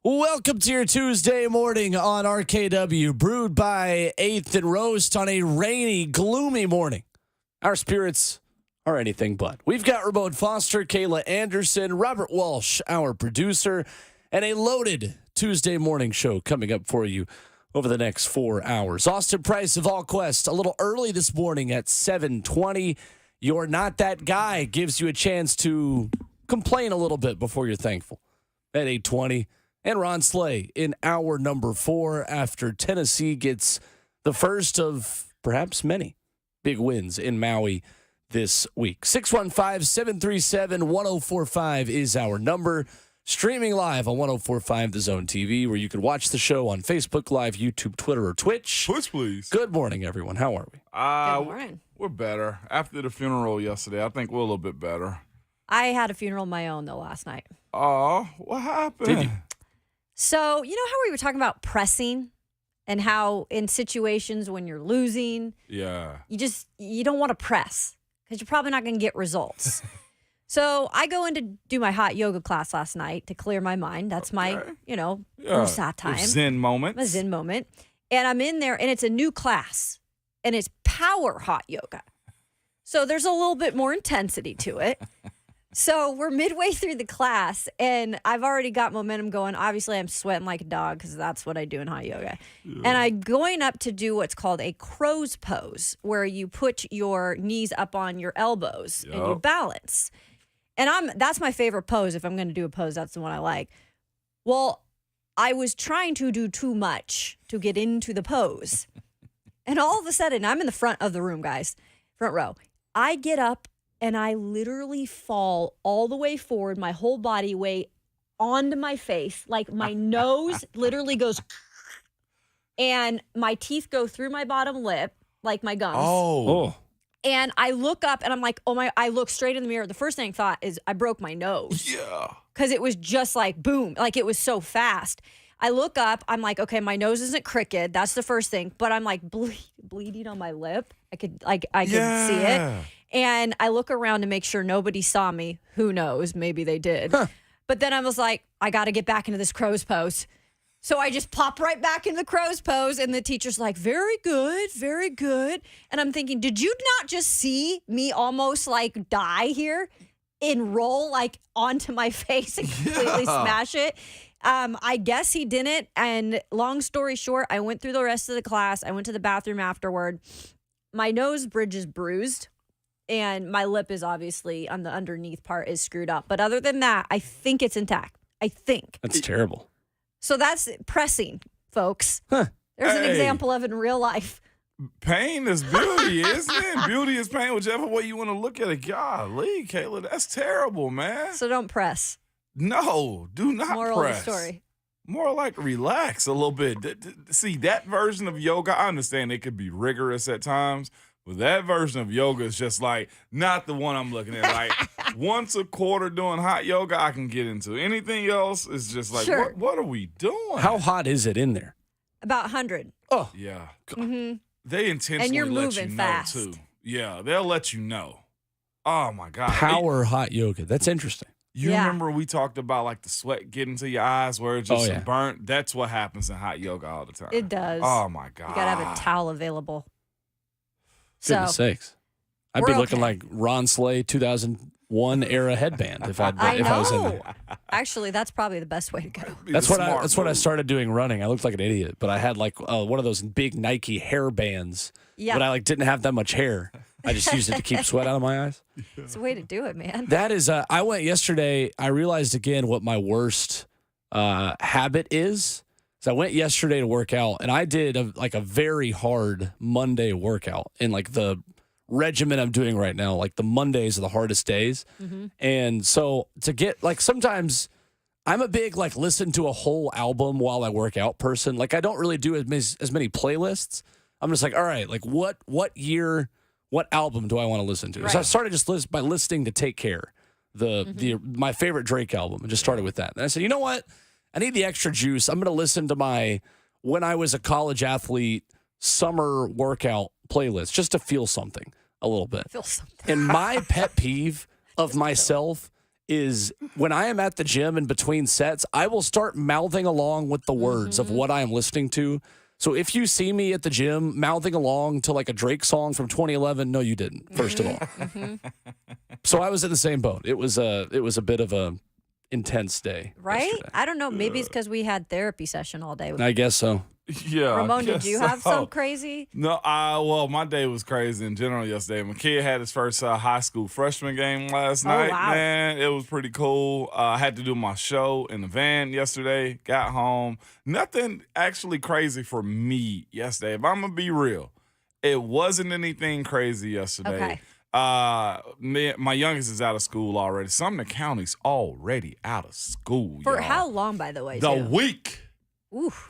Welcome to your Tuesday morning on RKW, brewed by 8th and Roast on a rainy, gloomy morning. Our spirits are anything but. We've got Ramon Foster, Kayla Anderson, Robert Walsh, our producer, and a loaded Tuesday morning show coming up for you over the next 4 hours. Austin Price of All Quest, a little early this morning at 7:20. You're Not That Guy gives you a chance to complain a little bit before you're thankful at 8:20. And Ron Slay in hour number 4 after Tennessee gets the first of perhaps many big wins in Maui this week. 615-737-1045 is our number. Streaming live on 1045 The Zone TV, where you can watch the show on Facebook Live, YouTube, Twitter, or Twitch. Twitch, please. Good morning, everyone. How are we? Good morning. We're better. After the funeral yesterday, I think we're a little bit better. I had a funeral of my own, though, last night. Oh, what happened? Did you? So, you know how we were talking about pressing and how in situations when you're losing, Yeah. you don't want to press because you're probably not going to get results. So I go in to do my hot yoga class last night to clear my mind. That's my, Wusa time. Your Zen moment. My Zen moment. And I'm in there, and it's a new class, and it's power hot yoga. So there's a little bit more intensity to it. So we're midway through the class, and I've already got momentum going. Obviously, I'm sweating like a dog because that's what I do in hot yoga. Yeah. And I'm going up to do what's called a crow's pose, where you put your knees up on your elbows and you balance. And that's my favorite pose. If I'm going to do a pose, that's the one I like. Well, I was trying to do too much to get into the pose. And all of a sudden, I'm in the front of the room, guys, front row. I get up and I literally fall all the way forward, my whole body weight onto my face. Like my nose literally goes, and my teeth go through my bottom lip, like my gums. Oh. And I look up and I'm like, I look straight in the mirror. The first thing I thought is I broke my nose. Yeah. Because it was just like boom, like it was so fast. I look up, I'm like, okay, my nose isn't crooked. That's the first thing. But I'm like bleeding on my lip. I could see it. And I look around to make sure nobody saw me. Who knows? Maybe they did. Huh. But then I was like, I got to get back into this crow's pose. So I just pop right back into the crow's pose. And the teacher's like, very good, very good. And I'm thinking, did you not just see me almost like die here and roll like onto my face and completely smash it? I guess he didn't. And long story short, I went through the rest of the class. I went to the bathroom afterward. My nose bridge is bruised. And my lip is obviously on the underneath part is screwed up. But other than that, I think it's intact. I think. That's terrible. So that's pressing, folks. Huh. There's an example of it in real life. Pain is beauty, isn't it? Beauty is pain, whichever way you want to look at it. Golly, Kayla, that's terrible, man. So don't press. No, do not Moral press. of the story. More like relax a little bit. See, that version of yoga, I understand it could be rigorous at times. Well, that version of yoga is just like not the one I'm looking at. Like once a quarter doing hot yoga, I can get into. Anything else is just like, what are we doing? How hot is it in there? About 100. Oh, yeah. Mm-hmm. They intentionally and you're let moving you fast. know too. Yeah, they'll let you know. Oh my God. Power hot yoga. That's interesting. You remember we talked about like the sweat getting to your eyes where it's just burnt? That's what happens in hot yoga all the time. It does. Oh my God. You gotta have a towel available. Goodness sakes. I'd be looking like Ron Slay 2001 era headband if I was in there. Actually, that's probably the best way to go. That's what I started doing running. I looked like an idiot, but I had like one of those big Nike hair bands. Yeah. But I didn't have that much hair. I just used it to keep sweat out of my eyes. It's a way to do it, man. That is, I went yesterday. I realized again what my worst habit is. So I went yesterday to work out, and I did a very hard Monday workout in like the regimen I'm doing right now. Like the Mondays are the hardest days. Mm-hmm. And so to get like sometimes I'm a big like listen to a whole album while I work out person. Like I don't really do as many playlists. I'm just like, all right, like what year, what album do I want to listen to? Right. So I started just by listening to Take Care, my favorite Drake album, and just started with that. And I said, you know what? I need the extra juice. I'm going to listen to my when I was a college athlete summer workout playlist just to feel something a little bit. Feel something. And my pet peeve of myself is when I am at the gym in between sets, I will start mouthing along with the words of what I am listening to. So if you see me at the gym mouthing along to like a Drake song from 2011, no, you didn't, first of all. So I was in the same boat. It was a bit of a intense day. Right? yesterday. I don't know. Maybe it's because we had therapy session all day. I guess so. Yeah. I Ramon, did guess you have so. some crazy? No, well, my day was crazy in general yesterday. My kid had his first high school freshman game last night. Wow. Man, it was pretty cool. I had to do my show in the van yesterday. Got home. Nothing actually crazy for me yesterday. If I'm gonna be real, it wasn't anything crazy yesterday. Okay. My youngest is out of school already. Sumner County's already out of school. For y'all. how long, by the way? The too? week. Oof.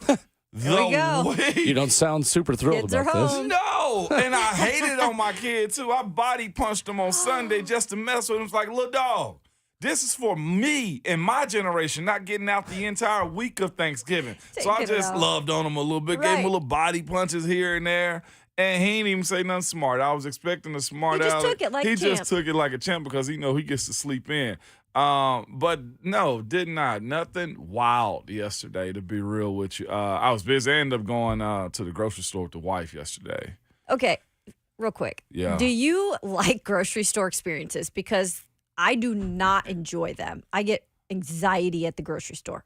The we go. week. You don't sound super thrilled Kids are about this. home. No, and I hated on my kid too. I body punched him on Sunday just to mess with him. It's like, little dog, this is for me and my generation, not getting out the entire week of Thanksgiving. So I Taking it just out. loved on him a little bit, gave him Right. a little body punches here and there. And he didn't even say nothing smart. I was expecting a smart He just aleck. took it like He a champ. just took it like a champ because he know he gets to sleep in. But no, did not. Nothing wild yesterday, to be real with you. I was busy. I ended up going to the grocery store with the wife yesterday. Okay, real quick. Yeah. Do you like grocery store experiences? Because I do not enjoy them. I get anxiety at the grocery store.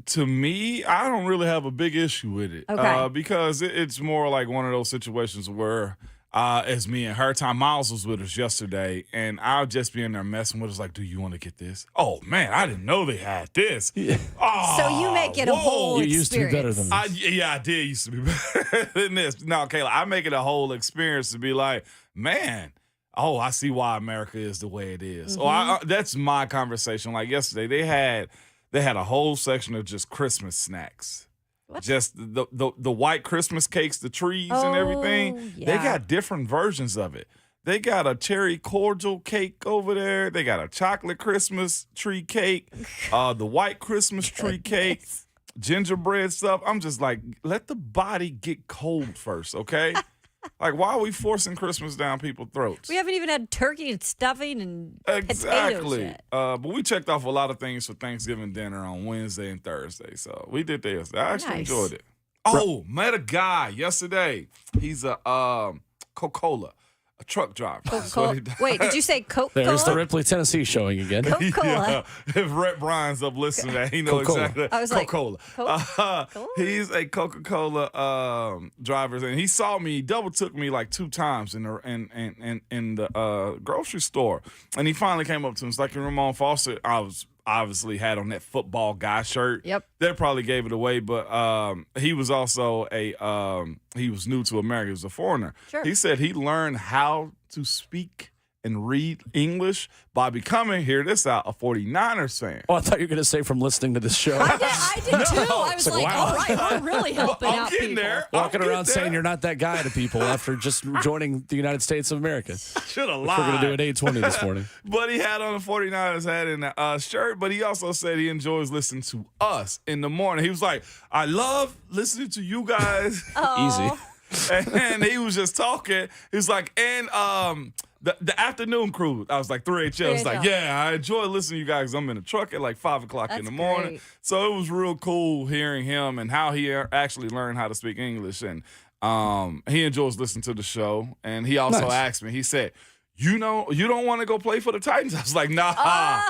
To me, I don't really have a big issue with it. Okay. Because it's more like one of those situations where it's me and her. Time Miles was with us yesterday, and I'll just be in there messing with us like, do you want to get this? Oh, man, I didn't know they had this. Yeah. Oh, So you make it a whoa. whole You used to be better than experience. this. Yeah, I did used to be better than this. No, Kayla, I make it a whole experience to be like, man, oh, I see why America is the way it is. That's my conversation. Like yesterday, they had a whole section of just Christmas snacks. What? Just the white Christmas cakes, the trees and everything. Oh, They yeah. got different versions of it. They got a cherry cordial cake over there. They got a chocolate Christmas tree cake, the white Christmas tree cake, gingerbread stuff. I'm just like, let the body get cold first, okay? Like, why are we forcing Christmas down people's throats? We haven't even had turkey and stuffing and potatoes Exactly. yet. But we checked off a lot of things for Thanksgiving dinner on Wednesday and Thursday. So we did this. I actually Nice. enjoyed it. Oh, met a guy yesterday. He's a Coca-Cola, a truck driver. That's what he Coca-Cola. does. Wait, did you say Coca-Cola? There's the Ripley, Tennessee showing again. Coca-Cola. Yeah. If Rhett Bryan's up listening to that, he knows Coca-Cola. exactly. I was like, Coca-Cola. Coca-Cola? He's a Coca-Cola driver, and he saw me. He double took me like 2 times in the grocery store, and he finally came up to me. It's like Ramon Foster. I was obviously had on that football guy shirt. Yep. They probably gave it away, but he was also he was new to America. He was a foreigner. Sure. He said he learned how to speak and read English by becoming, hear this out, a 49ers fan. Oh, I thought you were going to say from listening to this show. I did too. I was It's like, like, wow. all right, we're really helping I'm out getting people. there. Walking I'm around getting saying there. you're not that guy to people after just joining the United States of America. Should have We're going to lied. do an 820 this morning. But he had on a 49ers hat and a shirt, but he also said he enjoys listening to us in the morning. He was like, I love listening to you guys. Easy. And he was just talking. He was like, and the afternoon crew. I was like 3HL. It's like, 3HL. yeah, I enjoy listening to you guys. I'm in the truck at like 5 o'clock in That's the morning. great. So it was real cool hearing him and how he actually learned how to speak English. And he enjoys listening to the show. And he also Nice. asked me, he said, you don't want to go play for the Titans? I was like, nah.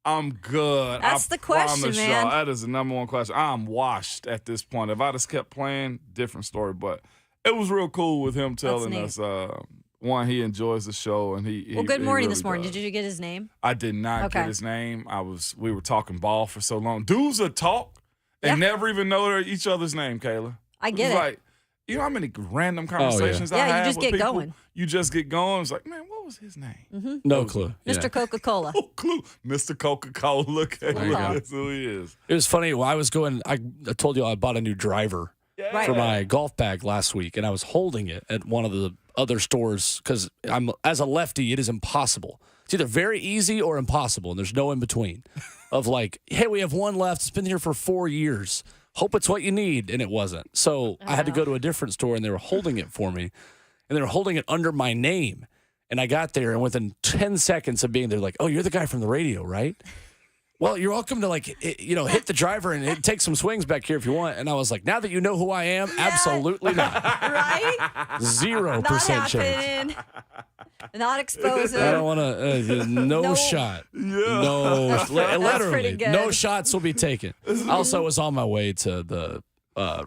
I'm good. That's the question, promise man. Y'all, that is the number one question. I'm washed at this point. If I just kept playing, different story. But it was real cool with him telling neat. us, one, he enjoys the show, and he. Well, good he morning really this morning. does. Did you get his name? I did not Okay. get his name. We were talking ball for so long. Dudes would talk and Yeah. never even know each other's name, Kayla. I get It's it. like, you know how many random conversations I Yeah, you have just with get people? going. You just get going. It's like, man, what was his name? No clue. Mr. Yeah. Coca-Cola. No clue. Mr. Coca-Cola. Kayla, you go. that's who he is. It was funny. While I was going, I told you I bought a new driver Right. for my golf bag last week, and I was holding it at one of the other stores because as a lefty, it is impossible. It's either very easy or impossible, and there's no in between. Of like, hey, we have one left. It's been here for 4 years. Hope it's what you need, and it wasn't. So I had to go to a different store, and they were holding it for me, and they were holding it under my name. And I got there, and within 10 seconds of being there, like, oh, you're the guy from the radio, right? Well, you're welcome to, like, hit the driver and take some swings back here if you want. And I was like, now that you know who I am, absolutely not. Right? 0% Not chance. happening. Not exposing. I don't want to. No shot. No. Literally, pretty good. no shots will be taken. I also was on my way to the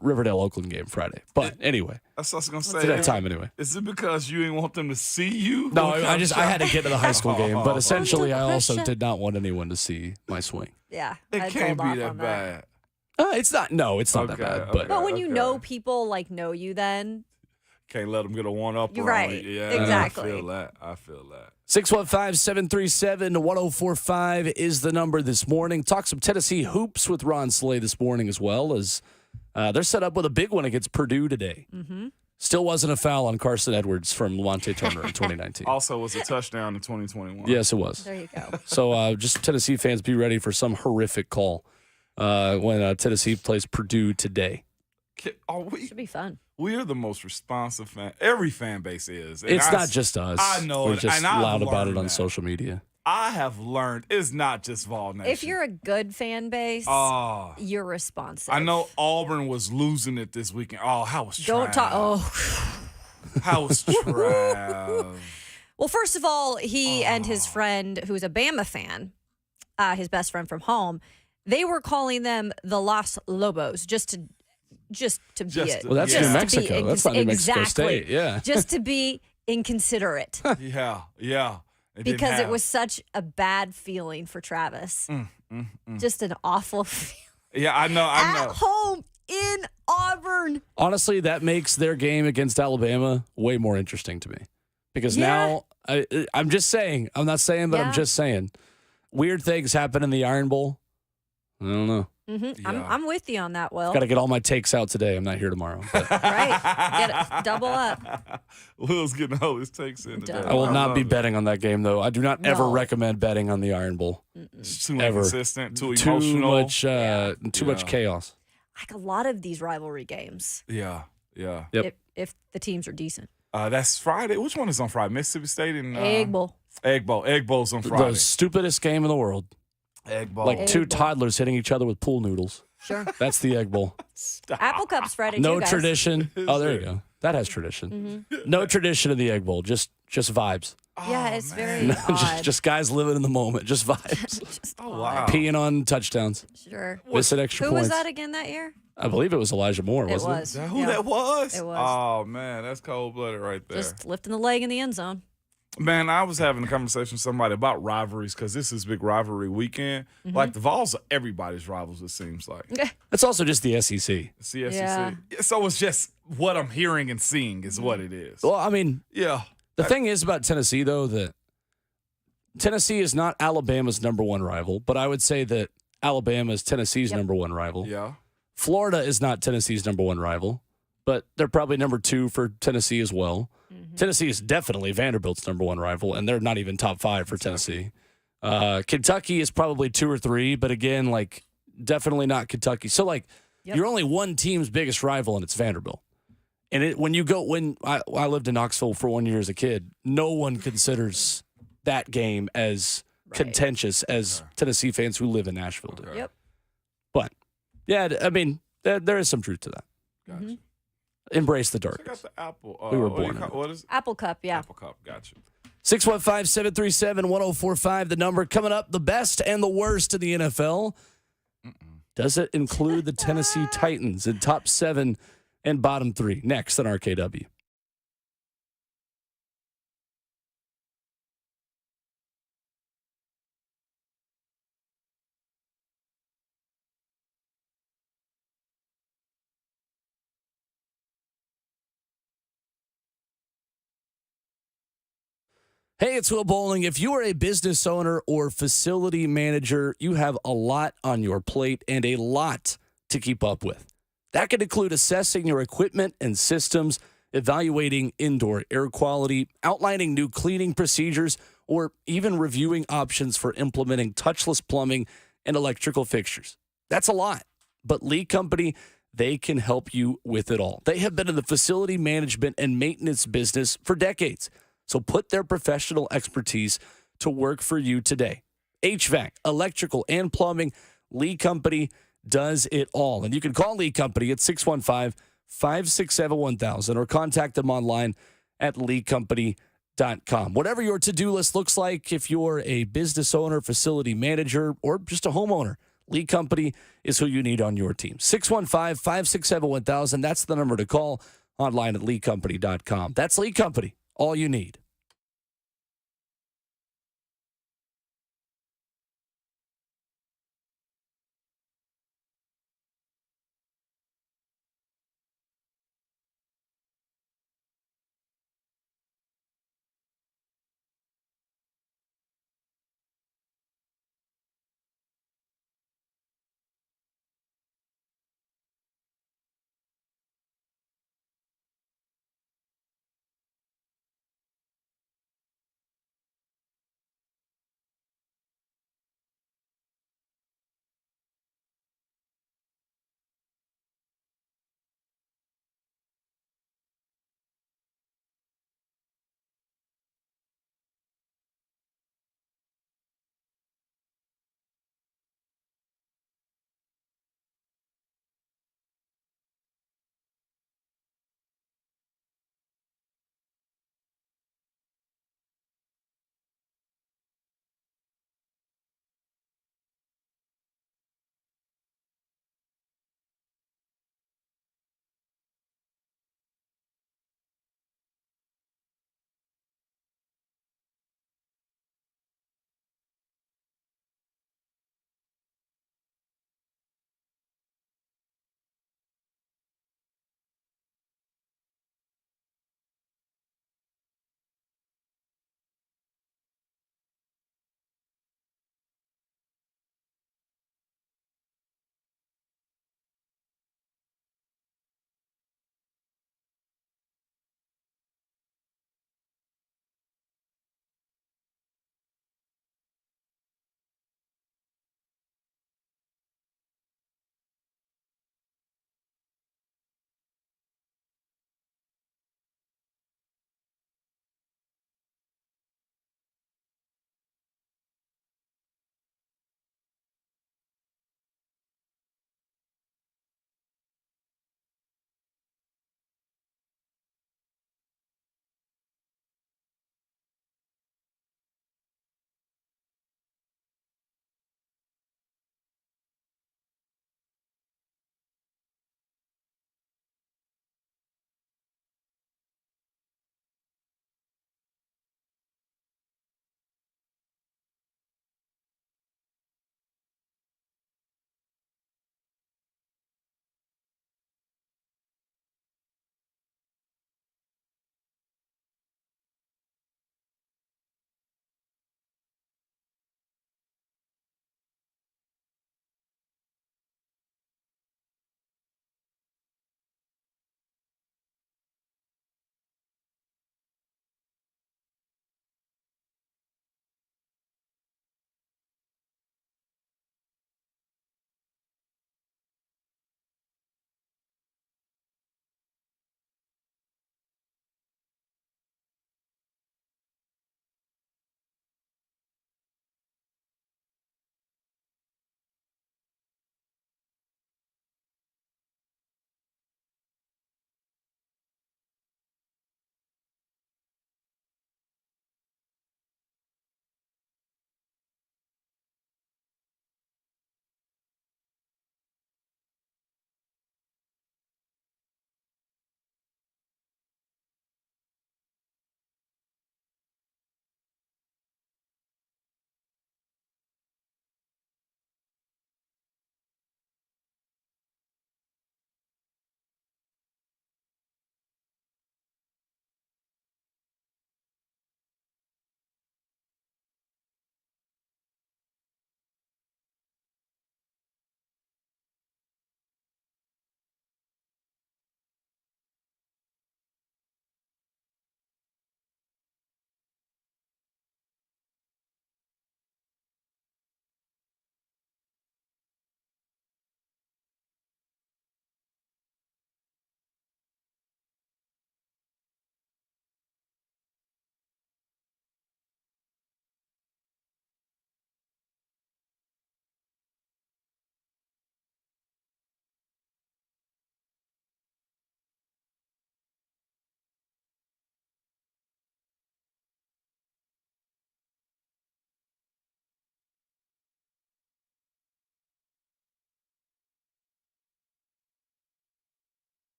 Riverdale Oakland game Friday. But anyway, That's what I was gonna say. to that time anyway. Is it because you didn't want them to see you? No, I had to get to the high school game. But essentially, I also Pressure. did not want anyone to see my swing. Yeah. It I'd can't hold be off that on bad. It's not. No, it's not that Okay, bad. But okay. But when you know people like know you, then Can't let them get a one up. You're right. Yeah, Exactly. I feel that. 615-737-1045 is the number this morning. Talk some Tennessee hoops with Ron Slay this morning as well, as they're set up with a big one against Purdue today. Mm-hmm. Still wasn't a foul on Carson Edwards from Lamonte Turner in 2019. Also, was a touchdown in 2021. Yes, it was. there you go. So just Tennessee fans, be ready for some horrific call when Tennessee plays Purdue today. Are we? Should be fun. We are the most responsive fan. Every fan base is. And It's not just us. I know We're it, just and I've loud about it learned on that. social media. I have learned it's not just Vol Nation. If you're a good fan base, Oh, you're responsive. I know Auburn was losing it this weekend. Oh, how was Don't talk. Oh. How was Trav? Well, first of all, he and his friend, who's a Bama fan, his best friend from home, they were calling them the Los Lobos just to be it. Well, that's Yeah. New Just Mexico. That's not New Mexico State. Yeah. Just to be inconsiderate Yeah. It didn't because it have- was such a bad feeling for Travis. Just an awful feeling. Yeah, I know. At home in Auburn. Honestly, that makes their game against Alabama way more interesting to me. Because now, I'm just saying, I'm not saying, but I'm Yeah. just saying, weird things happen in the Iron Bowl. I don't know. Mm-hmm. Yeah. I'm with you on that, Will. Got to get all my takes out today. I'm not here tomorrow. But Right. Get it. Double up. Will's getting all his takes in today. Done. I will not love be it. betting on that game, though. I do not ever No. recommend betting on the Iron Bowl. It's too Ever. inconsistent, too Too emotional. much, too much Yeah. chaos. Like a lot of these rivalry games, Yeah. Yep. if the teams are decent. That's Friday. Which one is on Friday? Mississippi State and Egg Bowl. Egg Bowl. Egg Bowl's on Friday. The stupidest game in the world. Egg Bowl. Like Egg two Bowl. toddlers hitting each other with pool noodles. Sure. That's the Egg Bowl. Apple Cup's Friday, No too, guys. tradition. Oh, there you there? go. That has tradition. No tradition in the Egg Bowl. Just vibes. Yeah, it's very odd. just guys living in the moment. Just vibes. Just Oh, odd. wow. Peeing on touchdowns. Sure. Missing extra Who points. was that again that year? I believe it was Elijah Moore, It wasn't it? was. Is that who Yeah. that was? It was. Oh, man. That's cold-blooded right there. Just lifting the leg in the end zone. Man, I was having a conversation with somebody about rivalries because this is big rivalry weekend. Mm-hmm. Like, the Vols are everybody's rivals, it seems like. It's also just the SEC. CSEC. Yeah. So it's just what I'm hearing and seeing is what it is. Well, I mean, Yeah. the thing is about Tennessee, though, that Tennessee is not Alabama's number one rival, but I would say that Alabama is Tennessee's Yep. number one rival. Yeah. Florida is not Tennessee's number one rival, but they're probably number two for Tennessee as well. Tennessee is definitely Vanderbilt's number one rival, and they're not even top five for Tennessee. Kentucky is probably two or three, but again, like, definitely not Kentucky. So, like, Yep. you're only one team's biggest rival, and it's Vanderbilt. And when I lived in Knoxville for 1 year as a kid, no one considers that game as Right. contentious as Tennessee fans who live in Nashville do. Okay. Yep. But yeah, I mean, there is some truth to that. Gotcha. Embrace the Check darkness. out the Apple. We were what do you born call- in it. What is it? Apple Cup, yeah. Apple Cup. Gotcha. 615-737-1045, the number. Coming up, the best and the worst in the NFL. Does it include the Tennessee Titans in top 7 and bottom 3? Next on RKW. Hey, it's Will Bowling. If you are a business owner or facility manager, you have a lot on your plate and a lot to keep up with. That could include assessing your equipment and systems, evaluating indoor air quality, outlining new cleaning procedures, or even reviewing options for implementing touchless plumbing and electrical fixtures. That's a lot. But Lee Company, they can help you with it all. They have been in the facility management and maintenance business for decades. So put their professional expertise to work for you today. HVAC, electrical, and plumbing, Lee Company does it all. And you can call Lee Company at 615-567-1000 or contact them online at leecompany.com. Whatever your to-do list looks like, if you're a business owner, facility manager, or just a homeowner, Lee Company is who you need on your team. 615-567-1000. That's the number to call, online at leecompany.com. That's Lee Company, all you need.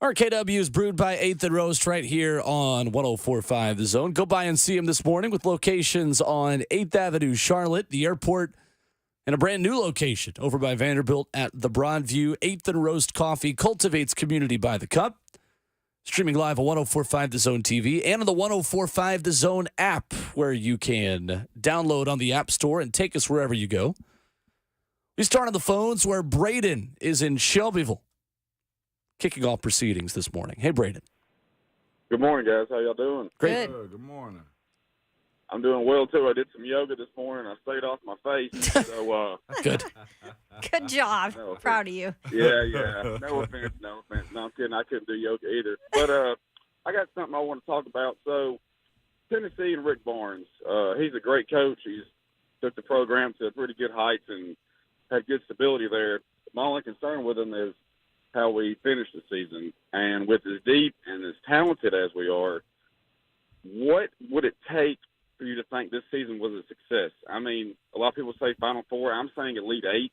RKW is brewed by 8th and Roast right here on 104.5 The Zone. Go by and see him this morning with locations on 8th Avenue, Charlotte, the airport, and a brand new location over by Vanderbilt at the Broadview. 8th and Roast Coffee cultivates community by the cup. Streaming live on 104.5 The Zone TV and on the 104.5 The Zone app, where you can download on the App Store and take us wherever you go. We start on the phones where Braden is in Shelbyville, kicking off proceedings this morning. Hey, Braden. Good morning, guys. How y'all doing? Great. Good morning. I'm doing well, too. I did some yoga this morning. I stayed off my face. So, Good. Good job. No, Proud of you. yeah. No offense. No, I'm kidding. I couldn't do yoga either. But I got something I want to talk about. So, Tennessee and Rick Barnes, he's a great coach. He's took the program to pretty good heights and had good stability there. My only concern with him is how we finish the season. And with as deep and as talented as we are, what would it take for you to think this season was a success? I mean, a lot of people say Final Four. I'm saying Elite Eight.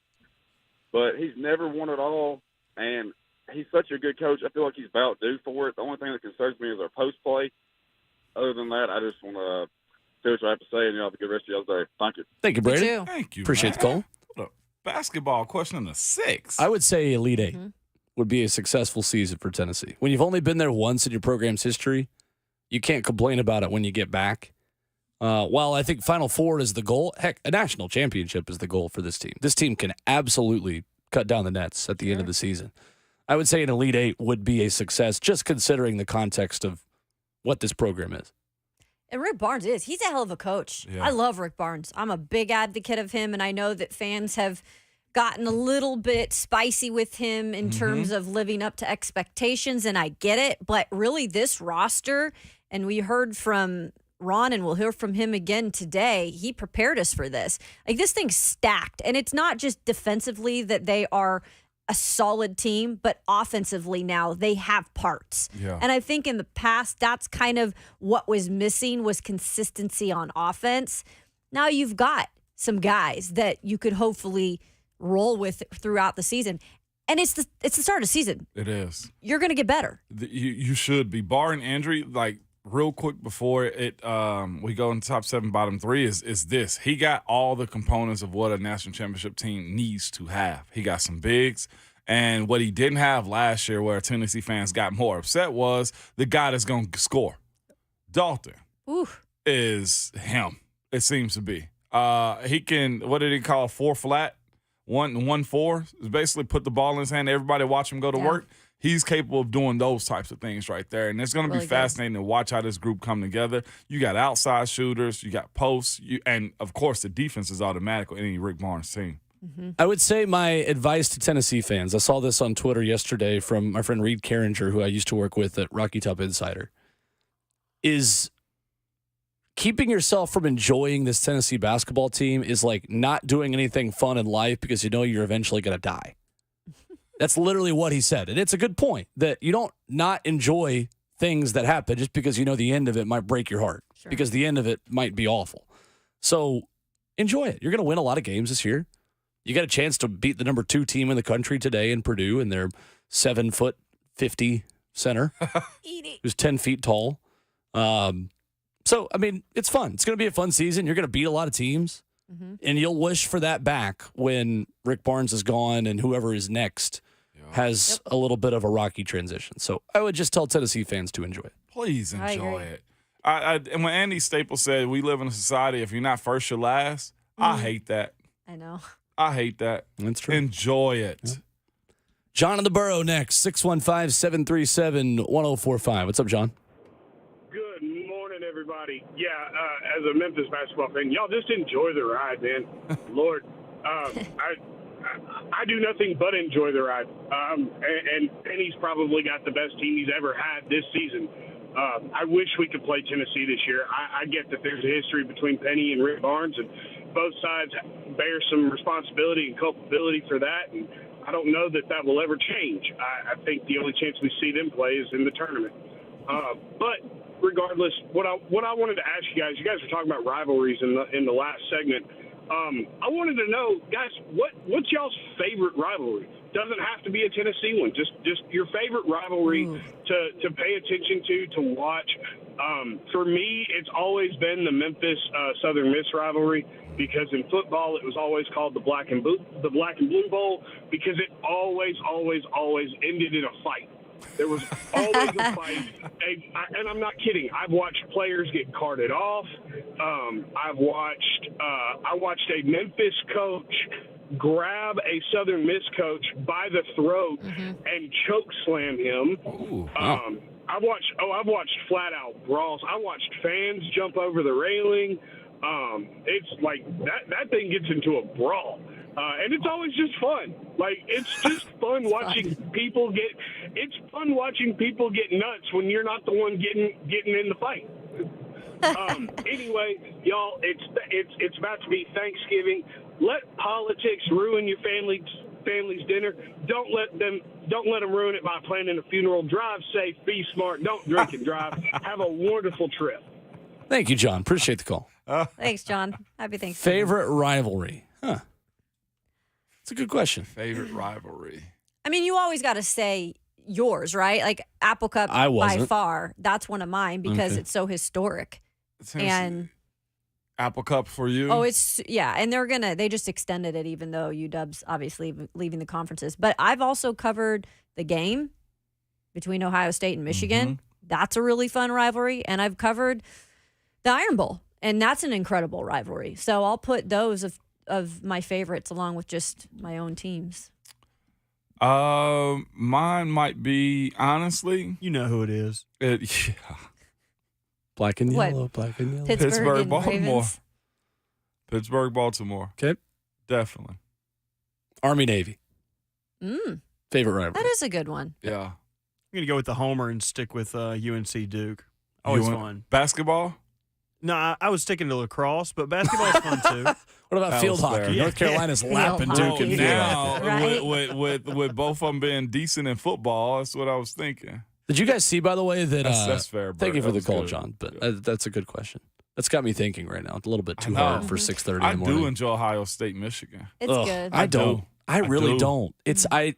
But he's never won it all, and he's such a good coach. I feel like he's about due for it. The only thing that concerns me is our post play. Other than that, I just want to see what you have to say, and y'all have a good rest of y'all's day. Thank you. Thank you, You Braden. too. Thank you. Appreciate the call. What a basketball question in the 6. I would say Elite 8 Mm-hmm. would be a successful season for Tennessee. When you've only been there once in your program's history, you can't complain about it when you get back. While I think Final Four is the goal, heck, a national championship is the goal for this team. This team can absolutely cut down the nets at the end of the season. I would say an Elite 8 would be a success, just considering the context of what this program is. And Rick Barnes he's a hell of a coach. Yeah. I love Rick Barnes. I'm a big advocate of him, and I know that fans have gotten a little bit spicy with him in terms of living up to expectations, and I get it. But really, this roster, and we heard from Ron, and we'll hear from him again today, he prepared us for this. Like, this thing's stacked, and it's not just defensively that they are a solid team, but offensively now they have parts. Yeah. And I think in the past, that's kind of what was missing, was consistency on offense. Now you've got some guys that you could hopefully roll with throughout the season. And it's the start of the season. It is. You're going to get better. You should be. Barring injury, like, real quick before we go into top 7, bottom 3 is this. He got all the components of what a national championship team needs to have. He got some bigs, and what he didn't have last year, where Tennessee fans got more upset, was the guy that's going to score. Dalton Ooh. is him. It seems to be. He can. What did he call 4 flat? 1-4 is basically put the ball in his hand. Everybody watch him go to work. He's capable of doing those types of things right there. And it's going to Really be good. fascinating to watch how this group come together. You got outside shooters, you got posts, and, of course, the defense is automatic with any Rick Barnes team. I would say my advice to Tennessee fans, I saw this on Twitter yesterday from my friend Reed Carringer, who I used to work with at Rocky Top Insider, is keeping yourself from enjoying this Tennessee basketball team is like not doing anything fun in life because you know you're eventually going to die. That's literally what he said. And it's a good point that you don't not enjoy things that happen just because you know the end of it might break your heart, because the end of it might be awful. So enjoy it. You're going to win a lot of games this year. You got a chance to beat the number 2 team in the country today in Purdue and their 7'50" center who's 10 feet tall. So, I mean, it's fun. It's going to be a fun season. You're going to beat a lot of teams. And you'll wish for that back when Rick Barnes is gone and whoever is next has a little bit of a rocky transition. So I would just tell Tennessee fans to enjoy it. Please I enjoy agree. it. And when Andy Staples said, we live in a society, if you're not first, you're last, I hate that. I know. I hate that. That's true. Enjoy it. Yeah. John in the Borough next, 615-737-1045. What's up, John? Good morning, everybody. Yeah, as a Memphis basketball fan, y'all just enjoy the ride, man. Lord, I do nothing but enjoy the ride. And Penny's probably got the best team he's ever had this season. I wish we could play Tennessee this year. I get that there's a history between Penny and Rick Barnes, and both sides bear some responsibility and culpability for that. And I don't know that will ever change. I think the only chance we see them play is in the tournament. But regardless, what I wanted to ask you guys were talking about rivalries in the last segment. I wanted to know, guys, what's y'all's favorite rivalry? Doesn't have to be a Tennessee one. Just your favorite rivalry to pay attention to watch. For me, it's always been the Memphis Southern Miss rivalry, because in football it was always called the Black and Blue Bowl, because it always ended in a fight. There was always a fight, and I'm not kidding. I've watched players get carted off. I watched a Memphis coach grab a Southern Miss coach by the throat and choke slam him. Ooh, wow. I've watched flat out brawls. I watched fans jump over the railing. It's like that thing gets into a brawl. And it's always just fun. Like, it's just fun watching people get. It's fun watching people get nuts when you're not the one getting in the fight. Anyway, y'all, it's about to be Thanksgiving. Let politics ruin your family's dinner. Don't let them ruin it by planning a funeral. Drive safe, be smart, don't drink and drive. Have a wonderful trip. Thank you, John. Appreciate the call. Thanks, John. Happy Thanksgiving. Favorite rivalry? Huh. It's a good question. Favorite rivalry? I mean, you always got to say yours, right? Like Apple Cup I by wasn't. far. That's one of mine because Okay. it's so historic. And Apple Cup for you? and they just extended it, even though UW's obviously leaving the conferences. But I've also covered the game between Ohio State and Michigan. That's a really fun rivalry. And I've covered the Iron Bowl, and that's an incredible rivalry. So I'll put those of my favorites along with just my own teams. Mine might be, honestly, You know who it is. Black and What? yellow, black and yellow. Pittsburgh, and Baltimore. Ravens. Pittsburgh, Baltimore. Okay. Definitely. Army, Navy. Favorite rivalry. That is a good one. Yeah. I'm going to go with the homer and stick with UNC Duke. Always fun. Basketball? No, I was sticking to lacrosse, but basketball's fun too. What about That field was hockey? fair. North Carolina's lapping Field Duke hockey. in Oh, field now, hockey. Right? with both of them being decent in football, that's what I was thinking. Did you guys see, by the way, that That's fair, thank Bert. you for That the was call, good. John, but Yeah. that's a good question. That's got me thinking right now. It's a little bit too know. hard for 6:30 I in the morning. do enjoy Ohio State, Michigan. It's Ugh, good. I don't. do. I I really do. don't. It's I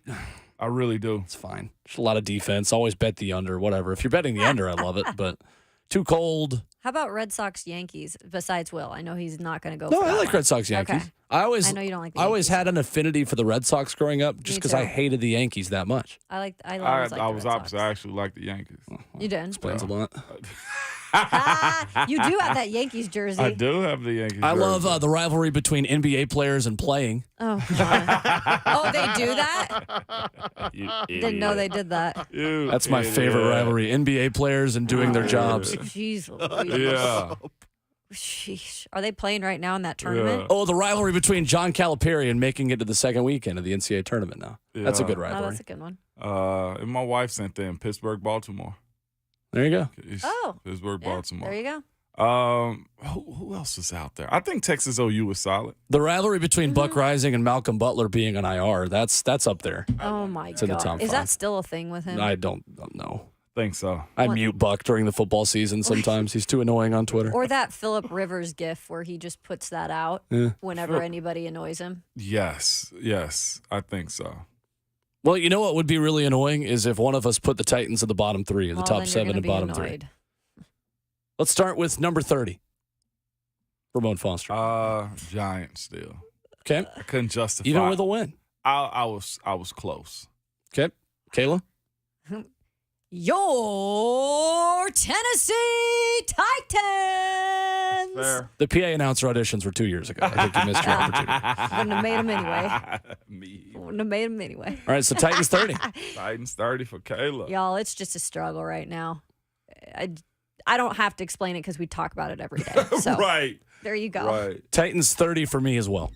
really do. It's fine. There's a lot of defense. Always bet the under, whatever. If you're betting the under, I love it, but too cold. How about Red Sox Yankees besides Will? I know he's not going to go No, for I that like one. Red Sox Yankees. Okay. I I know you don't like the I always Yankees. had an affinity for the Red Sox growing up just Me because I too. hated the Yankees that much. I always I liked the was Red opposite. Sox. I actually like the Yankees. You did. Explains a lot. You do have that Yankees jersey. I do have the Yankees. I love jersey. the rivalry between NBA players and playing. Oh, God. Oh, they do that? Didn't know they did that. You That's my favorite idiot. rivalry. NBA players and doing their jobs. Jeez Louise. Yeah. Sheesh. Are they playing right now in that tournament? Yeah. Oh, the rivalry between John Calipari and making it to the second weekend of the NCAA tournament now. That's a Yeah. good Oh, rivalry. that's a good one. And my wife sent them Pittsburgh, Baltimore. There you go. It's Oh, Pittsburgh, Yeah, Baltimore. there you go. Who else is out there? I think Texas OU was solid. The rivalry between Buck Mm-hmm. Rising and Malcolm Butler being an IR, that's up there. Oh, my in the God. top Is five. that still a thing with him? I don't know. Think so. I What? mute Buck during the football season sometimes. He's too annoying on Twitter. Or that Phillip Rivers gif where he just puts that out Yeah. whenever anybody annoys him. Yes, I think so. Well, you know what would be really annoying is if one of us put the Titans in the bottom three, the Well, top then you're 7 gonna and be bottom annoyed. 3. Let's start with number 30. Ramon Foster. Giants still. Okay. I couldn't justify. Even with a win. I was close. Okay. Kayla? Your Tennessee Titans. Fair. The PA announcer auditions were 2 years ago. I think you missed your opportunity. Wouldn't have made them anyway. Me. Wouldn't have made them anyway. All right, so Titans 30. Titans 30 for Kayla. Y'all, it's just a struggle right now. I don't have to explain it because we talk about it every day. So Right. there you go. Right. Titans 30 for me as well.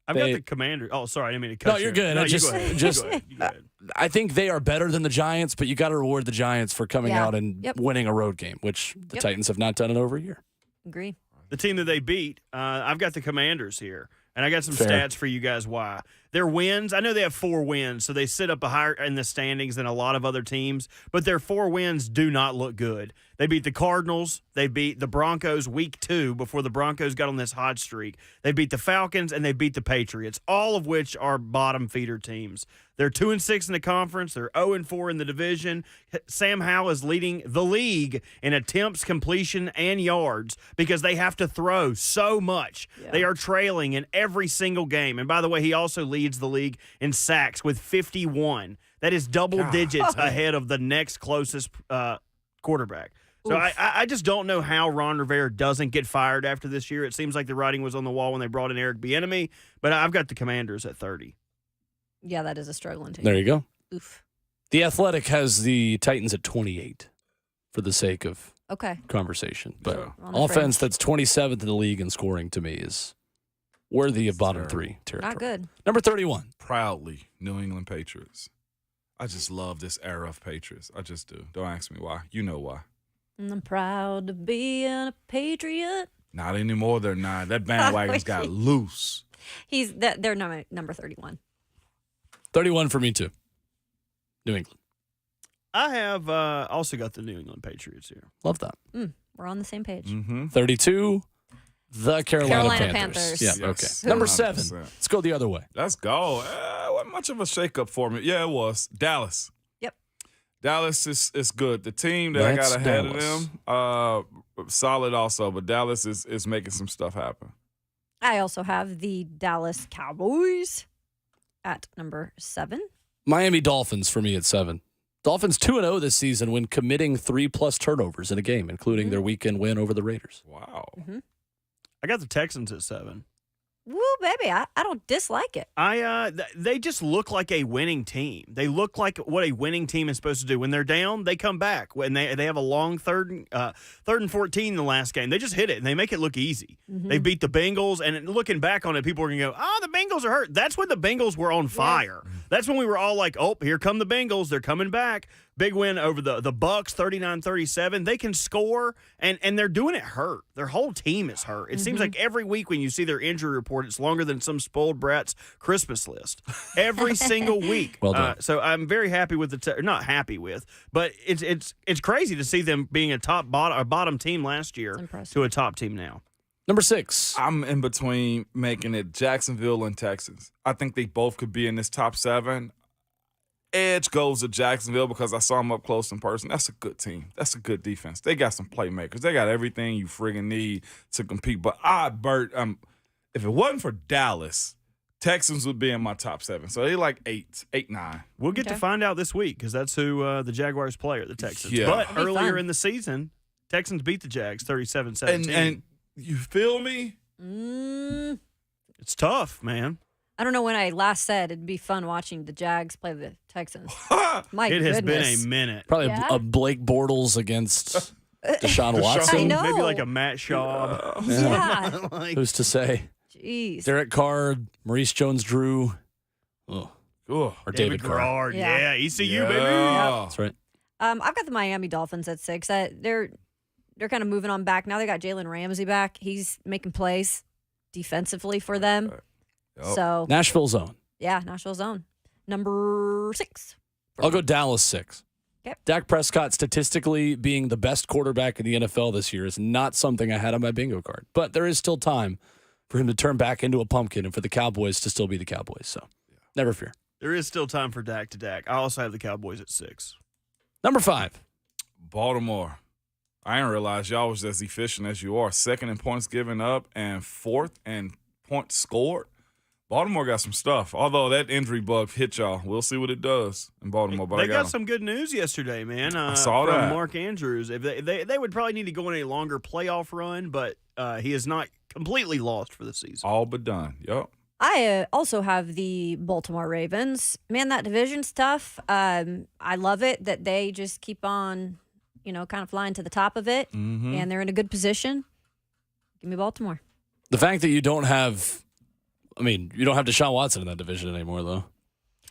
I've They- got the Commander. Oh, sorry, I didn't mean to cut No, you. you're good. No, I you just- go ahead. just- You go ahead. You go ahead. I think they are better than the Giants, but you got to reward the Giants for coming Yeah. out and Yep. winning a road game, which the Yep. Titans have not done in over a year. Agree. The team that they beat, I've got the Commanders here, and I got some Fair. stats for you guys why. their wins, I know they have 4 wins, so they sit up higher in the standings than a lot of other teams, but their 4 wins do not look good. They beat the Cardinals. They beat the Broncos week 2 before the Broncos got on this hot streak. They beat the Falcons, and they beat the Patriots, all of which are bottom feeder teams. They're 2-6 in the conference. They're 0-4 in the division. Sam Howell is leading the league in attempts, completion, and yards because they have to throw so much. Yeah. They are trailing in every single game. And by the way, he also leads the league in sacks with 51. That is double digits ahead of the next closest quarterback. So I just don't know how Ron Rivera doesn't get fired after this year. It seems like the writing was on the wall when they brought in Eric Bieniemy, but I've got the Commanders at 30. Yeah, that is a struggling team. There you go. Oof. The Athletic has the Titans at 28 for the sake of conversation. But offense that's 27th in the league in scoring to me is worthy of bottom 3 territory. Not good. Number 31. Proudly, New England Patriots. I just love this era of Patriots. I just do. Don't ask me why. You know why. I'm proud to be a Patriot. Not anymore. They're not. That bandwagon's got loose. They're number 31. 31 for me, too. New England. I have also got the New England Patriots here. Love that. We're on the same page. 32, the Carolina Panthers. Yeah, yes. okay. Number 7. 100%. Let's go the other way. Let's go. Wasn't much of a shakeup for me. Yeah, it was. Dallas. Yep. Dallas is good. The team that I got ahead of them, solid also, but Dallas is making some stuff happen. I also have the Dallas Cowboys at number 7. Miami Dolphins for me at 7. Dolphins 2-0 this season when committing 3+ turnovers in a game, including their weekend win over the Raiders. Wow. I got the Texans at 7. Woo, baby. I don't dislike it. They just look like a winning team. They look like what a winning team is supposed to do. When they're down, they come back. When they have a long third and 14 in the last game, they just hit it and they make it look easy. They beat the Bengals, and looking back on it, people are going to go, "Oh, the Bengals are hurt." That's when the Bengals were on fire. That's when we were all like, "Oh, here come the Bengals. They're coming back." Big win over the Bucks, 39-37. They can score, and they're doing it hurt. Their whole team is hurt. It seems like every week when you see their injury report, it's longer than some spoiled brat's Christmas list. Every single week. Well done. So I'm very happy with not happy with, but it's crazy to see them being a bottom team last year to a top team now. Number 6. I'm in between making it Jacksonville and Texans. I think they both could be in this top 7. Edge goes to Jacksonville because I saw them up close in person. That's a good team. That's a good defense. They got some playmakers. They got everything you friggin' need to compete. But if it wasn't for Dallas, Texans would be in my top 7. So they like 8, 9. We'll get to find out this week because that's who the Jaguars play are, the Texans. Yeah. But earlier in the season, Texans beat the Jags 37-17. And you feel me? It's tough, man. I don't know when I last said it'd be fun watching the Jags play the Texans. My It goodness. has been a minute. Probably Yeah. a Blake Bortles against Deshaun Watson. I know. Maybe like a Matt Schaub. Yeah. Like, Who's to say? Jeez. Derek Carr, Maurice Jones-Drew, or David Carr. Garrard. Yeah. Yeah, ECU, baby. That's right. I've got the Miami Dolphins at 6. They're kind of moving on back. Now they got Jalen Ramsey back. He's making plays defensively for them. So Nashville zone. Yeah, Nashville zone. Number 6. I'll go Dallas 6. Okay. Dak Prescott statistically being the best quarterback in the NFL this year is not something I had on my bingo card. But there is still time for him to turn back into a pumpkin and for the Cowboys to still be the Cowboys. So never fear. There is still time for Dak to Dak. I also have the Cowboys at 6. Number 5. Baltimore. I didn't realize y'all was as efficient as you are. 2nd in points given up and 4th in points scored. Baltimore got some stuff. Although that injury bug hit y'all. We'll see what it does in Baltimore. But They got some good news yesterday, man. I saw from that. Mark Andrews. If they would probably need to go on a longer playoff run, but he is not completely lost for the season. All but done. Yep. I also have the Baltimore Ravens. Man, that division's tough. I love it that they just keep on, kind of flying to the top of it, and they're in a good position. Give me Baltimore. The fact that you don't have Deshaun Watson in that division anymore, though.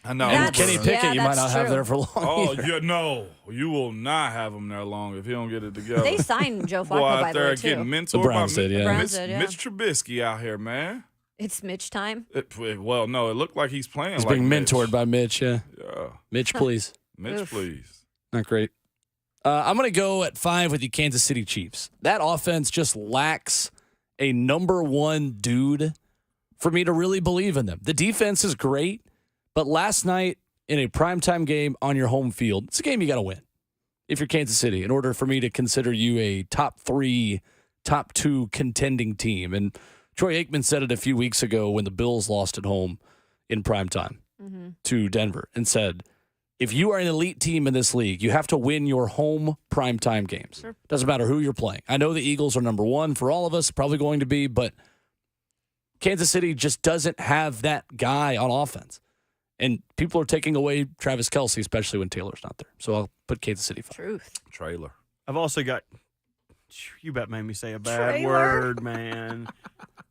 I know. And Kenny Pickett, yeah, you might that's not have true. there for long. Oh, either. no. You will not have him there long if he don't get it together. They signed Joe Boy Flacco, out by the there way, getting too. mentored The Browns by did, yeah. The Browns did, yeah. Mitch Trubisky out here, man. It's Mitch time. Well, no, it looked like he's playing. He's like being Mitch. mentored by Mitch. Yeah. Yeah, Mitch, please. Mitch, Oof. please. Not great. I'm going to go at 5 with the Kansas City Chiefs. That offense just lacks a number one dude for me to really believe in them. The defense is great, but last night in a primetime game on your home field, it's a game you got to win if you're Kansas City in order for me to consider you a top 3, top 2 contending team. And Troy Aikman said it a few weeks ago when the Bills lost at home in primetime to Denver and said, if you are an elite team in this league, you have to win your home primetime games. Sure. Doesn't matter who you're playing. I know the Eagles are number one for all of us, probably going to be, but Kansas City just doesn't have that guy on offense. And people are taking away Travis Kelce, especially when Taylor's not there. So I'll put Kansas City 5. Truth. Trailer. I've also got. You bet made me say a bad Trailer. word, man.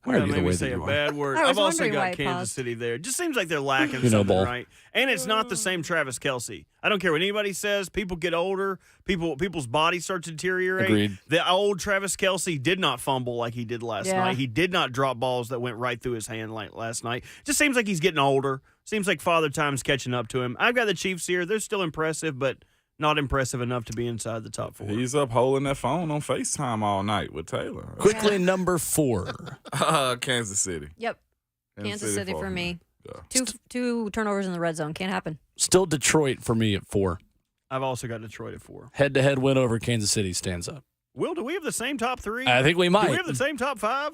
Why are you the made me way say that a you are? bad word. I was I've also wondering why got I Kansas paused. City there. It just seems like they're lacking You know, something, Ball. right? And it's not the same Travis Kelce. I don't care what anybody says. People get older. People's bodies start to deteriorate. Agreed. The old Travis Kelce did not fumble like he did last Yeah. night. He did not drop balls that went right through his hand like last night. Just seems like he's getting older. Seems like Father Time's catching up to him. I've got the Chiefs here. They're still impressive, but not impressive enough to be inside the top 4. He's up holding that phone on FaceTime all night with Taylor. Quickly, number 4. Kansas City. Yep. Kansas City for me. Yeah. Two turnovers in the red zone. Can't happen. Still Detroit for me at 4. I've also got Detroit at 4. Head-to-head win over Kansas City stands up. Will, do we have the same top 3? I think we Do might. we have the same top 5?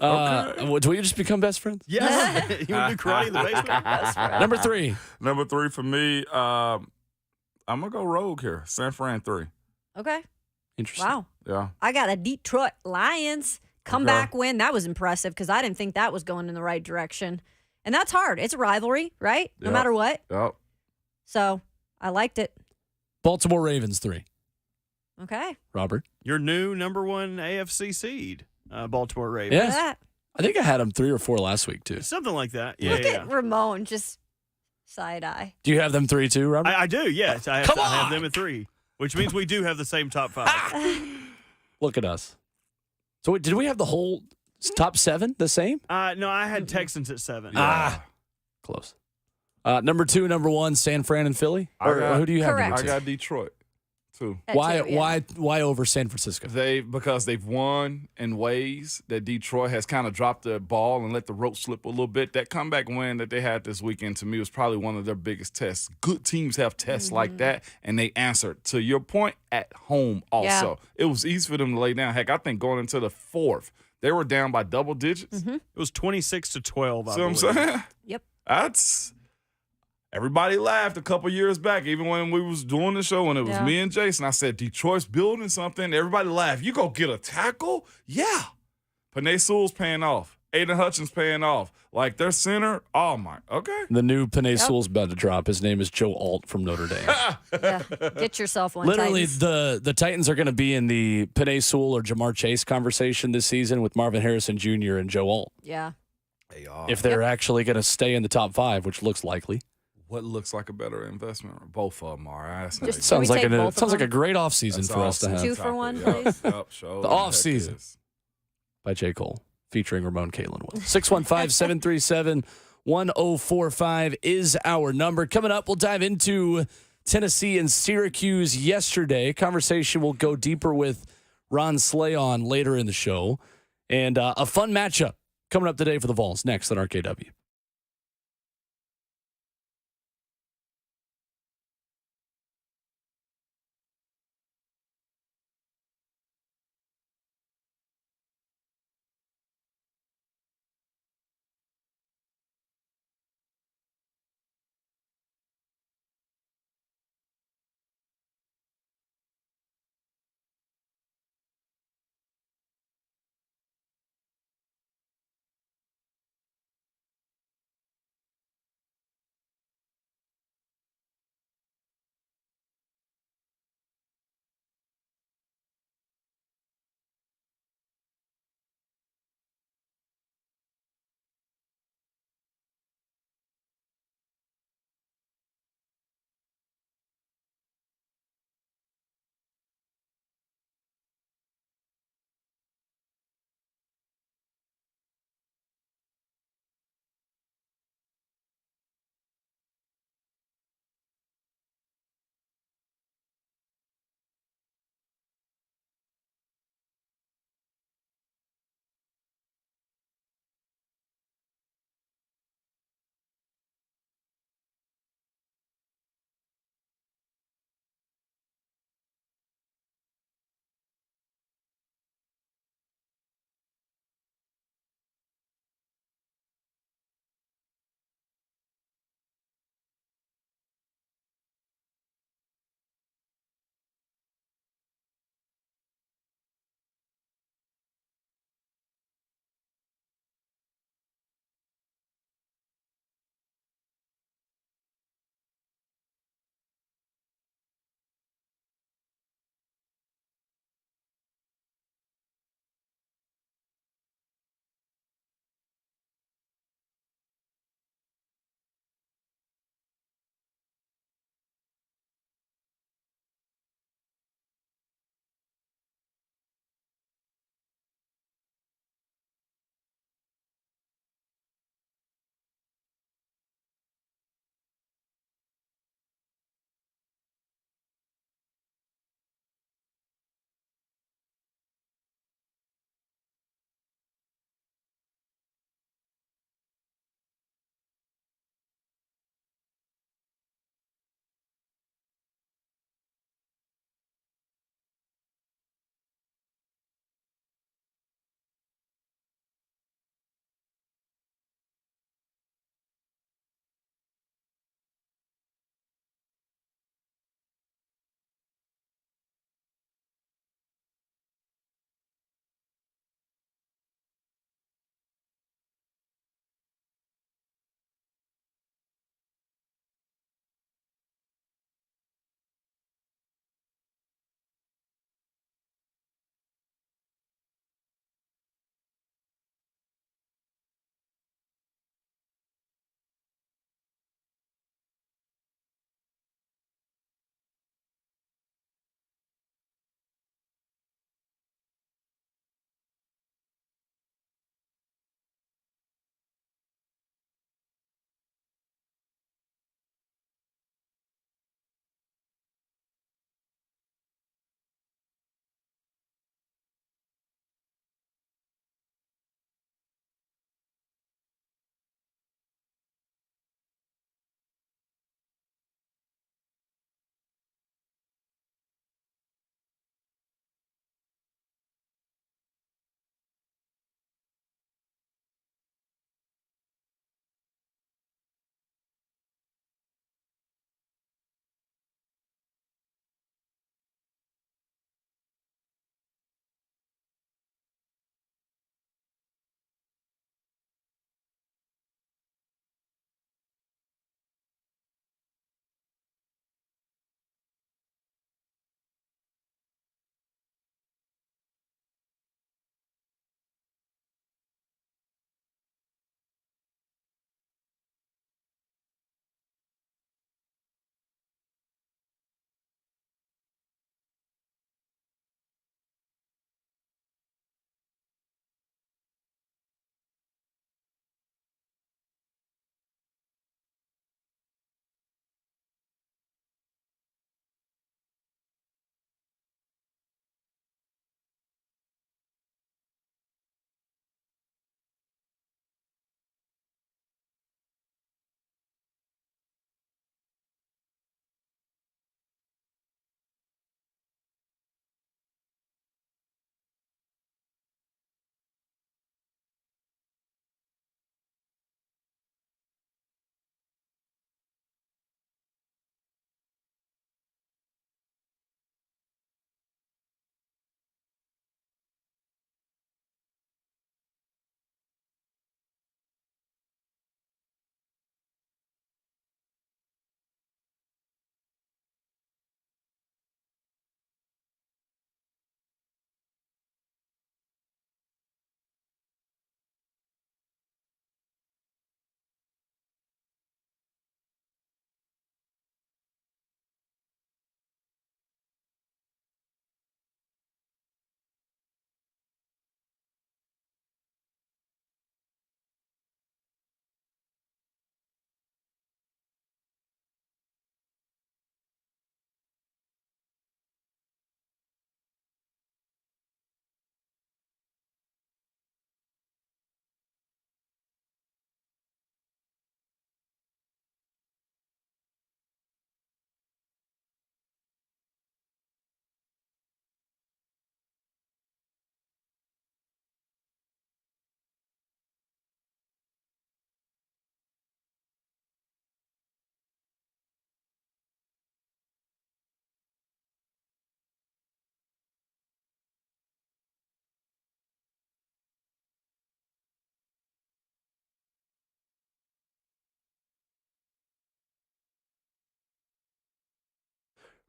Do we just become best friends? Yes. You want to do karate in the basement? Number 3. Number 3 for me, I'm going to go rogue here. San Fran 3. Okay. Interesting. Wow. Yeah. I got a Detroit Lions comeback win. That was impressive because I didn't think that was going in the right direction. And that's hard. It's a rivalry, right? No Yep. matter what. Yep. So I liked it. Baltimore Ravens 3. Okay. Robert? Your new number 1 AFC seed, Baltimore Ravens. Yeah. Look at that. I think I had them 3 or 4 last week, too. Something like that. Yeah, Look yeah. at Ramon just side eye. Do you have them 3 too, Robert? I do, yes. I Come have on! them at 3, which means we do have the same top 5. Look at us. So did we have the whole top 7 the same? No, I had Texans at 7. Close. Number 2, number 1, San Fran and Philly? Or who do you have? Correct. number I two? got Detroit, too. That Why, too, yeah. why over San Francisco? Because they've won in ways that Detroit has kind of dropped the ball and let the rope slip a little bit. That comeback win that they had this weekend to me was probably one of their biggest tests. Good teams have tests like that, and they answered. To your point, at home also. It was easy for them to lay down. Heck, I think going into the 4th, they were down by double digits. It was 26-12, I See what I'm believe. saying? Yep. That's everybody laughed a couple years back, even when we was doing the show when it was Yeah. me and Jason. I said Detroit's building something. Everybody laughed. You go get a tackle? Yeah. Panay Sewell's paying off. Aiden Hutchins paying off. Like their center. Oh my. Okay. The new Panay Sewell's about to drop. His name is Joe Alt from Notre Dame. Yeah. Get yourself one. Literally, Titans. the Titans are going to be in the Panay Sewell or Jamar Chase conversation this season with Marvin Harrison Jr. and Joe Alt. Yeah. They are. If they're actually going to stay in the top 5, which looks likely. What looks like a better investment? Both of them are. That's Just- not Sounds we like take both of sounds like a them? great offseason That's for us to awesome. have. 2 for 1, Yep, please. yep, show The them off heck season. is. By J. Cole, featuring Ramon Kalen Will. 615-737-1045 is our number. Coming up, we'll dive into Tennessee and Syracuse yesterday. Conversation will go deeper with Ron Slayon later in the show. And a fun matchup coming up today for the Vols next on RKW.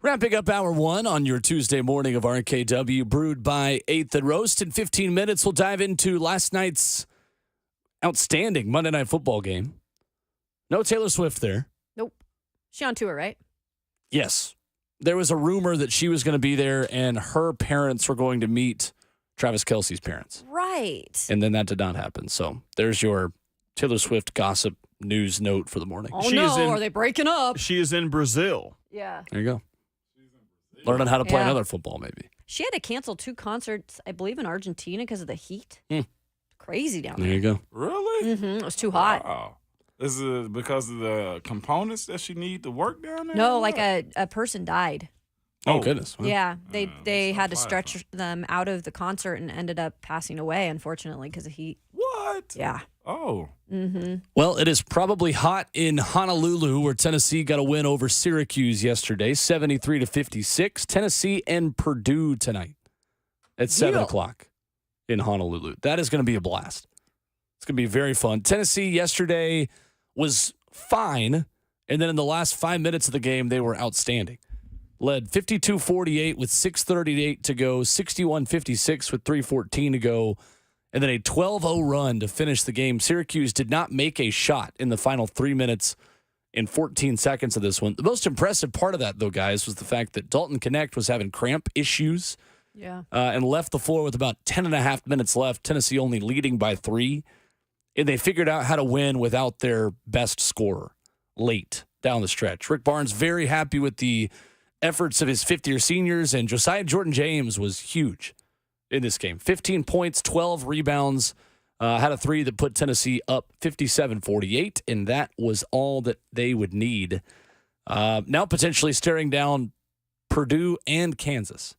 Wrapping up hour one on your Tuesday morning of RKW, brewed by 8th and Roast. In 15 minutes, we'll dive into last night's outstanding Monday Night Football game. No Taylor Swift there. Nope. She on tour, right? Yes. There was a rumor that she was going to be there and her parents were going to meet Travis Kelce's parents. Right. And then that did not happen. So there's your Taylor Swift gossip news note for the morning. Oh, no. Are they breaking up? She is in Brazil. Yeah. There you go. Learning how to play Yeah. another football, maybe. She had to cancel 2 concerts, I believe, in Argentina because of the heat. Hmm. Crazy down There there. you go. Really? It was too hot. Wow. Is it because of the components that she need to work down there? No, or like what? a person died. Oh, goodness. Wow. Yeah, they that's had to not stretch them out of the concert and ended up passing away, unfortunately, because of heat. What? Yeah. Oh. Well, it is probably hot in Honolulu, where Tennessee got a win over Syracuse yesterday, 73-56. Tennessee and Purdue tonight at 7 o'clock in Honolulu. That is going to be a blast. It's going to be very fun. Tennessee yesterday was fine, and then in the last 5 minutes of the game, they were outstanding. Led 52-48 with 6:38 to go, 61-56 with 3:14 to go, and then a 12-0 run to finish the game. Syracuse did not make a shot in the final 3 minutes and 14 seconds of this one. The most impressive part of that, though, guys, was the fact that Dalton Knecht was having cramp issues and left the floor with about 10 and a half minutes left, Tennessee only leading by 3. And they figured out how to win without their best scorer late down the stretch. Rick Barnes very happy with the efforts of his fifth-year seniors, and Josiah Jordan-James was huge in this game. 15 points, 12 rebounds, had a 3 that put Tennessee up 57-48, and that was all that they would need. Now potentially staring down Purdue and Kansas.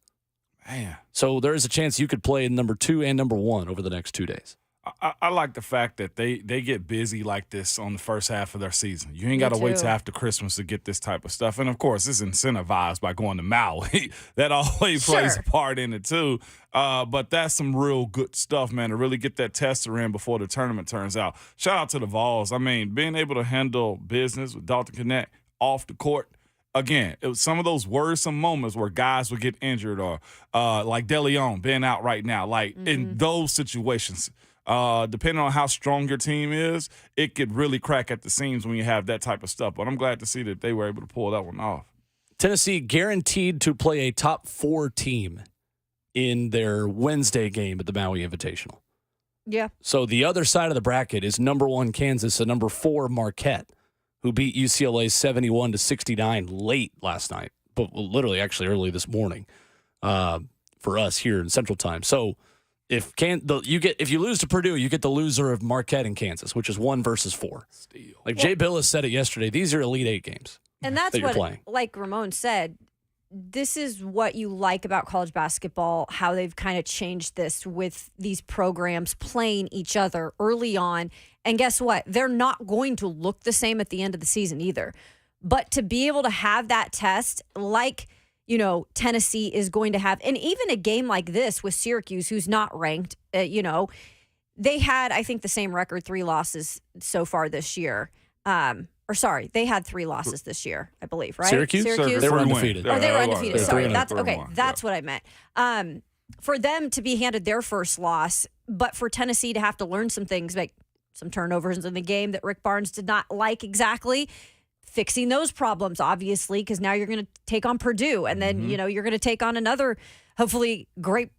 Man. So there is a chance you could play number 2 and number 1 over the next 2 days. I like the fact that they get busy like this on the first half of their season. You ain't got to Me wait too. till after Christmas to get this type of stuff. And, of course, it's incentivized by going to Maui. That always plays a part in it, too. But that's some real good stuff, man, to really get that tester in before the tournament turns out. Shout out to the Vols. I mean, being able to handle business with Dalton Knecht off the court, again, it was some of those worrisome moments where guys would get injured or like DeLeon being out right now. Like, in those situations, depending on how strong your team is, it could really crack at the seams when you have that type of stuff. But I'm glad to see that they were able to pull that one off. Tennessee guaranteed to play a top 4 team in their Wednesday game at the Maui Invitational. Yeah. So the other side of the bracket is number 1 Kansas and number 4 Marquette, who beat UCLA 71-69 late last night, but literally actually early this morning for us here in Central Time. So if you lose to Purdue, you get the loser of Marquette and Kansas, which is 1 versus 4. Like Jay Billis said it yesterday, these are Elite 8 games. And that's that you're what, playing. like Ramon said, this is what you like about college basketball, how they've kind of changed this with these programs playing each other early on. And guess what? They're not going to look the same at the end of the season either. But to be able to have that test like, Tennessee is going to have, and even a game like this with Syracuse, who's not ranked, they had, I think, the same record, 3 losses so far this year. They had 3 losses this year, I believe, right? Syracuse? They were undefeated. Oh, they were undefeated. They're Sorry, 3-0. that's okay. That's what I meant. For them to be handed their first loss, but for Tennessee to have to learn some things, like some turnovers in the game that Rick Barnes did not like exactly, fixing those problems, obviously, because now you're going to take on Purdue, and then you're going to take on another, hopefully, great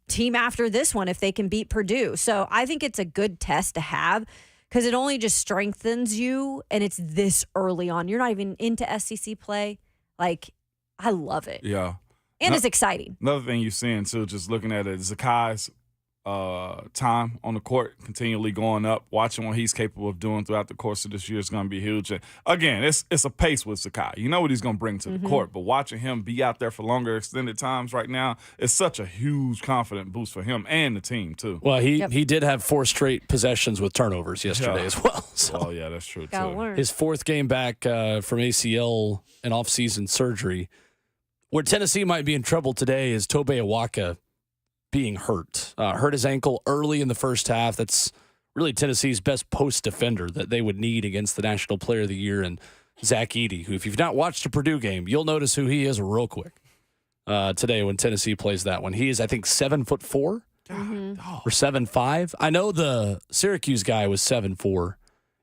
team after this one if they can beat Purdue. So I think it's a good test to have, because it only just strengthens you, and it's this early on. You're not even into SEC play. Like, I love it. Yeah. And it's exciting. Another thing you're seeing, too, just looking at it, Zakai's time on the court continually going up. Watching what he's capable of doing throughout the course of this year is going to be huge. And again, it's a pace with Zakai. You know what he's going to bring to the court, but watching him be out there for longer extended times right now is such a huge confident boost for him and the team, too. Well, he did have 4 straight possessions with turnovers yesterday as well. So oh, yeah, that's true, Gotta too. learn. his 4th game back from ACL and offseason surgery. Where Tennessee might be in trouble today is Tobe Awaka being hurt. Hurt his ankle early in the first half. That's really Tennessee's best post defender that they would need against the National Player of the Year and Zach Edey, who, if you've not watched a Purdue game, you'll notice who he is real quick today when Tennessee plays that one. He is, I think, 7'4" or 7'5". I know the Syracuse guy was 7'4",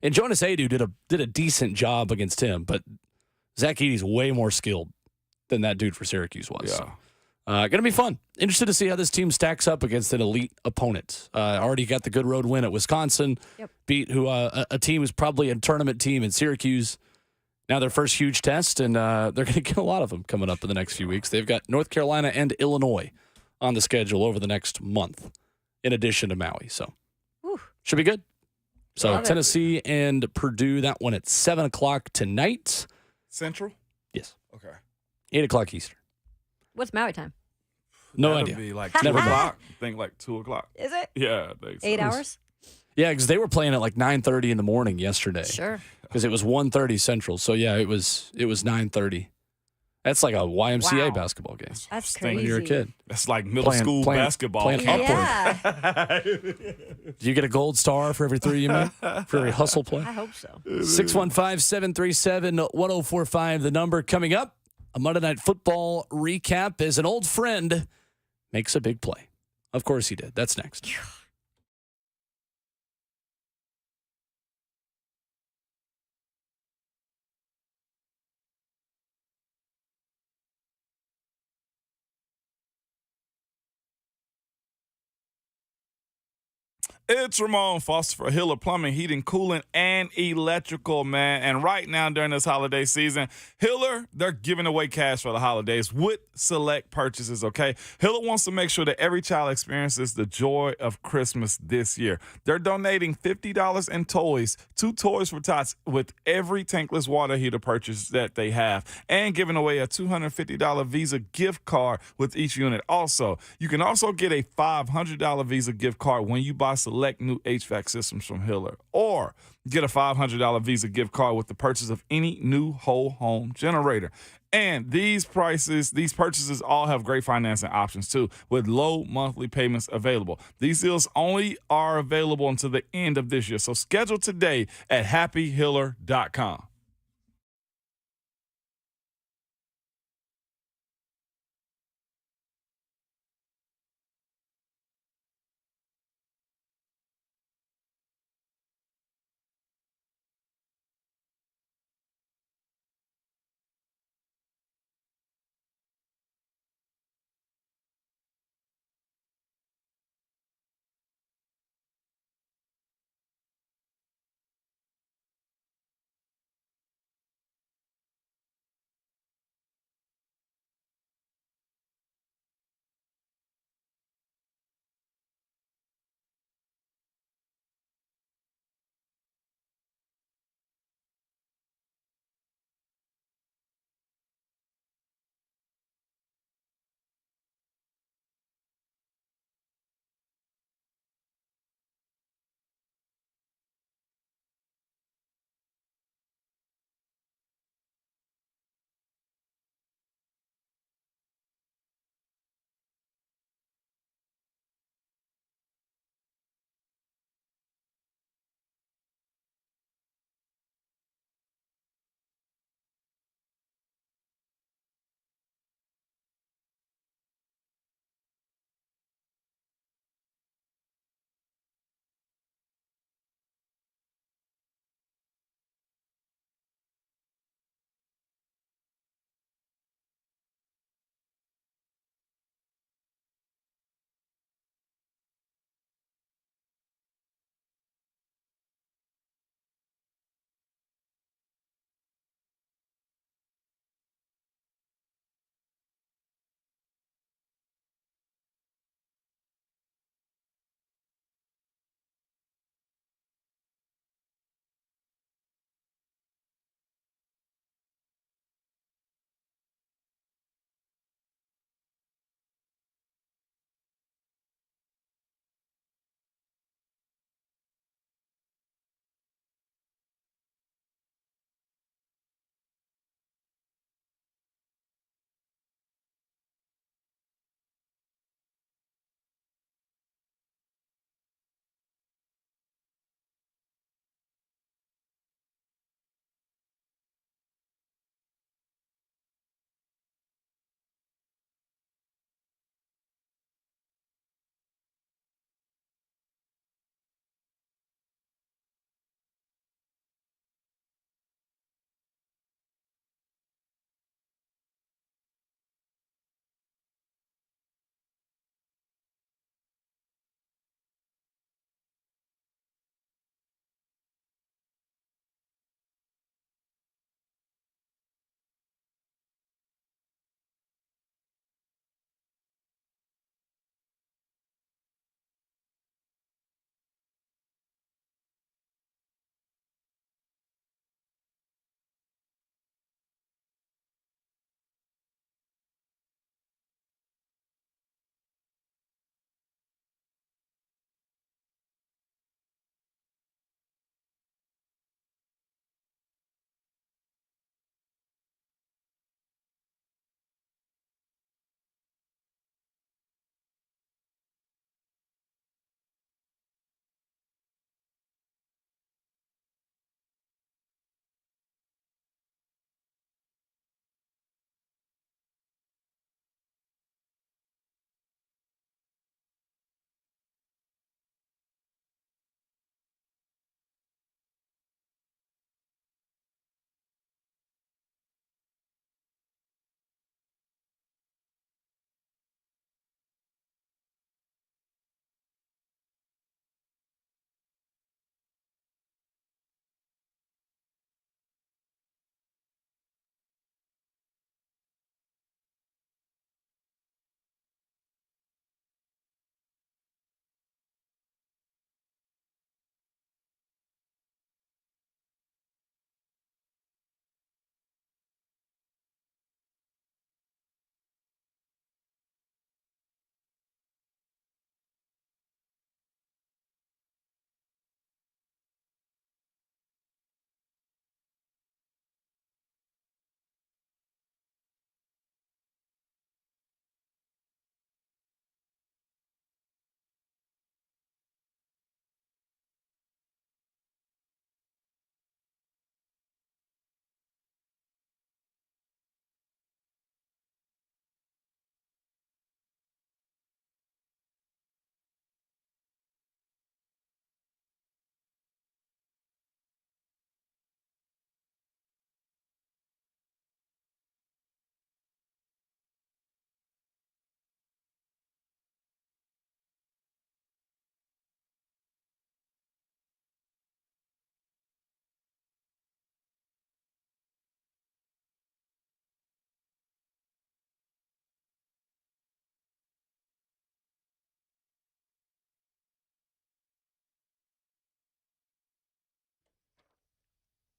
and Jonas Adu did a decent job against him, but Zach Edey's way more skilled than that dude for Syracuse was. Yeah. So, going to be fun. Interested to see how this team stacks up against an elite opponent. Already got the good road win at Wisconsin. Yep. Beat a team who's probably a tournament team in Syracuse. Now their first huge test, and they're going to get a lot of them coming up in the next few weeks. They've got North Carolina and Illinois on the schedule over the next month, in addition to Maui. So should be good. So Love it. Tennessee and Purdue, that one at 7 o'clock tonight. Central? Yes. Okay. 8 o'clock Eastern. What's Maui time? No That'll idea. be like 2 Never o'clock. I think like 2 o'clock. Is it? Yeah. I think so. 8 hours? Yeah, because they were playing at like 9:30 in the morning yesterday. Sure. Because it was 1:30 Central. So yeah, it was 9:30. That's like a YMCA Wow. baskall game. That's Think When you're a crazy. kid. That's like middle school basketball. playing upward. Yeah, Do you get a gold star for every three you make? For every hustle play? I hope so. 615-737-1045. The number coming up. A Monday Night Football recap as an old friend makes a big play. Of course he did. That's next. It's Ramon Foster for Hiller Plumbing, Heating, Cooling, and Electrical, man. And right now during this holiday season, Hiller, they're giving away cash for the holidays with select purchases, okay? Hiller wants to make sure that every child experiences the joy of Christmas this year. They're donating $50 in toys to Toys for Tots with every tankless water heater purchase that they have, and giving away a $250 Visa gift card with each unit. Also, you can also get a $500 Visa gift card when you buy select new HVAC systems from Hiller, or get a $500 Visa gift card with the purchase of any new whole home generator. And these purchases all have great financing options too, with low monthly payments available. These deals only are available until the end of this year. So schedule today at happyhiller.com.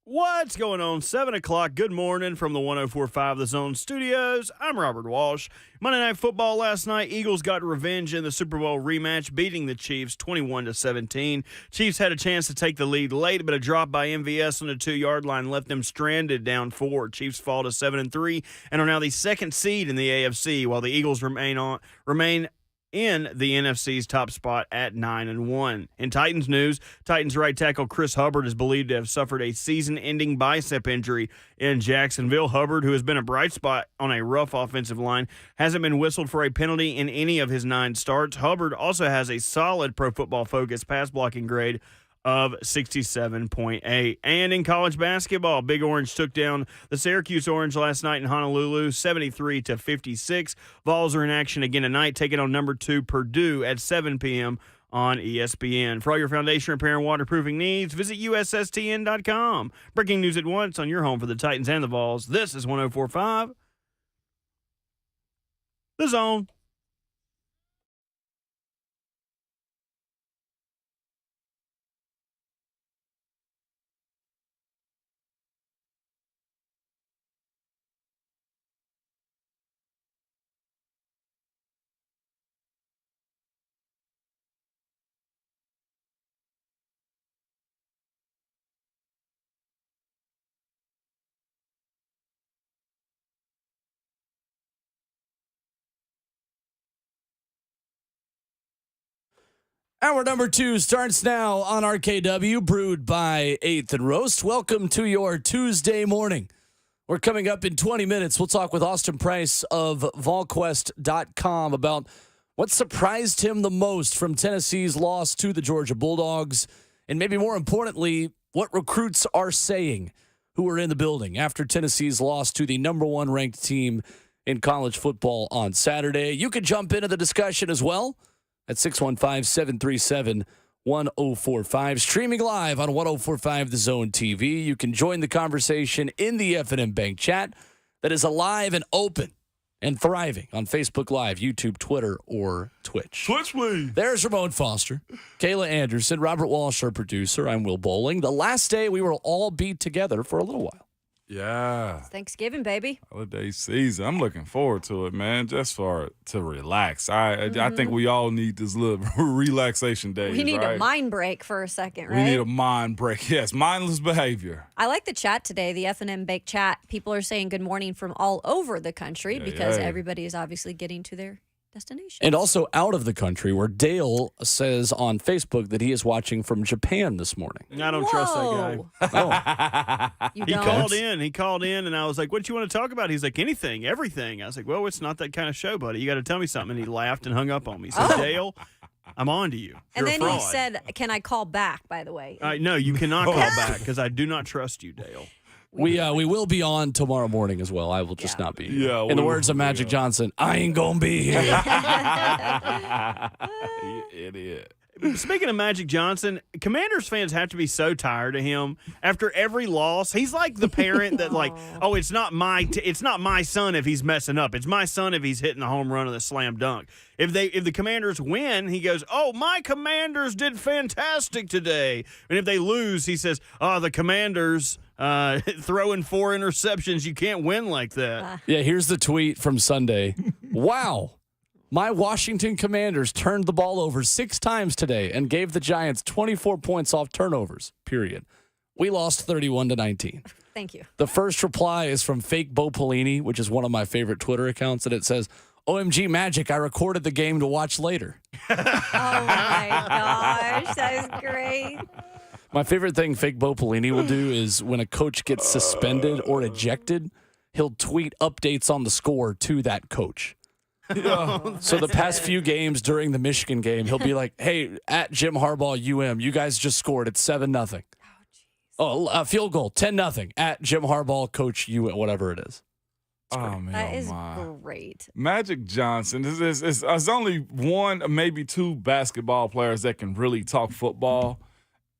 What's going on? 7 o'clock. Good morning from the 104.5 The Zone Studios. I'm Robert Walsh. Monday Night Football last night. Eagles got revenge in the Super Bowl rematch, beating the Chiefs 21-17. Chiefs had a chance to take the lead late, but a drop by MVS on the 2-yard line left them stranded down 4. Chiefs fall to 7-3 and are now the second seed in the AFC, while the Eagles remain in the NFC's top spot at 9-1. In Titans news, Titans right tackle Chris Hubbard is believed to have suffered a season-ending bicep injury in Jacksonville. Hubbard, who has been a bright spot on a rough offensive line, hasn't been whistled for a penalty in any of his 9 starts. Hubbard also has a solid Pro Football Focus pass blocking grade of 67.8. And in college basketball, Big Orange took down the Syracuse Orange last night in Honolulu, 73-56. Vols are in action again tonight, taking on number 2 Purdue at 7 p.m. on ESPN. For all your foundation repair and waterproofing needs, visit USSTN.com. Breaking news at once on your home for the Titans and the Vols. This is 104.5 The Zone. Hour number 2 starts now on RKW, brewed by 8th and Roast. Welcome to your Tuesday morning. We're coming up in 20 minutes. We'll talk with Austin Price of VolQuest.com about what surprised him the most from Tennessee's loss to the Georgia Bulldogs, and maybe more importantly, what recruits are saying who are in the building after Tennessee's loss to the number 1 ranked team in college football on Saturday. You can jump into the discussion as well at 615-737-1045. Streaming live on 1045 The Zone TV. You can join the conversation in the F&M Bank chat that is alive and open and thriving on Facebook Live, YouTube, Twitter, or Twitch. Twitch, please. There's Ramon Foster, Kayla Anderson, Robert Walsh, our producer. I'm Will Bowling. The last day we will all be together for a little while. Yeah. It's Thanksgiving, baby. Holiday season. I'm looking forward to it, man. Just to relax. I think we all need this little relaxation day. We need a mind break for a second, right? We need a mind break. Yes, mindless behavior. I like the chat today, the F&M Bake chat. People are saying good morning from all over the country because everybody is obviously getting to their destination. And also out of the country, where Dale says on Facebook that he is watching from Japan this morning. I don't trust that guy. You He don't? called in, and I was like, what do you want to talk about? He's like, anything, everything. I was like, well, it's not that kind of show, buddy. You got to tell me something. And he laughed and hung up on me. So, Dale, I'm on to you. And You're then a he fraud. said, can I call back, by the way? No, you cannot call back because I do not trust you, Dale. We will be on tomorrow morning as well. I will just not be here. Yeah, In the words of Magic Johnson, I ain't gonna be here. You idiot. Speaking of Magic Johnson, Commanders fans have to be so tired of him after every loss. He's like the parent that it's not my son if he's messing up. It's my son if he's hitting the home run or the slam dunk. If the Commanders win, he goes, "Oh, my Commanders did fantastic today." And if they lose, he says, "Oh, the Commanders throwing 4 interceptions. You can't win like that." Yeah, here's the tweet from Sunday. Wow. My Washington Commanders turned the ball over 6 times today and gave the Giants 24 points off turnovers, period. We lost 31-19. Thank you. The first reply is from Fake Bo Pelini, which is one of my favorite Twitter accounts, and it says, OMG Magic, I recorded the game to watch later. Oh, my gosh. That is great. My favorite thing Fake Bo Pelini will do is when a coach gets suspended or ejected, he'll tweet updates on the score to that coach. So the past few games during the Michigan game, he'll be like, hey, at Jim Harbaugh UM, you guys just scored. It's 7-0. Oh, field goal, 10-0. At Jim Harbaugh, coach UM, whatever it is. Oh, man. That is my. great. Magic Johnson. There's only one, maybe 2 basketball players that can really talk football.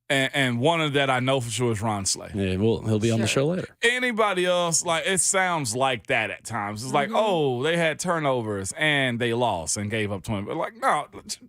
And one of that I know for sure is Ron Slay. Yeah, he'll be on the show later. Anybody else, it sounds like that at times. It's like, oh, they had turnovers and they lost and gave up 20. But no,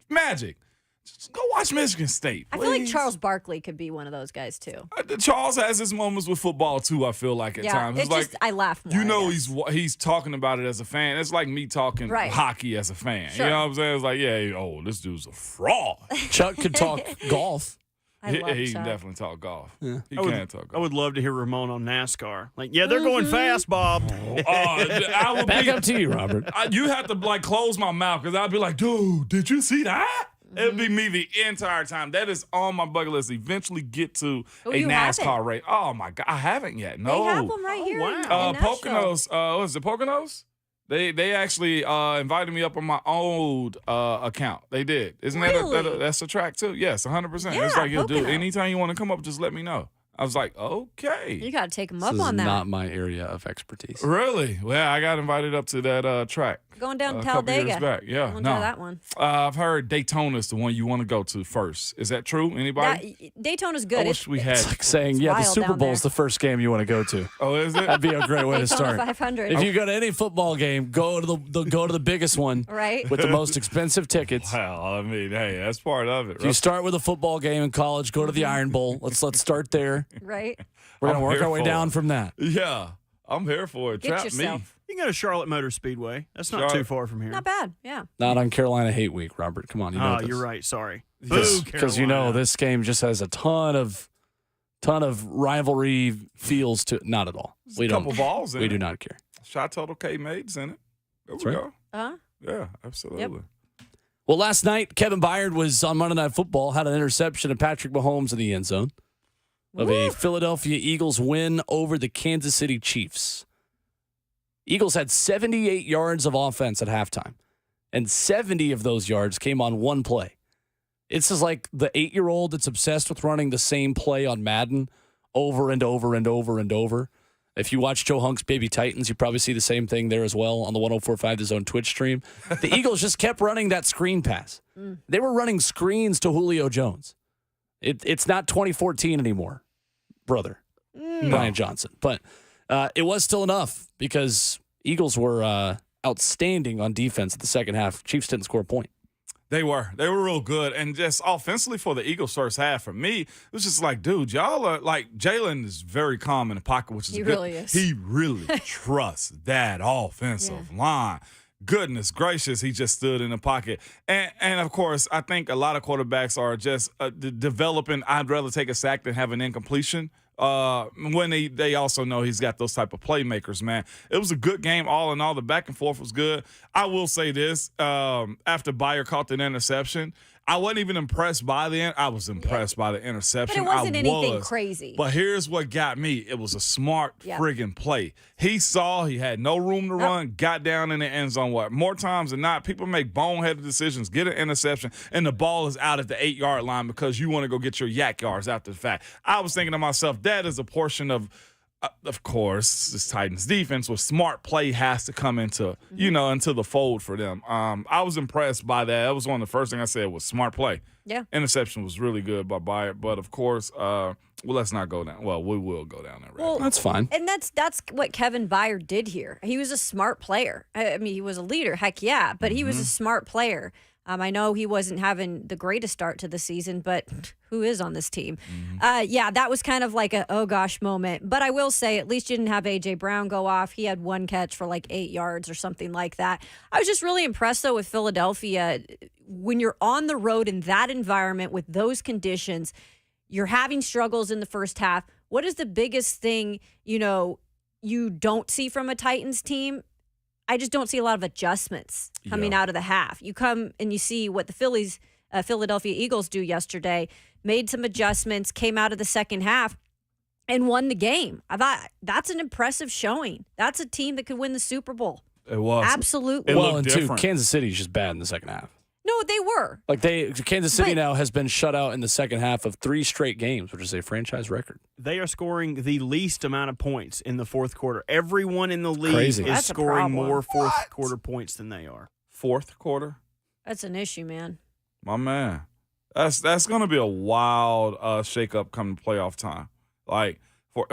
Magic. Just go watch Michigan State. I feel like please. Charles Barkley could be one of those guys too. Charles has his moments with football too. I feel like at times it's like just I laugh more. you know I guess. he's talking about it as a fan. It's like me talking Right. hockey as a fan. Sure. You know what I'm saying? It's like, yeah, this dude's a fraud. Chuck could talk golf. I love He can Chuck. definitely talk golf. Yeah. He I would- can talk golf. I would love to hear Ramon on NASCAR. Like, yeah, they're going fast, Bob. I would Back be, up to you, Robert. you have to like close my mouth because I'd be like, dude, did you see that? It'd be me the entire time. That is on my bucket list. Eventually get to a you NASCAR haven't. race. Oh my God, I haven't yet. No. They have them right here. wow. in Nashville. Poconos. What is it Poconos? They actually invited me up on my old account. They did. Isn't Really? that's a track too? Yes, 100%. It's Yeah, like, yo, dude, Pocono. anytime you want to come up, just let me know. I was like, okay. You got to take them This up is on that. not my area of expertise. Really? Well, I got invited up to that track. Going down to a couple years Talladega. back. Yeah, I want no. that one. I've heard Daytona's the one you want to go to first. Is that true? Anybody? Daytona's I good. wish we had. It's like saying, It's yeah, the wild Super down Bow's there. the first game you want to go to. Oh, is it? That'd be a great way to Daytona start. 500. If you go to any football game, go to the biggest one Right. with the most expensive tickets. Well, I mean, hey, that's part of it. If you start with a football game in college, go to the Iron Bowl. Let's start there. Right. We're gonna I'm work here our way for down it. from that. Yeah, I'm here for it. Get Trap me. yourself. You can go to Charlotte Motor Speedway. That's not Charlotte. too far from here. Not bad. Yeah. Not on Carolina Hate Week, Robert. Come on, you know Oh, this. you're right. Sorry. Because you know Carolina. this game just has a ton of rivalry feels to it. Not at all. There's We a don't. couple balls in We it. do not care. Shot total K made's in it. There That's we right. go. Uh-huh. Yeah, absolutely. Well, last night Kevin Byard was on Monday Night Football, had an interception of Patrick Mahomes in the end zone of a Philadelphia Eagles win over the Kansas City Chiefs. Eagles had 78 yards of offense at halftime, and 70 of those yards came on one play. It's just like the 8-year-old that's obsessed with running the same play on Madden over and over and over and over. If you watch Joe Hunk's Baby Titans, you probably see the same thing there as well on the 104.5 The Zone Twitch stream. The Eagles just kept running that screen pass. They were running screens to Julio Jones. It's not 2014 anymore, brother, Brian Johnson. But it was still enough because Eagles were outstanding on defense at the second half. Chiefs didn't score a point. They were real good. And just offensively for the Eagles first half, for me, it was just like, dude, y'all are like, Jalen is very calm in the pocket, which is He good. really is. He really trusts that offensive line. Goodness gracious, he just stood in the pocket. And of course, I think a lot of quarterbacks are just developing, I'd rather take a sack than have an incompletion. When they also know he's got those type of playmakers, man. It was a good game all in all. The back and forth was good. I will say this, after Bayer caught the interception, I wasn't even impressed by the end. I was impressed by the interception. But it wasn't I anything was. crazy. But here's what got me. It was a smart friggin' play. He saw he had no room to run, got down in the end zone. What? More times than not, people make boneheaded decisions, get an interception, and the ball is out at the 8-yard line because you want to go get your yak yards after the fact. I was thinking to myself, that is a portion of course, this Titans defense with smart play has to come into, into the fold for them. I was impressed by that. That was one of the first things I said was smart play. Yeah. Interception was really good by Bayer, but of course, let's not go down. Well, we will go down that road. Well, That's fine. And that's what Kevin Byard did here. He was a smart player. I mean, he was a leader, heck yeah, but he was a smart player. I know he wasn't having the greatest start to the season, but who is on this team? That was kind of like a oh gosh moment. But I will say, at least you didn't have A.J. Brown go off. He had one catch for like 8 yards or something like that. I was just really impressed, though, with Philadelphia. When you're on the road in that environment with those conditions, you're having struggles in the first half. What is the biggest thing, you don't see from a Titans team? I just don't see a lot of adjustments coming out of the half. You come and you see what the Philadelphia Eagles do yesterday, made some adjustments, came out of the second half, and won the game. I thought that's an impressive showing. That's a team that could win the Super Bowl. It was. Absolutely. It Well, looked and two, different. Kansas City's just bad in the second half. No, they were. Like Kansas City But- now has been shut out in the second half of 3 straight games, which is a franchise record. They are scoring the least amount of points in the fourth quarter. Everyone in the league Crazy. is That's a scoring problem. more fourth quarter points than they are. Fourth quarter. That's an issue, man. My man. That's going to be a wild shakeup come playoff time. Like,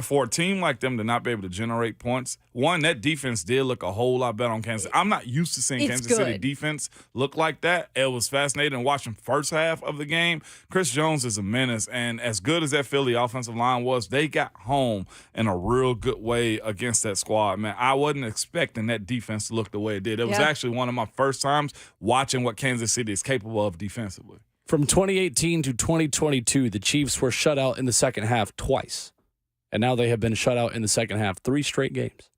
For a team like them to not be able to generate points, one, that defense did look a whole lot better on Kansas City. I'm not used to seeing It's Kansas City good. defense look like that. It was fascinating watching first half of the game. Chris Jones is a menace, and as good as that Philly offensive line was, they got home in a real good way against that squad, man. I wasn't expecting that defense to look the way it did. It was Yeah. actually one of my first times watching what Kansas City is capable of defensively. From 2018 to 2022, the Chiefs were shut out in the second half twice. And now they have been shut out in the second half 3 straight games.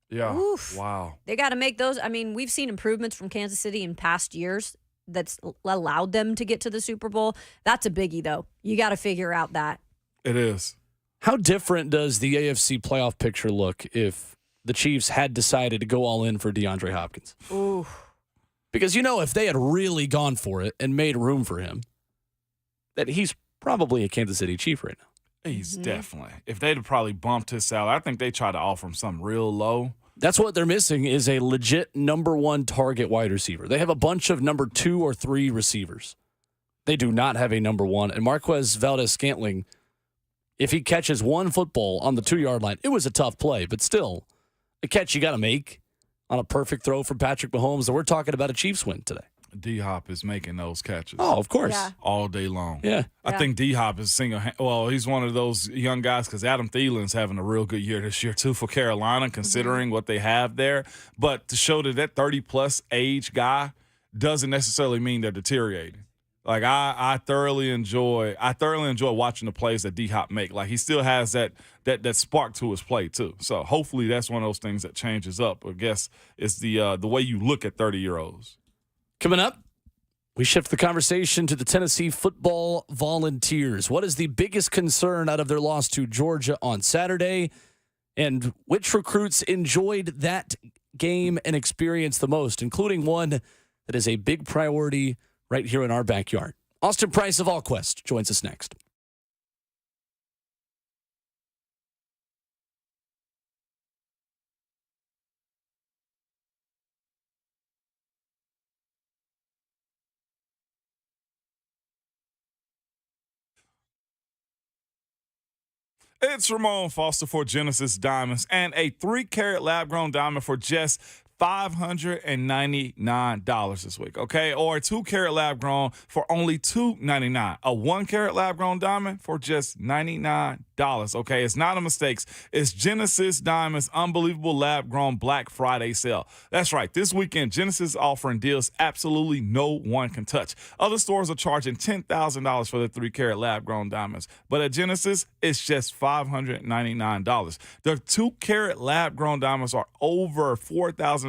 Yeah. Oof. Wow. They got to make those. I mean, we've seen improvements from Kansas City in past years that's allowed them to get to the Super Bowl. That's a biggie, though. You got to figure out that. It is. How different does the AFC playoff picture look if the Chiefs had decided to go all in for DeAndre Hopkins? Ooh. Because, if they had really gone for it and made room for him, that he's probably a Kansas City Chief right now. He's definitely. If they'd have probably bumped his salary, I think they tried to offer him something real low. That's what they're missing is a legit number 1 target wide receiver. They have a bunch of number 2 or 3 receivers. They do not have a number 1. And Marquez Valdez-Scantling, if he catches one football on the 2-yard line, it was a tough play, but still, a catch you got to make on a perfect throw from Patrick Mahomes. And we're talking about a Chiefs win today. D-Hop is making those catches. Oh, of course. Yeah. All day long. Yeah. I think D-Hop is he's one of those young guys because Adam Thielen's having a real good year this year, too, for Carolina, considering what they have there. But to show that 30-plus age guy doesn't necessarily mean they're deteriorating. Like, I thoroughly enjoy watching the plays that D-Hop make. Like, he still has that spark to his play, too. So, hopefully, that's one of those things that changes up. I guess it's the way you look at 30-year-olds. Coming up, we shift the conversation to the Tennessee Football Volunteers. What is the biggest concern out of their loss to Georgia on Saturday? And which recruits enjoyed that game and experience the most, including one that is a big priority right here in our backyard? Austin Price of AllQuest joins us next. It's Ramon Foster for Genesis Diamonds and a 3-carat lab-grown diamond for just $599 this week, okay? Or a 2-carat lab-grown for only $299. A 1-carat lab-grown diamond for just $99, okay? It's not a mistake. It's Genesis Diamonds' unbelievable lab-grown Black Friday sale. That's right. This weekend, Genesis is offering deals absolutely no one can touch. Other stores are charging $10,000 for the 3-carat lab-grown diamonds, but at Genesis, it's just $599. The 2-carat lab-grown diamonds are over $4,000.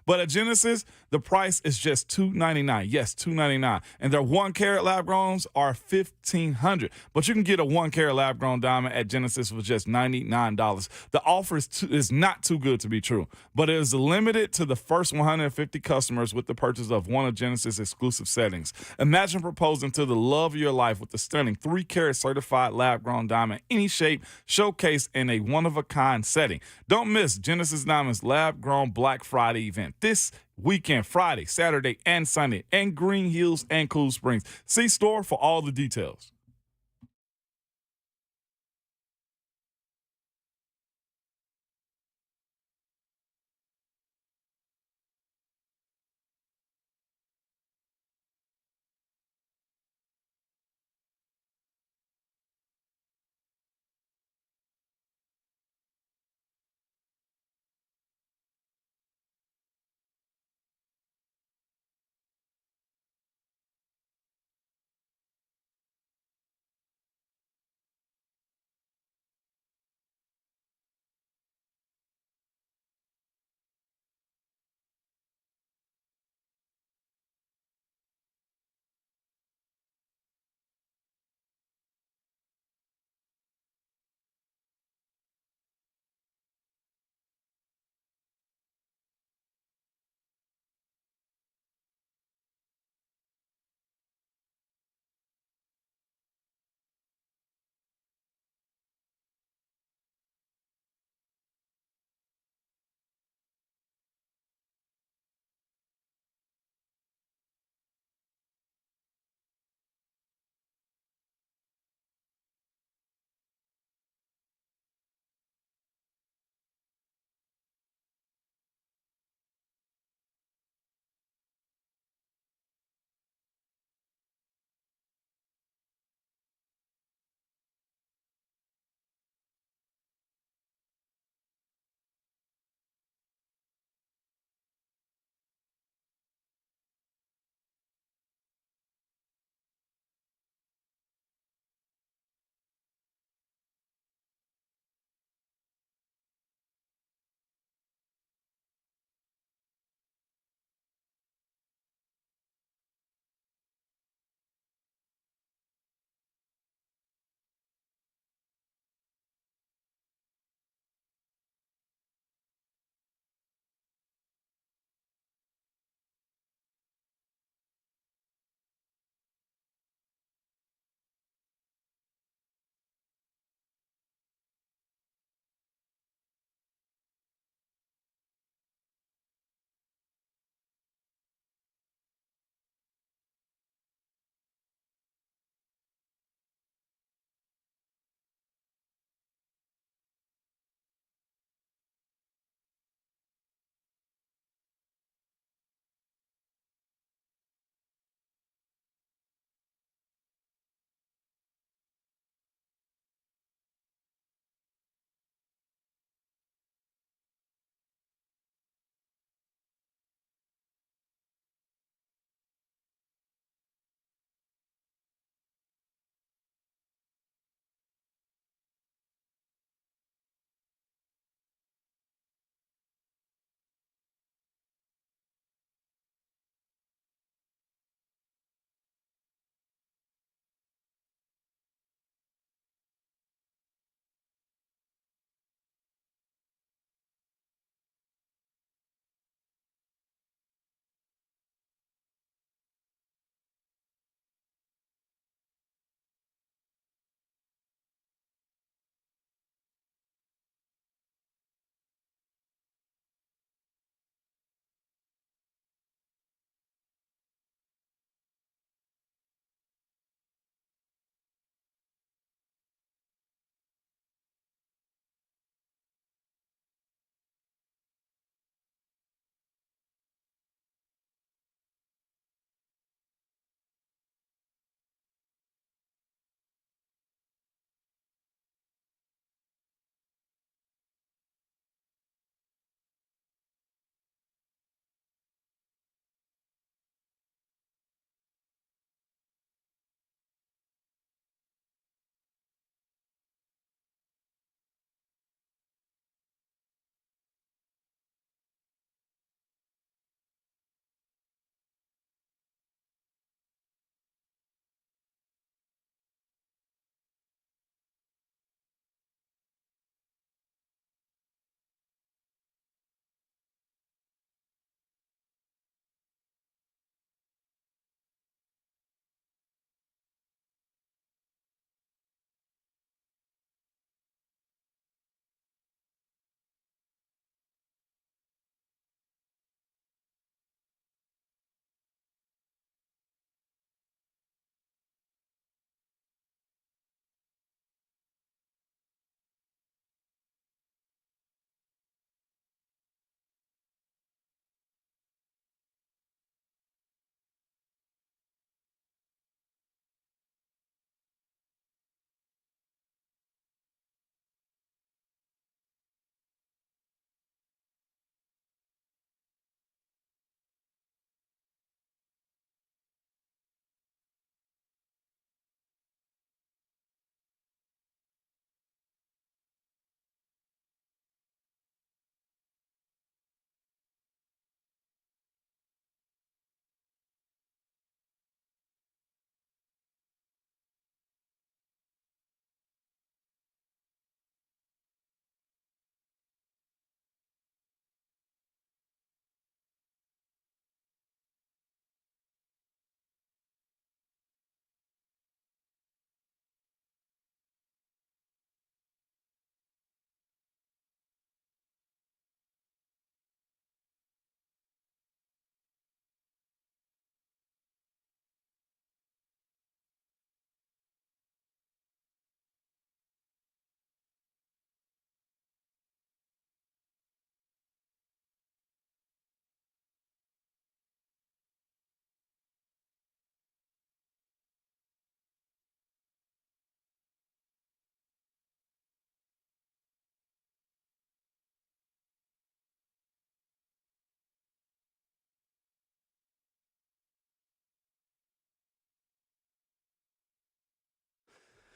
But at Genesis, the price is just $299. Yes, $299. And their 1-carat lab growns are $1,500. But you can get a 1-carat lab grown diamond at Genesis for just $99. The offer is not too good to be true, but it is limited to the first 150 customers with the purchase of one of Genesis exclusive settings. Imagine proposing to the love of your life with the stunning 3-carat certified lab grown diamond, any shape, showcased in a one-of-a-kind setting. Don't miss Genesis Diamonds Lab Grown Black Friday event this weekend, Friday, Saturday, and Sunday, in Green Hills and Cool Springs. See store for all the details.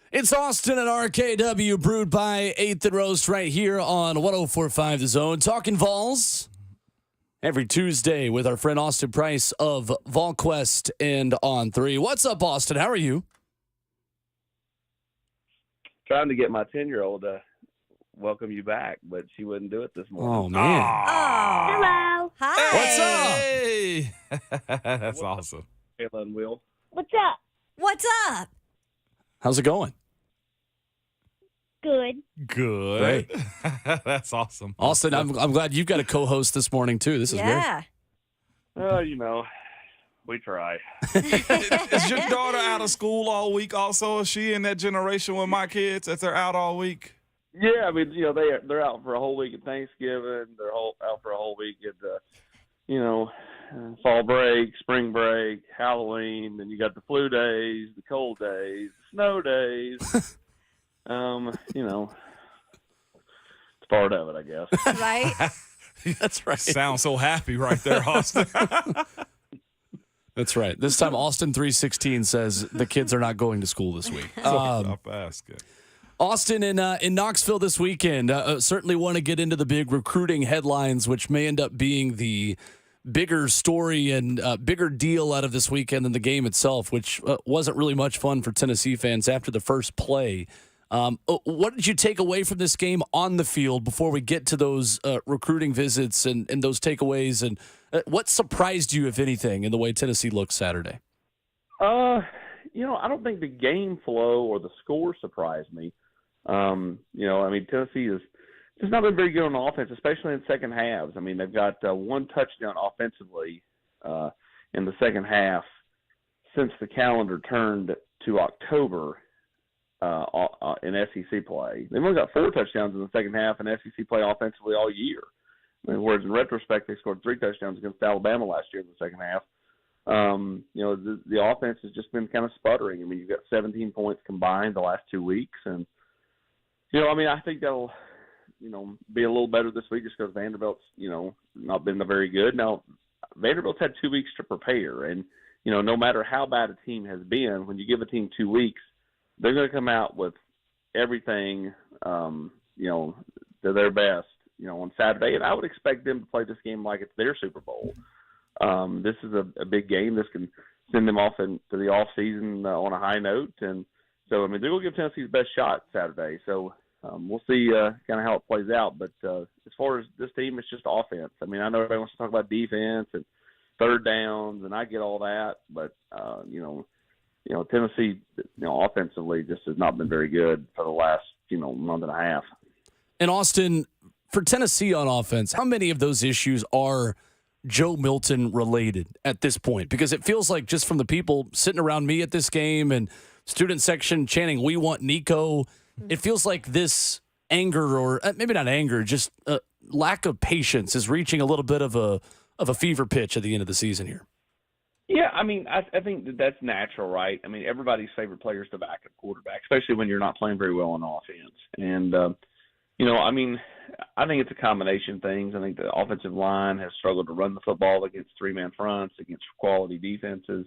It's Austin at RKW, brewed by 8th and Roast right here on 104.5 The Zone. Talking Vols every Tuesday with our friend Austin Price of VolQuest and On3. What's up, Austin? How are you? Trying to get my 10-year-old to welcome you back, but she wouldn't do it this morning. Oh, man. Hello. Hi. What's up? Hey, that's awesome. Kayla and Will. What's up? What's up? How's it going? Good. Good. That's awesome. Austin, I'm glad you've got a co-host this morning, too. This is great. Yeah. We try. Is your daughter out of school all week also? Is she in that generation with my kids that they're out all week? Yeah, I mean, they're out for a whole week at Thanksgiving. They're out for a whole week at fall break, spring break, Halloween. Then you got the flu days, the cold days, the snow days. It's part of it, I guess. Right? That's right. Sounds so happy right there, Austin. That's right. This time, Austin 316 says the kids are not going to school this week. Stop asking. Austin, in Knoxville this weekend, certainly want to get into the big recruiting headlines, which may end up being the bigger story and bigger deal out of this weekend than the game itself, which wasn't really much fun for Tennessee fans after the first play. What did you take away from this game on the field before we get to those recruiting visits and those takeaways? And what surprised you, if anything, in the way Tennessee looked Saturday? I don't think the game flow or the score surprised me. Tennessee is just not been very good on offense, especially in second halves. I mean, they've got one touchdown offensively in the second half since the calendar turned to October in SEC play. They've only got 4 touchdowns in the second half in SEC play offensively all year. I mean, whereas in retrospect, they scored 3 touchdowns against Alabama last year in the second half. The offense has just been kind of sputtering. I mean, you've got 17 points combined the last 2 weeks. And, I think that'll, be a little better this week just because Vanderbilt's, not been very good. Now, Vanderbilt's had 2 weeks to prepare. And, no matter how bad a team has been, when you give a team 2 weeks, they're going to come out with everything, to their best, on Saturday. And I would expect them to play this game like it's their Super Bowl. This is a big game. This can send them off into the off season on a high note. And so, I mean, they will give Tennessee the best shot Saturday. So we'll see kind of how it plays out. But as far as this team, it's just offense. I mean, I know everybody wants to talk about defense and third downs, and I get all that. But, Tennessee, offensively just has not been very good for the last, month and a half. And Austin, for Tennessee on offense, how many of those issues are Joe Milton related at this point? Because it feels like just from the people sitting around me at this game and student section chanting, "We want Nico," it feels like this anger, or maybe not anger, just lack of patience is reaching a little bit of a fever pitch at the end of the season here. Yeah, I mean, I think that's natural, right? I mean, everybody's favorite player is the backup quarterback, especially when you're not playing very well on offense. And, I think it's a combination of things. I think the offensive line has struggled to run the football against 3-man fronts, against quality defenses.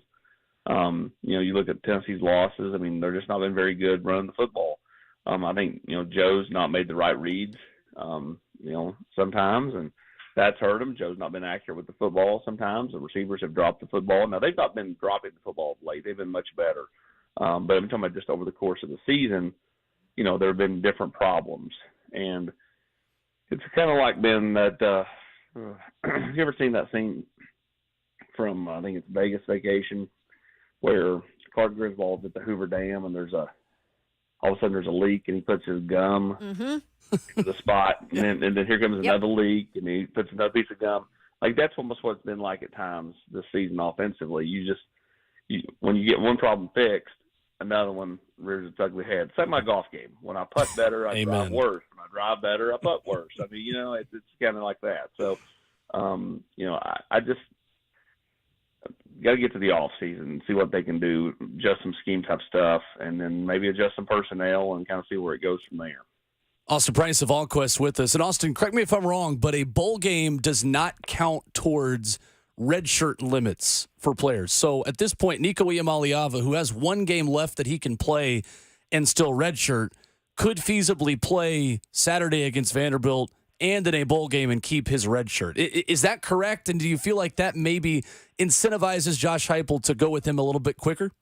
You look at Tennessee's losses. I mean, they're just not been very good running the football. I think, Joe's not made the right reads, sometimes, and that's hurt him. Joe's not been accurate with the football sometimes. The receivers have dropped the football. Now, they've not been dropping the football of late. They've been much better. But I'm talking about just over the course of the season, there have been different problems. And it's kind of like been that have you ever seen that scene from, I think it's Vegas Vacation, where Clark Griswold's at the Hoover Dam and all of a sudden there's a leak and he puts his gum into the spot and then here comes another leak and he puts another piece of gum. Like that's almost what it's been like at times this season offensively. When you get one problem fixed, another one rears its ugly head. It's like my golf game. When I putt better, I drive worse. When I drive better, I putt worse. I mean, it's kind of like that. So, I just got to get to the off season and see what they can do, adjust some scheme type stuff, and then maybe adjust some personnel and kind of see where it goes from there. Austin Price of VolQuest with us. And Austin, correct me if I'm wrong, but a bowl game does not count towards redshirt limits for players. So at this point, Nico Iamaleava, who has one game left that he can play, and still redshirt could feasibly play Saturday against Vanderbilt and in a bowl game and keep his red shirt. Is that correct? And do you feel like that maybe incentivizes Josh Heupel to go with him a little bit quicker?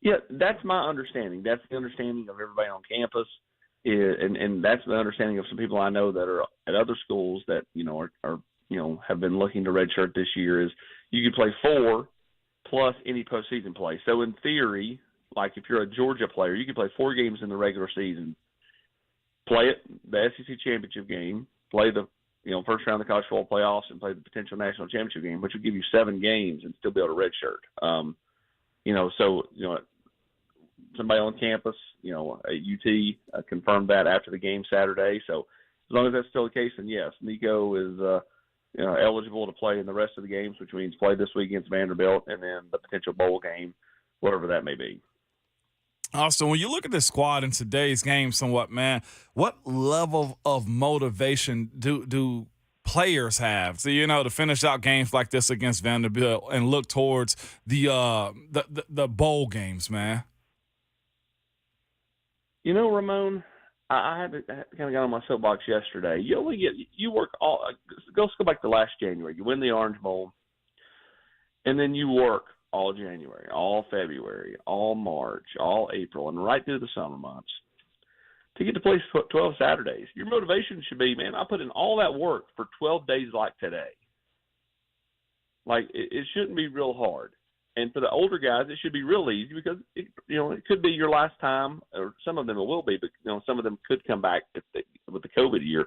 Yeah, that's my understanding. That's the understanding of everybody on campus, and that's the understanding of some people I know that are at other schools that are have been looking to redshirt this year. Is you can play 4 plus any postseason play. So in theory, like if you're a Georgia player, you can play 4 games in the regular season, play the SEC championship game, play the first round of the college football playoffs, and play the potential national championship game, which would give you 7 games and still be able to redshirt. Somebody on campus, at UT confirmed that after the game Saturday. So as long as that's still the case, then yes, Nico is eligible to play in the rest of the games, which means play this week against Vanderbilt and then the potential bowl game, whatever that may be. Also, when you look at the squad in today's game somewhat, man, what level of motivation do players have to finish out games like this against Vanderbilt and look towards the bowl games, man? Ramon, I had to kind of got on my soapbox yesterday. You work let's go back to last January. You win the Orange Bowl, and then you work all January, all February, all March, all April, and right through the summer months to get to play 12 Saturdays. Your motivation should be, man, I put in all that work for 12 days like today. Like, it shouldn't be real hard. And for the older guys, it should be real easy because, it could be your last time, or some of them it will be, but, some of them could come back with the COVID year.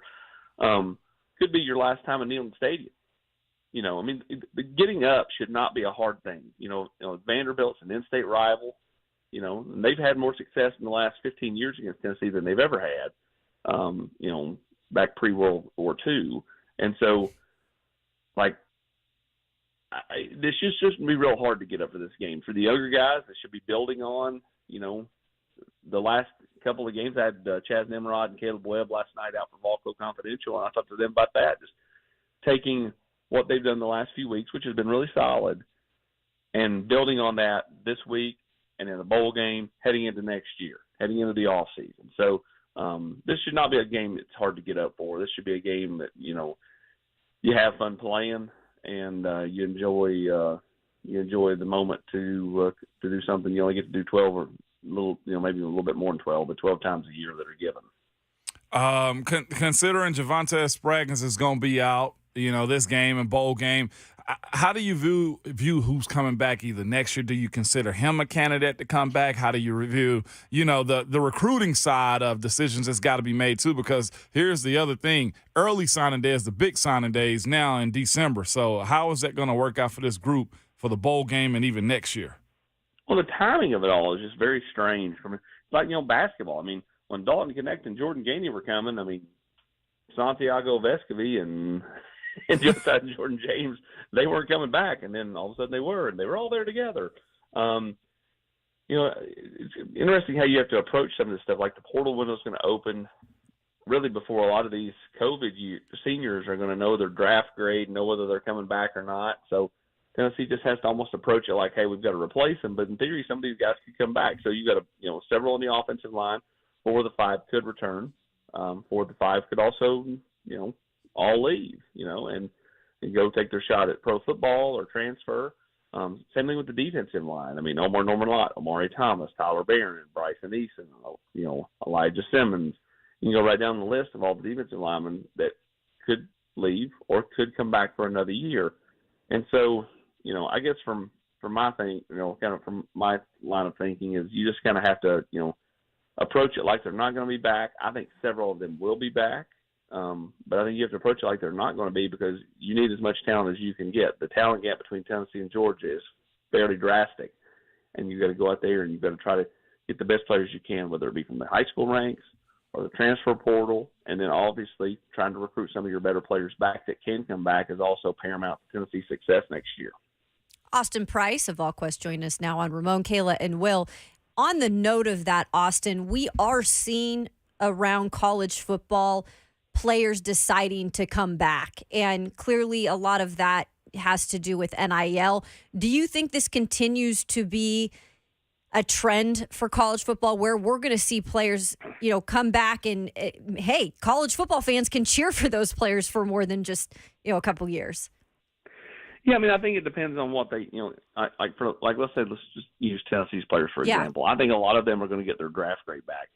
Could be your last time in Neyland Stadium. The getting up should not be a hard thing. Vanderbilt's an in-state rival, and they've had more success in the last 15 years against Tennessee than they've ever had, back pre-World War II. And so, this just shouldn't be real hard to get up for this game. For the younger guys, they should be building on, the last couple of games. I had Chaz Nimrod and Caleb Webb last night out for Volco Confidential, and I talked to them about that, just taking what they've done the last few weeks, which has been really solid, and building on that this week and in the bowl game heading into next year, heading into the off season. So this should not be a game that's hard to get up for. This should be a game that, you have fun playing and you enjoy the moment to do something. You only get to do 12 or maybe a little bit more than 12, but 12 times a year that are given. Considering Javonte Spraggins is going to be out, this game and bowl game, how do you view who's coming back either next year? Do you consider him a candidate to come back? How do you review, the recruiting side of decisions that's got to be made too? Because here's the other thing. Early signing day is the big signing days now in December. So how is that going to work out for this group for the bowl game and even next year? Well, the timing of it all is just very strange. It's like, basketball. When Dalton Connect and Jordan Gainey were coming, Santiago Vescovi and Josiah and Jordan James, they weren't coming back, and then all of a sudden they were, and they were all there together. It's interesting how you have to approach some of this stuff. Like the portal window is going to open really before a lot of these COVID seniors are going to know their draft grade, know whether they're coming back or not. So Tennessee just has to almost approach it like, hey, we've got to replace them. But in theory, some of these guys could come back. So you got several on the offensive line. 4 of the 5 could return. 4 of the 5 could also, all leave, and go take their shot at pro football or transfer. Same thing with the defensive line. Omar Norman-Lott, Omari Thomas, Tyler Barron, Bryson Eason, Elijah Simmons. You can go right down the list of all the defensive linemen that could leave or could come back for another year. And so, I guess from my thing, kind of from my line of thinking is you just kind of have to, approach it like they're not going to be back. I think several of them will be back. But I think you have to approach it like they're not going to be because you need as much talent as you can get. The talent gap between Tennessee and Georgia is fairly drastic, and you've got to go out there and you've got to try to get the best players you can, whether it be from the high school ranks or the transfer portal, and then obviously trying to recruit some of your better players back that can come back is also paramount to Tennessee's success next year. Austin Price of VolQuest joined us now on Ramon, Kayla, and Will. On the note of that, Austin, we are seeing around college football players deciding to come back. And clearly a lot of that has to do with NIL. Do you think this continues to be a trend for college football where we're going to see players, come back and, hey, college football fans can cheer for those players for more than just, a couple years? Yeah, I mean, I think it depends on what they, let's say, let's just use Tennessee's players for example. I think a lot of them are going to get their draft grade back,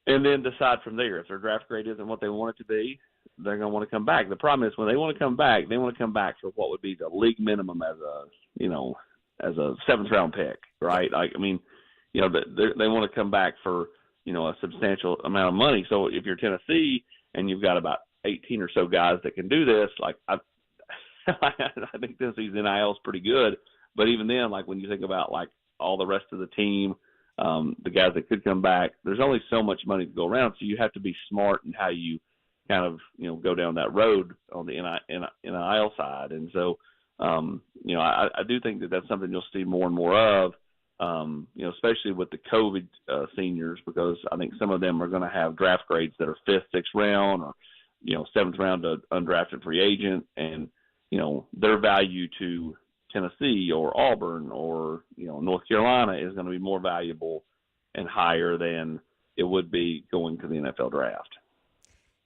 and then decide from there. If their draft grade isn't what they want it to be, they're going to want to come back. The problem is when they want to come back, they want to come back for what would be the league minimum as a seventh round pick, right? Like, I mean, they want to come back for a substantial amount of money. So if you're Tennessee and you've got about 18 or so guys that can do this, like I think Tennessee's NIL is pretty good, but even then, like when you think about like all the rest of the team, the guys that could come back, there's only so much money to go around, so you have to be smart in how you kind of go down that road on the NIL side, and so I do think that that's something you'll see more and more of, especially with the COVID seniors, because I think some of them are going to have draft grades that are 5th, 6th round, or 7th round to undrafted free agent, and their value to Tennessee or Auburn or, North Carolina is going to be more valuable and higher than it would be going to the NFL draft.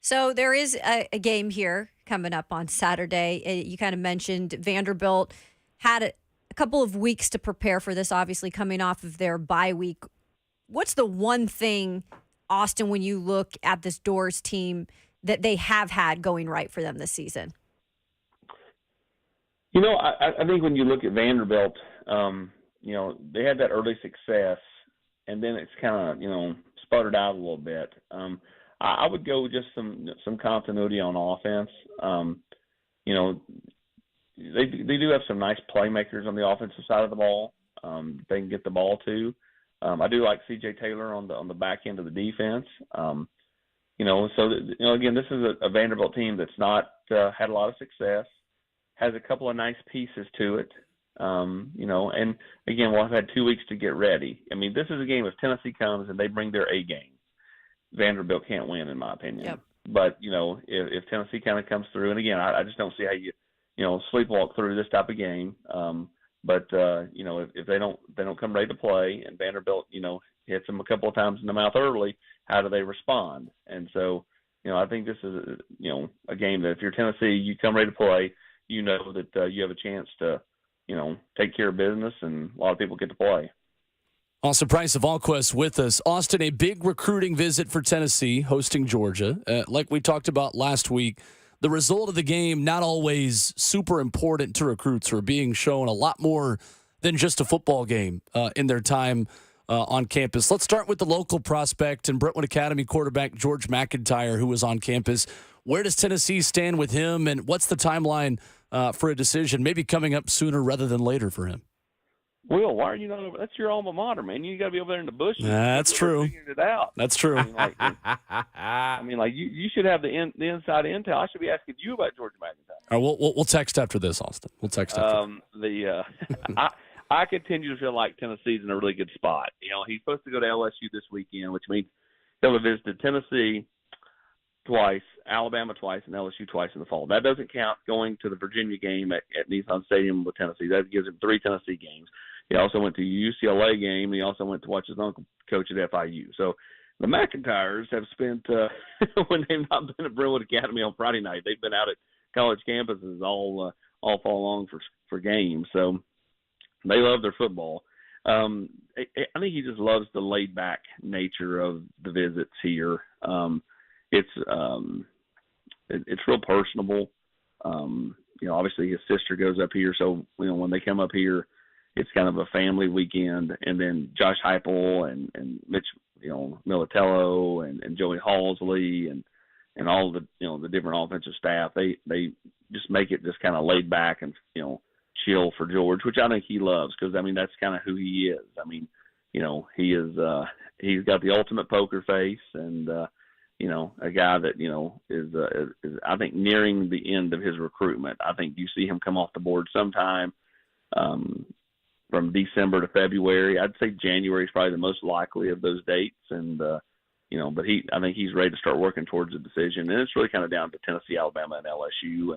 So there is a game here coming up on Saturday. You kind of mentioned Vanderbilt had a couple of weeks to prepare for this, obviously coming off of their bye week. What's the one thing, Austin, when you look at this Doors team that they have had going right for them this season? I think when you look at Vanderbilt, they had that early success, and then it's kind of, sputtered out a little bit. I would go with just some continuity on offense. They do have some nice playmakers on the offensive side of the ball. They can get the ball to. I do like C.J. Taylor on the back end of the defense. Again, this is a Vanderbilt team that's not had a lot of success. Has a couple of nice pieces to it, and again, we'll have had 2 weeks to get ready. I mean, this is a game if Tennessee comes and they bring their A game, Vanderbilt can't win, in my opinion. Yep. But, if Tennessee kind of comes through, and again, I just don't see how you sleepwalk through this type of game. If they don't come ready to play and Vanderbilt, hits them a couple of times in the mouth early, how do they respond? And so, I think this is, a game that if you're Tennessee, you come ready to play, that you have a chance to, take care of business, and a lot of people get to play. Austin Price of Allquest with us. Austin, a big recruiting visit for Tennessee, hosting Georgia. Like we talked about last week, the result of the game not always super important to recruits who are being shown a lot more than just a football game in their time on campus. Let's start with the local prospect and Brentwood Academy quarterback George McIntyre, who was on campus. Where does Tennessee stand with him, and what's the timeline for a decision maybe coming up sooner rather than later for him? Will, why are you not over? That's your alma mater, man. You got to be over there in the bushes. That's true. Figuring it out. That's true. You should have the inside intel. I should be asking you about George McIntyre. All right, we'll text after this, Austin. We'll text after. I continue to feel like Tennessee's in a really good spot. He's supposed to go to LSU this weekend, which means he'll have visited Tennessee twice, Alabama twice, and LSU twice in the fall. That doesn't count going to the Virginia game at Nissan Stadium with Tennessee. That gives him 3 Tennessee games. He also went to the UCLA game, and he also went to watch his uncle coach at FIU. So the McIntyres have spent, when they've not been at Brentwood Academy on Friday night, they've been out at college campuses all fall long for games. So they love their football. I think he just loves the laid-back nature of the visits here. It's real personable. Obviously his sister goes up here, so when they come up here, it's kind of a family weekend. And then Josh Heupel and Mitch, Militello and Joey Halsley and all the different offensive staff, they just make it just kind of laid back and chill for George, which I think he loves, because that's kind of who he is. He is he's got the ultimate poker face, and a guy that, is I think nearing the end of his recruitment. I think you see him come off the board sometime from December to February. I'd say January is probably the most likely of those dates. And, but I think he's ready to start working towards a decision. And it's really kind of down to Tennessee, Alabama, and LSU.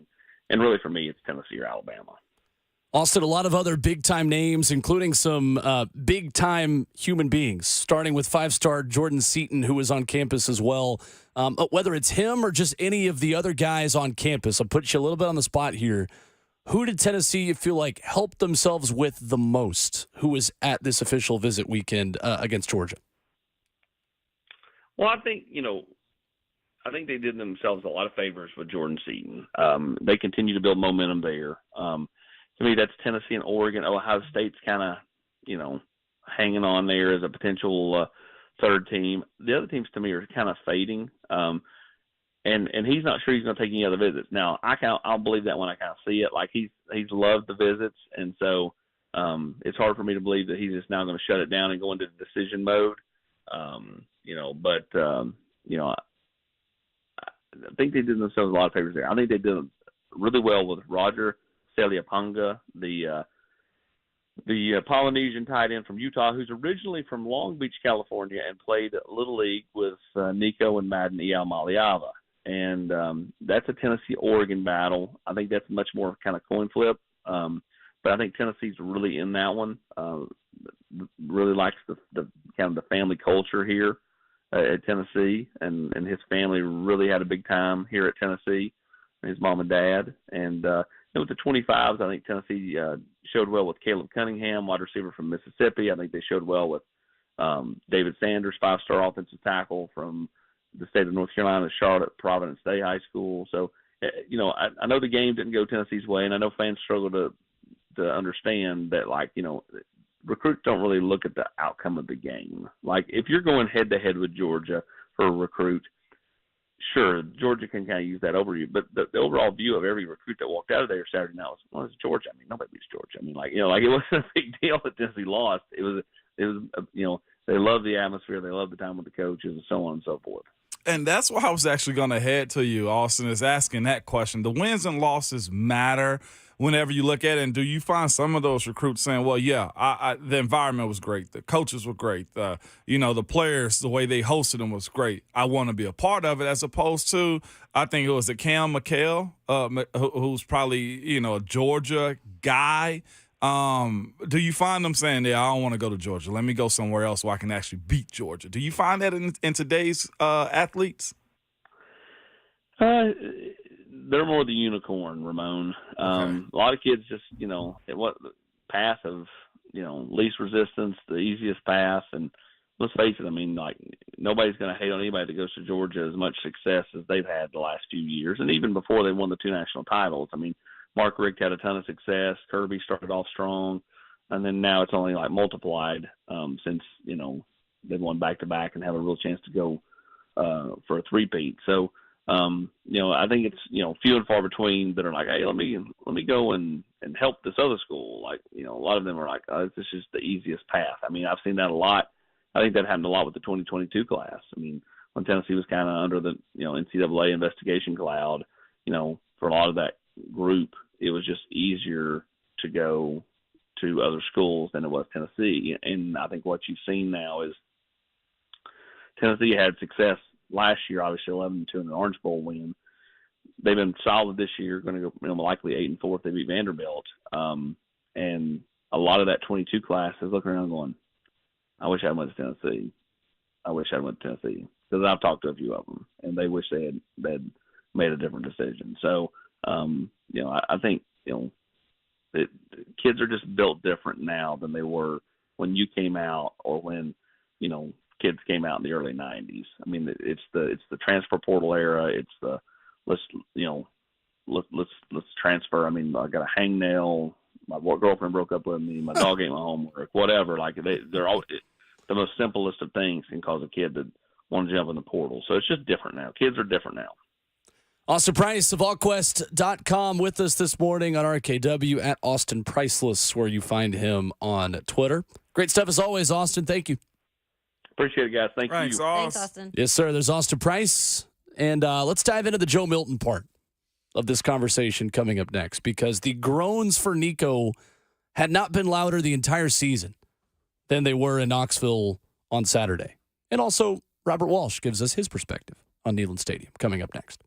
And really for me, it's Tennessee or Alabama. Austin, a lot of other big-time names, including some big-time human beings, starting with five-star Jordan Seaton, who was on campus as well. Whether it's him or just any of the other guys on campus, I'll put you a little bit on the spot here. Who did Tennessee feel like helped themselves with the most, who was at this official visit weekend against Georgia? Well, I think they did themselves a lot of favors with Jordan Seaton. They continue to build momentum there. To me, that's Tennessee and Oregon. Ohio State's kind of, hanging on there as a potential third team. The other teams, to me, are kind of fading. And he's not sure he's going to take any other visits. Now, I'll believe that when I kind of see it. Like, he's loved the visits, and so it's hard for me to believe that he's just now going to shut it down and go into decision mode. I think they did themselves a lot of favors there. I think they did really well with Roger Seliapanga, the Polynesian tight end from Utah, who's originally from Long Beach, California, and played Little League with Nico and Madden Iamaleava. And that's a Tennessee-Oregon battle. I think that's much more kind of coin flip. But I think Tennessee's really in that one. Really likes the kind of the family culture here at Tennessee, and his family really had a big time here at Tennessee, his mom and dad. And with the 25s, I think Tennessee showed well with Caleb Cunningham, wide receiver from Mississippi. I think they showed well with David Sanders, five-star offensive tackle from the state of North Carolina, Charlotte Providence Day High School. So, I know the game didn't go Tennessee's way, and I know fans struggle to understand that, recruits don't really look at the outcome of the game. Like, if you're going head-to-head with Georgia for a recruit, sure, Georgia can kind of use that over you. But the overall view of every recruit that walked out of there Saturday night was, well, it's Georgia. I mean, nobody beats Georgia. I mean, it wasn't a big deal that Tennessee lost. It was, they love the atmosphere. They love the time with the coaches and so on and so forth. And that's why I was actually going to head to you, Austin, is asking that question. The wins and losses matter whenever you look at it. And do you find some of those recruits saying, well, yeah, the environment was great. The coaches were great. The players, the way they hosted them was great. I want to be a part of it, as opposed to, I think it was a Cam McHale, who's probably, a Georgia guy. Do you find them saying, yeah, I don't want to go to Georgia. Let me go somewhere else where I can actually beat Georgia? Do you find that in today's athletes? They're more the unicorn, Ramon. Okay. A lot of kids just, path of, least resistance, the easiest path. And let's face it, I mean, nobody's going to hate on anybody that goes to Georgia as much success as they've had the last few years. And even before they won the 2 national titles, I mean, Mark Richt had a ton of success. Kirby started off strong, and then now it's only multiplied since they've won back-to-back and have a real chance to go for a three-peat. So I think it's few and far between that are like, hey, let me go and help this other school. A lot of them are like, oh, this is the easiest path. I mean, I've seen that a lot. I think that happened a lot with the 2022 class. I mean, when Tennessee was kind of under the NCAA investigation cloud, for a lot of that group, it was just easier to go to other schools than it was Tennessee. And I think what you've seen now is Tennessee had success last year, obviously 11-2 in the Orange Bowl win. They've been solid this year, going to go likely 8-4 if they beat Vanderbilt. And a lot of that 22 class is looking around going, I wish I went to Tennessee. I wish I went to Tennessee. Because I've talked to a few of them, and they wish they'd made a different decision. So, I think, kids are just built different now than they were when you came out or when, kids came out in the early 90s. I mean, it's the transfer portal era. It's the let's transfer. I mean, I got a hangnail. My girlfriend broke up with me. My dog ate my homework. Whatever. They're all the most simplest of things can cause a kid to want to jump in the portal. So it's just different now. Kids are different now. Austin Price of allquest.com with us this morning on RKW at Austin Priceless, where you find him on Twitter. Great stuff as always, Austin. Thank you. Appreciate it, guys. Thanks, you. Thanks, Austin. Yes, sir. There's Austin Price. And let's dive into the Joe Milton part of this conversation coming up next, because the groans for Nico had not been louder the entire season than they were in Knoxville on Saturday. And also, Robert Walsh gives us his perspective on Neyland Stadium coming up next.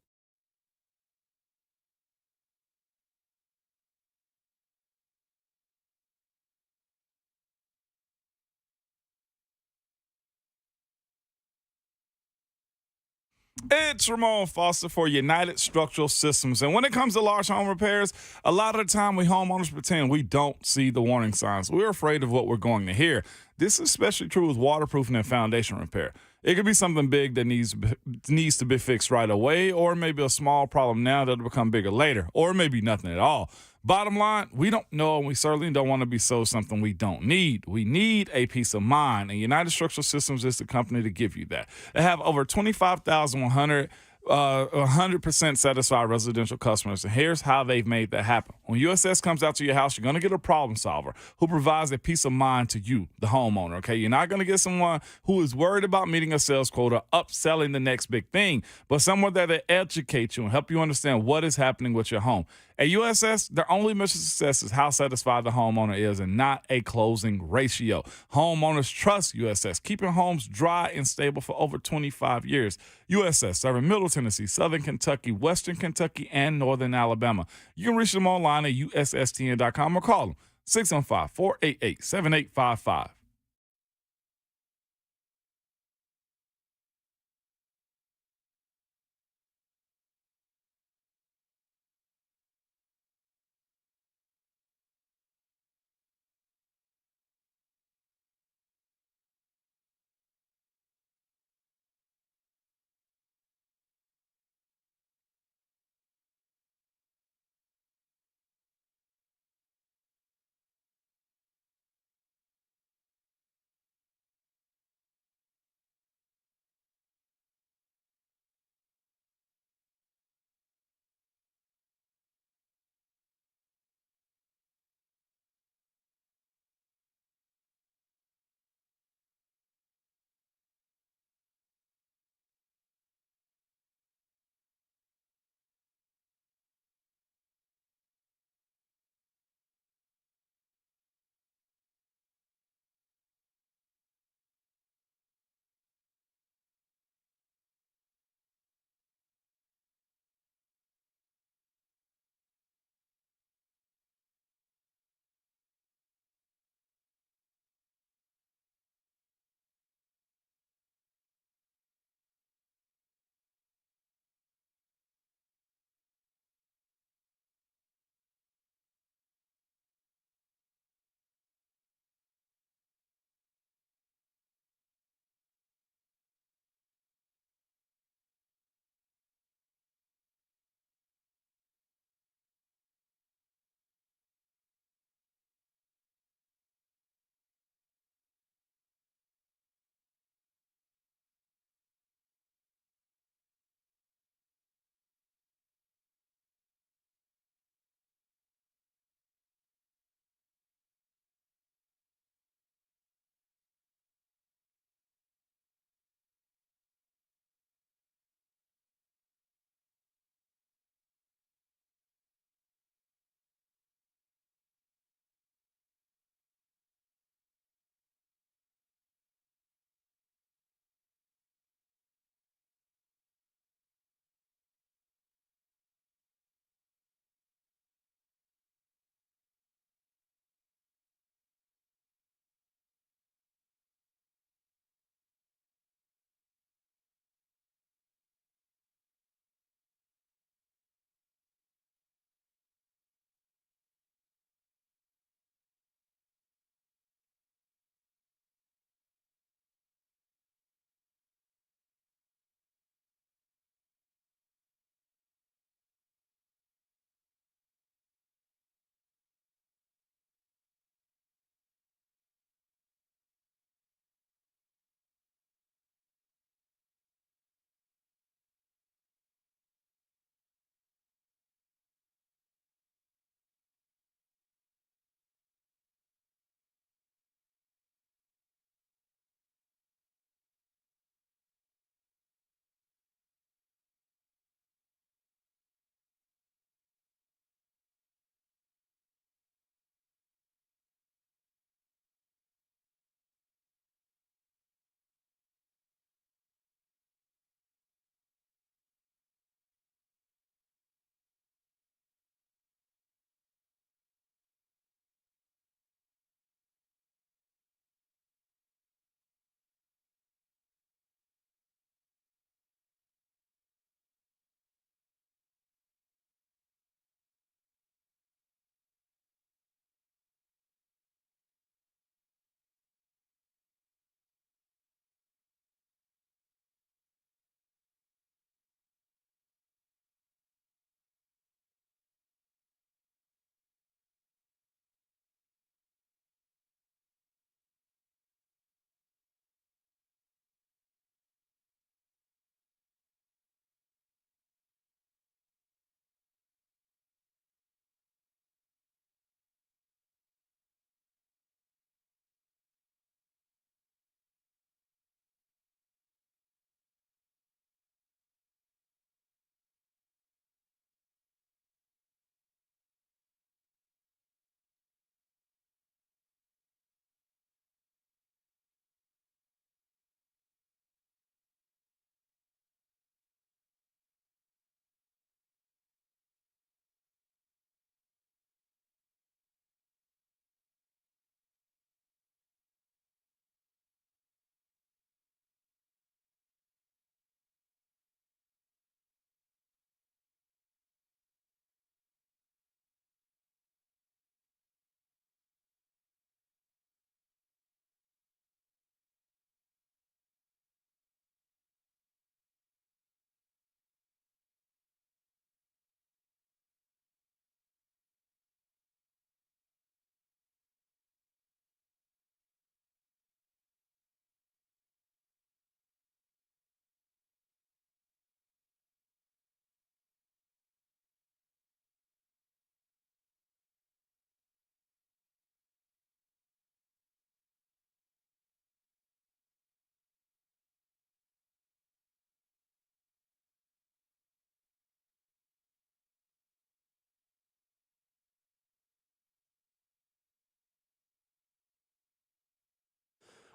It's Ramon Foster for United Structural Systems. And when it comes to large home repairs, a lot of the time we homeowners pretend we don't see the warning signs. We're afraid of what we're going to hear. This is especially true with waterproofing and foundation repair. It could be something big that needs to be fixed right away, or maybe a small problem now that'll become bigger later, or maybe nothing at all. Bottom line, we don't know, and we certainly don't want to be sold something we don't need. We need a peace of mind, and United Structural Systems is the company to give you that. They have over 25,100 100% satisfied residential customers. And here's how they've made that happen. When USS comes out to your house, you're going to get a problem solver who provides a peace of mind to you, the homeowner. Okay, you're not going to get someone who is worried about meeting a sales quota, upselling the next big thing, but someone that will educate you and help you understand what is happening with your home. At USS, their only mission success is how satisfied the homeowner is and not a closing ratio. Homeowners trust USS, keeping homes dry and stable for over 25 years. USS, serving Middle Tennessee, Southern Kentucky, Western Kentucky, and Northern Alabama. You can reach them online at USSTN.com or call them 615-488-7855.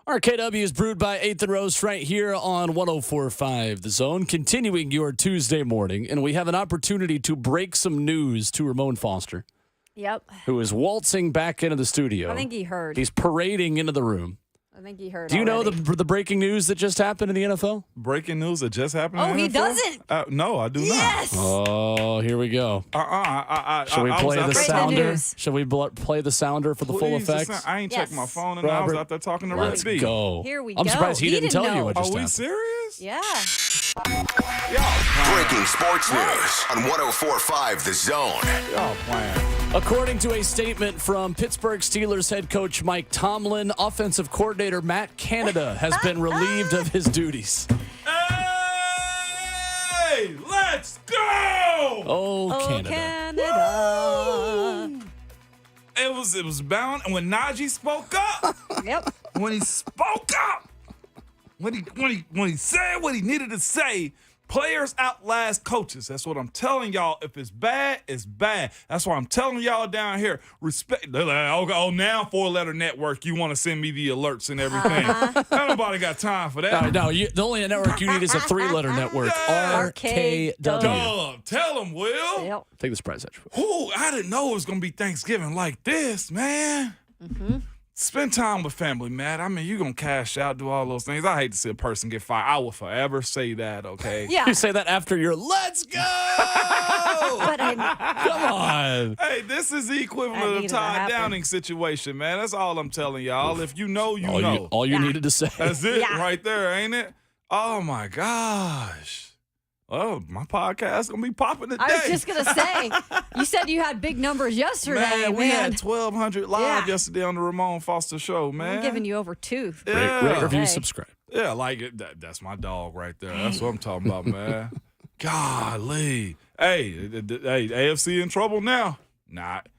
RKW is brewed by 8th and Rose right here on 104.5 The Zone, continuing your Tuesday morning. And we have an opportunity to break some news to Ramon Foster, Yep. who is waltzing back into the studio. I think he heard. He's parading into the room. I think he heard. Do you know already. the breaking news that just happened in the NFL? Breaking news that just happened. Oh, in the he NFL? doesn't. No, I do Yes. Oh, here we go. Should we I play was out the there- sounder? news. Should we play the sounder for the full Please, just effects? I ain't checked my Yes. phone, and I was Robert, out there talking to Let's Red B. go. Here we I'm go. surprised he didn't tell you know. what Are just we happened. serious? Yeah. Breaking sports news on 104.5 The Zone. Y'all playing. According to a statement from Pittsburgh Steelers head coach Mike Tomlin, offensive coordinator Matt Canada has been relieved of his duties. Hey, let's go! Oh, Canada. Canada. It was bound, and when Najee spoke up, Yep. when he spoke up, when he said what he needed to say, players outlast coaches. That's what I'm telling y'all. If it's bad, it's bad. That's why I'm telling y'all down here. Respect. They're like, oh, now 4-letter network. You want to send me the alerts and everything? Ain't nobody got time for that. No, the only network you need is a 3-letter network. RKW. Duh, tell them, Will. Yep. Take the surprise edge. Ooh, I didn't know it was gonna be Thanksgiving like this, man. Mm-hmm. Spend time with family, man. I mean, you gonna cash out, do all those things. I hate to see a person get fired. I will forever say that, okay? Yeah. You say that after your let's go. But Come on. Hey, this is the That equivalent of needed to Todd happen. Downing situation, man. That's all I'm telling y'all. If you know, you All know. you needed to say. That's it Yeah. right there, ain't it? Oh my gosh. Oh, my podcast gonna be popping today. I was just gonna say, you said you had big numbers yesterday, Man, we had man. 1,200 live Yeah. yesterday on the Ramon Foster show, man. I'm giving you over 2. Rate, review, Hey. subscribe. Yeah, like it. That's my dog right there. That's what I'm talking about, man. Golly. Hey, AFC in trouble now? Not.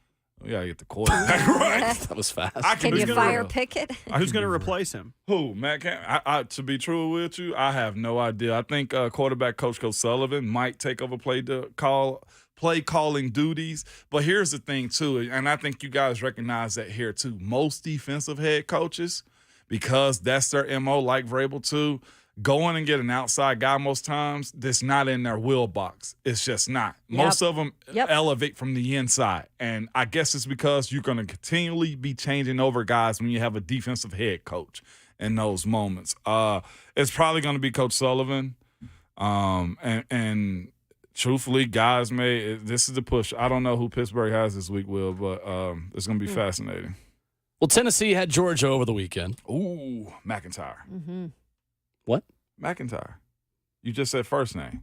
We gotta get the quarterback right. That was fast. I Can be you good. fire Pickett? Who's going to replace him? Who? Matt Cam? To be true with you, I have no idea. I think quarterback coach Sullivan might take over play calling duties. But here's the thing too, and I think you guys recognize that here too. Most defensive head coaches, because that's their MO, like Vrabel too, go in and get an outside guy most times, that's not in their will box. It's just not. Yep. Most of them Yep. elevate from the inside. And I guess it's because you're going to continually be changing over guys when you have a defensive head coach in those moments. It's probably going to be Coach Sullivan. And truthfully, guys, this is the push. I don't know who Pittsburgh has this week, Will, but it's going to be fascinating. Well, Tennessee had Georgia over the weekend. Ooh, McIntyre. Mm-hmm. What? McIntyre. You just said first name.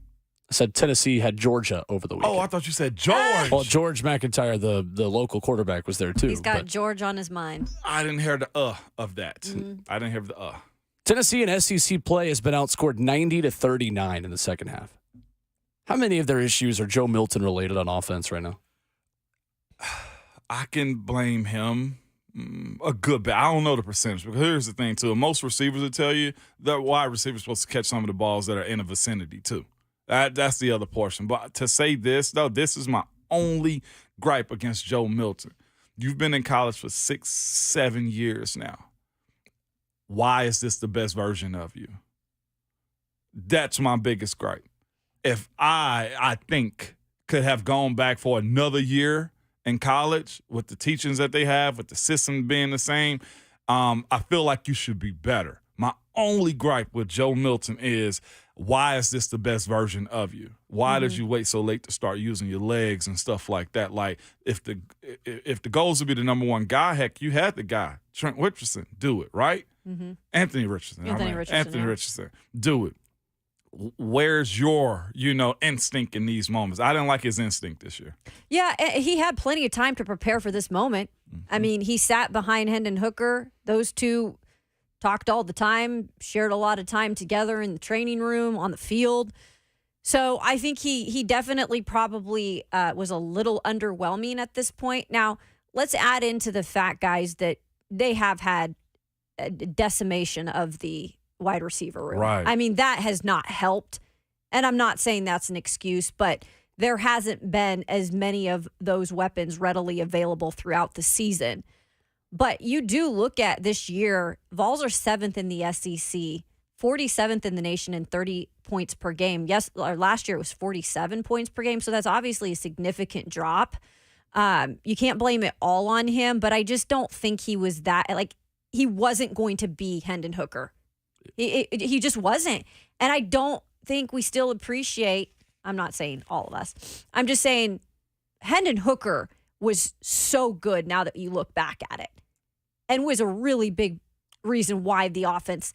I said Tennessee had Georgia over the weekend. Oh, I thought you said George. Well, George McIntyre, the local quarterback, was there too. He's got but George on his mind. I didn't hear the of that. I didn't hear the Tennessee in SEC play has been outscored 90-39 in the second half. How many of their issues are Joe Milton related on offense right now? I can blame him a good bit. I don't know the percentage, because here's the thing too. Most receivers will tell you that wide receivers supposed to catch some of the balls that are in the vicinity too. That's the other portion. But to say this, though, this is my only gripe against Joe Milton. You've been in college for 6-7 years now. Why is this the best version of you? That's my biggest gripe. If I think, could have gone back for another year in college with the teachings that they have, with the system being the same, I feel like you should be better. My only gripe with Joe Milton is, why is this the best version of you? Why did you wait so late to start using your legs and stuff like that? Like, if the goals would be the number one guy, heck, you had the guy, Trent Richardson, do it, right? Mm-hmm. Anthony Richardson. Anthony Richardson, yeah. Richardson, do it. Where's your, instinct in these moments? I didn't like his instinct this year. Yeah, he had plenty of time to prepare for this moment. I mean, he sat behind Hendon Hooker. Those two talked all the time, shared a lot of time together in the training room, on the field. So I think he definitely probably was a little underwhelming at this point. Now, let's add into the fact, guys, that they have had a decimation of the wide receiver room. Right. I mean, that has not helped. And I'm not saying that's an excuse, but there hasn't been as many of those weapons readily available throughout the season. But you do look at this year, Vols are 7th in the SEC, 47th in the nation in 30 points per game. Last year it was 47 points per game, so that's obviously a significant drop. You can't blame it all on him, but I just don't think he was that, like, he wasn't going to be Hendon Hooker. He just wasn't. And I don't think we still appreciate, I'm not saying all of us, I'm just saying Hendon Hooker was so good now that you look back at it, and was a really big reason why the offense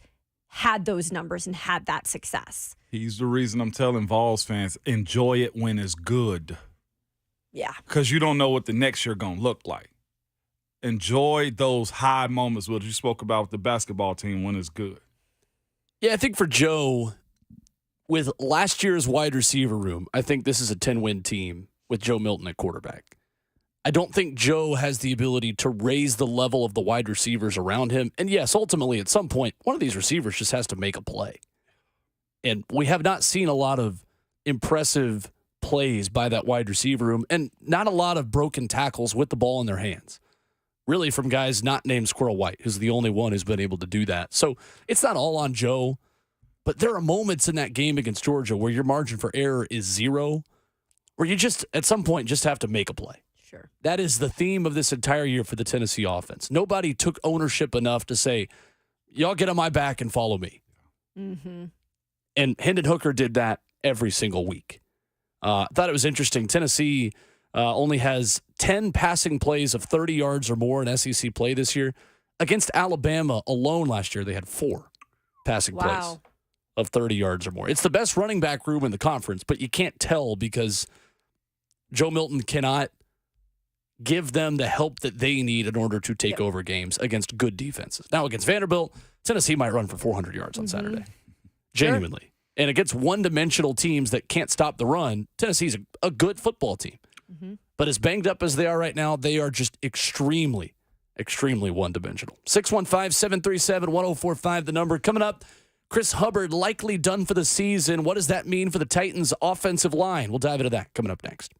had those numbers and had that success. He's the reason I'm telling Vols fans, enjoy it when it's good. Yeah. Because you don't know what the next year going to look like. Enjoy those high moments, what you spoke about with the basketball team, when it's good. Yeah, I think for Joe, with last year's wide receiver room, I think this is a 10-win team with Joe Milton at quarterback. I don't think Joe has the ability to raise the level of the wide receivers around him. And yes, ultimately, at some point, one of these receivers just has to make a play. And we have not seen a lot of impressive plays by that wide receiver room, and not a lot of broken tackles with the ball in their hands. Really from guys not named Squirrel White, who's the only one who's been able to do that. So it's not all on Joe, but there are moments in that game against Georgia where your margin for error is 0, where you just, at some point, just have to make a play. Sure. That is the theme of this entire year for the Tennessee offense. Nobody took ownership enough to say, y'all get on my back and follow me. Mm-hmm. And Hendon Hooker did that every single week. I thought it was interesting. Tennessee only has 10 passing plays of 30 yards or more in SEC play this year. Against Alabama alone last year, they had 4 passing plays of 30 yards or more. It's the best running back room in the conference, but you can't tell because Joe Milton cannot give them the help that they need in order to take over games against good defenses. Now, against Vanderbilt, Tennessee might run for 400 yards on Saturday. Genuinely. Sure. And against one-dimensional teams that can't stop the run, Tennessee's a good football team. Mm-hmm. But as banged up as they are right now, they are just extremely, extremely one-dimensional. 615-737-1045, the number. Coming up, Chris Hubbard likely done for the season. What does that mean for the Titans' offensive line? We'll dive into that coming up next.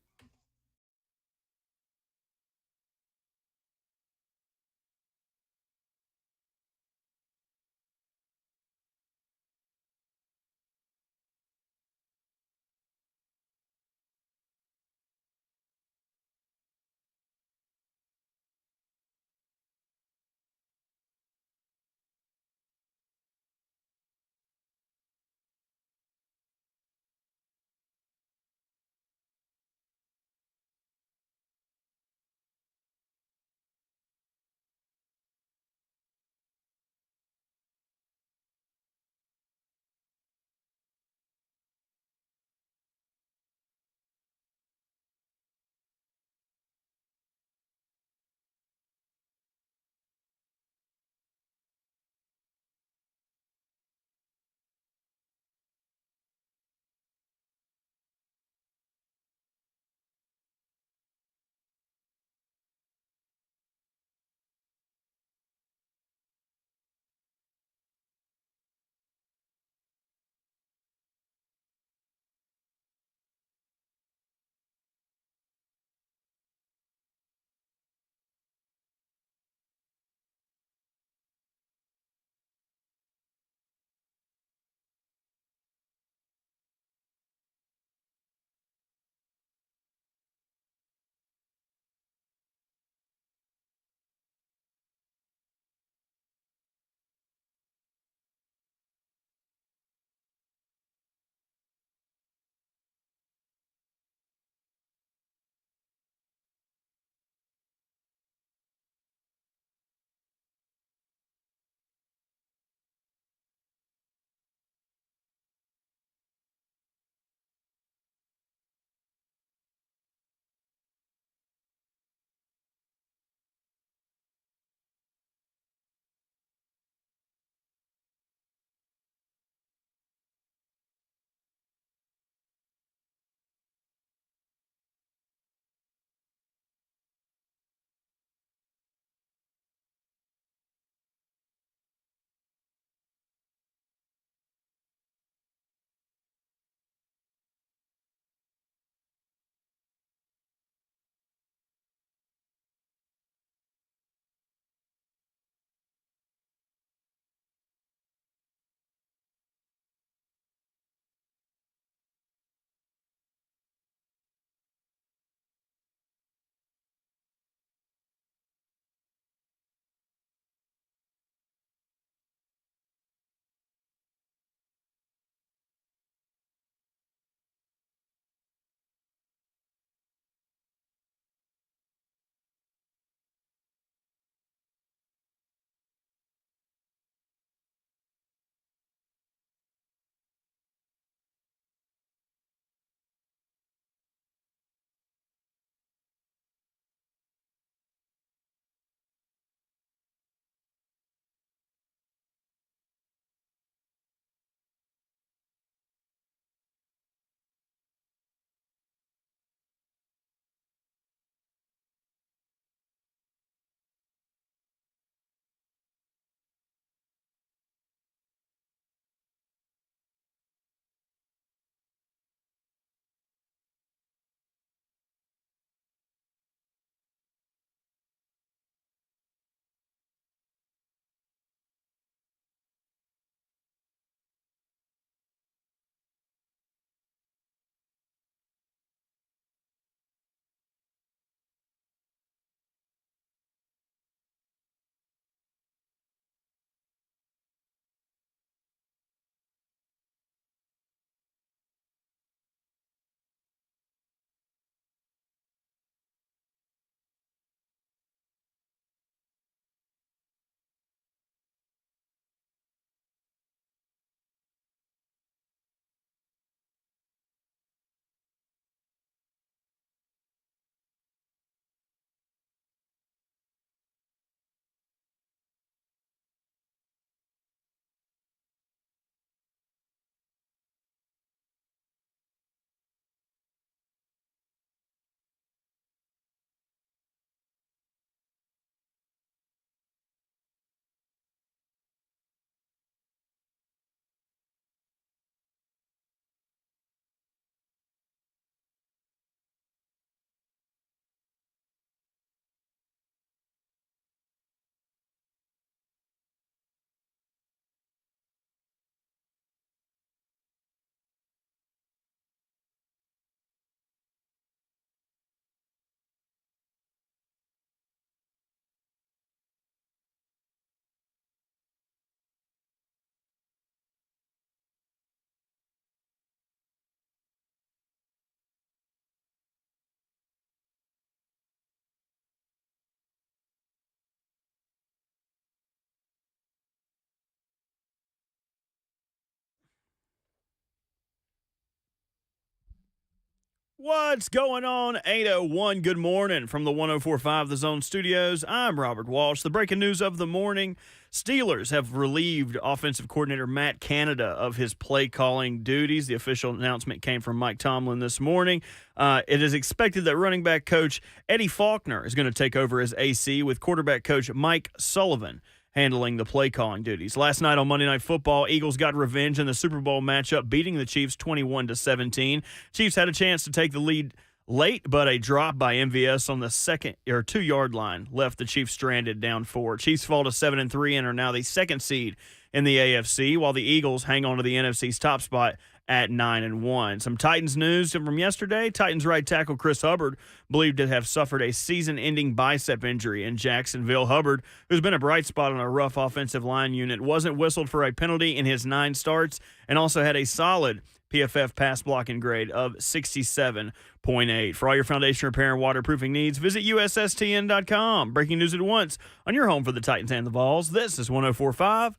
What's going on? 801. Good morning from the 104.5 The Zone Studios. I'm Robert Walsh. The breaking news of the morning: Steelers have relieved offensive coordinator Matt Canada of his play calling duties. The official announcement came from Mike Tomlin this morning. It is expected that running back coach Eddie Faulkner is going to take over as AC, with quarterback coach Mike Sullivan handling the play calling duties. Last night on Monday Night Football, Eagles got revenge in the Super Bowl matchup, beating the Chiefs 21-17. Chiefs had a chance to take the lead late, but a drop by MVS on the 2-yard line left the Chiefs stranded down 4. Chiefs fall to 7-3 and are now the 2nd seed in the AFC, while the Eagles hang on to the NFC's top spot at 9-1. Some Titans news from yesterday. Titans right tackle Chris Hubbard, believed to have suffered a season-ending bicep injury in Jacksonville. Hubbard, who's been a bright spot on a rough offensive line unit, wasn't whistled for a penalty in his 9 starts and also had a solid PFF pass blocking grade of 67.8. For all your foundation repair and waterproofing needs, visit USSTN.com. Breaking news at once on your home for the Titans and the Vols. This is 104.5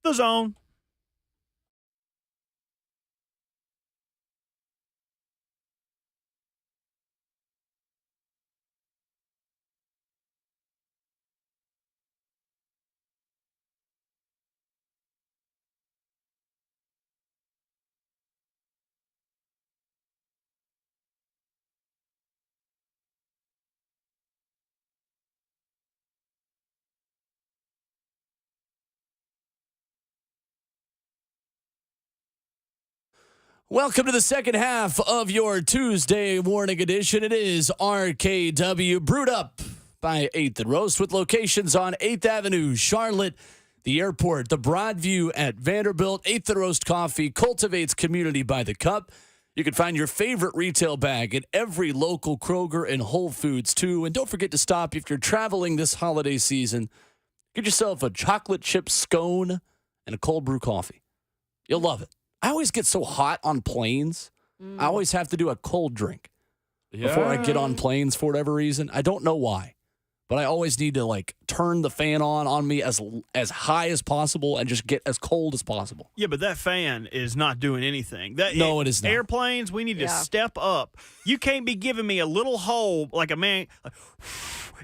The Zone. Welcome to the second half of your Tuesday morning edition. It is RKW, brewed up by 8th and Roast, with locations on 8th Avenue, Charlotte, the airport, the Broadview at Vanderbilt. 8th and Roast Coffee cultivates community by the cup. You can find your favorite retail bag at every local Kroger and Whole Foods, too. And don't forget to stop if you're traveling this holiday season. Get yourself a chocolate chip scone and a cold brew coffee. You'll love it. I always get so hot on planes. I always have to do a cold drink before I get on planes for whatever reason. I don't know why, but I always need to turn the fan on me as high as possible and just get as cold as possible. Yeah, but that fan is not doing anything. No, it is not. Airplanes, we need to step up. You can't be giving me a little hole like a man.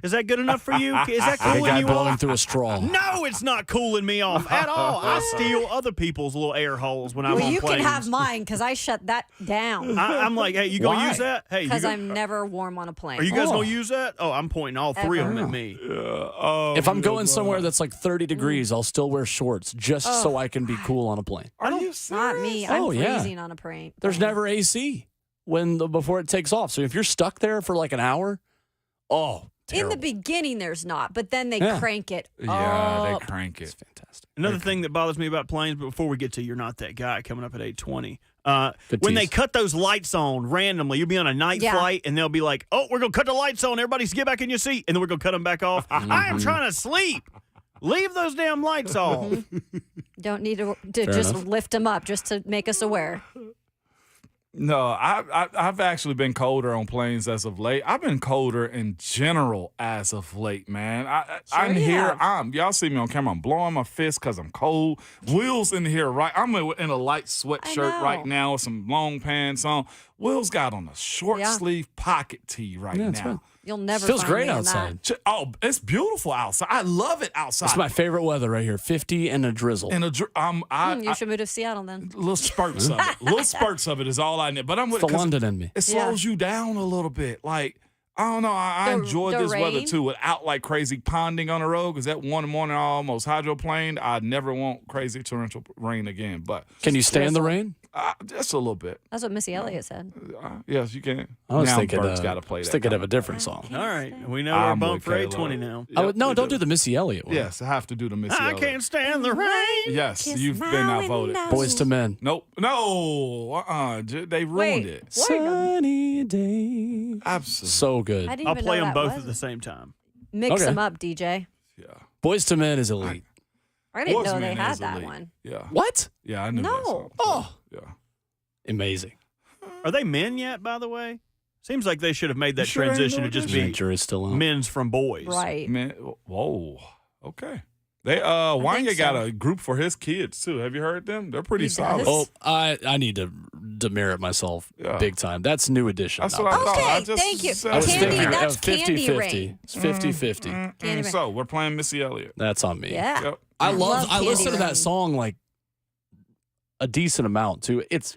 Is that good enough for you? Is that cooling guy you blowing off? through a straw. No, it's not cooling me off at all. I steal other people's little air holes when I'm Well, on you planes. can have mine because I shut that down. I'm like, hey, you going to Why? use that? Hey, Because I'm never warm on a plane. Are you guys going to use that? Oh, I'm pointing all 3 of them at me. If I'm going somewhere that's like 30 degrees, I'll still wear shorts just so I can be cool on a plane. Are you serious? Not me. I'm Oh, yeah. freezing on a plane. There's never AC before it takes off. So if you're stuck there for like an hour, terrible. In the beginning, there's not, but then they crank it Yeah, up. they crank it. It's fantastic. Another thing that bothers me about planes, but before we get to You're Not That Guy coming up at 8:20, Good when tease. they cut those lights on randomly, you'll be on a night Yeah. flight, and they'll be like, oh, we're going to cut the lights on. Everybody get back in your seat. And then we're going to cut them back off. I am trying to sleep. Leave those damn lights off. Don't need to just enough. lift them up just to make us aware. No, I've actually been colder on planes as of late. I've been colder in general as of late, man. I'm you here. have. Y'all see me on camera. I'm blowing my fist because I'm cold. Will's in here, right? I'm in a light sweatshirt know. right now with some long pants on. Will's got on a short sleeve pocket tee right Yeah, that's now. right. You'll never Feels find great me in outside. Oh, it's beautiful outside. I love it outside. It's my favorite weather right here. 50 and a drizzle. And You should move to Seattle then. little spurts of it. Little spurts of it is all I need. But I'm with It's the 'cause London in me. It slows you down a little bit. Like, I don't know. I The- enjoy the this weather rain? too without like crazy ponding on the road. Because that one morning I almost hydroplaned. I never want crazy torrential rain again. But Can you stand the rain? just a little bit. That's what Missy Elliott said. Yes, you can. I was now thinking, Bert's got to play I was that. thinking of a kind different song. All right. We know we're I'm bumped with for 8:20 Kayla. now. Yep, No, we don't do the Missy Elliott one. Yes, I have to do the Missy I Elliott. can't stand the rain. Yes, Kiss you've my been outvoted. window. Boys to Men. Nope. No. They ruined Wait, it. what? Sunny day. Absolutely. So good. I didn't I'll even play know them that both was. at the same time. Mix Okay. them up, DJ. Yeah. Boys to Men is elite. I didn't Boys know to they Men had is that elite. one. Yeah. What? Yeah, I knew that No. song. Oh. Yeah. Amazing. Are they men yet, by the way? Seems like they should have made that sure ain't transition no to just The be jury's still on. men's from boys. Right. Man, whoa. Okay. They Wanya got so. a group for his kids too. Have you heard them? They're pretty He solid. does? Oh, I need to demerit myself big time. That's New Edition. That's not what I Best thought. Of. I Okay, just thank you. said I was it. Candy, thinking that's 50-50. Candy Rain. It's 50-50. Candy So we're playing Missy Elliott. That's on me. Yeah. Yep. I love I listen to Candy Rain. that song like a decent amount too. It's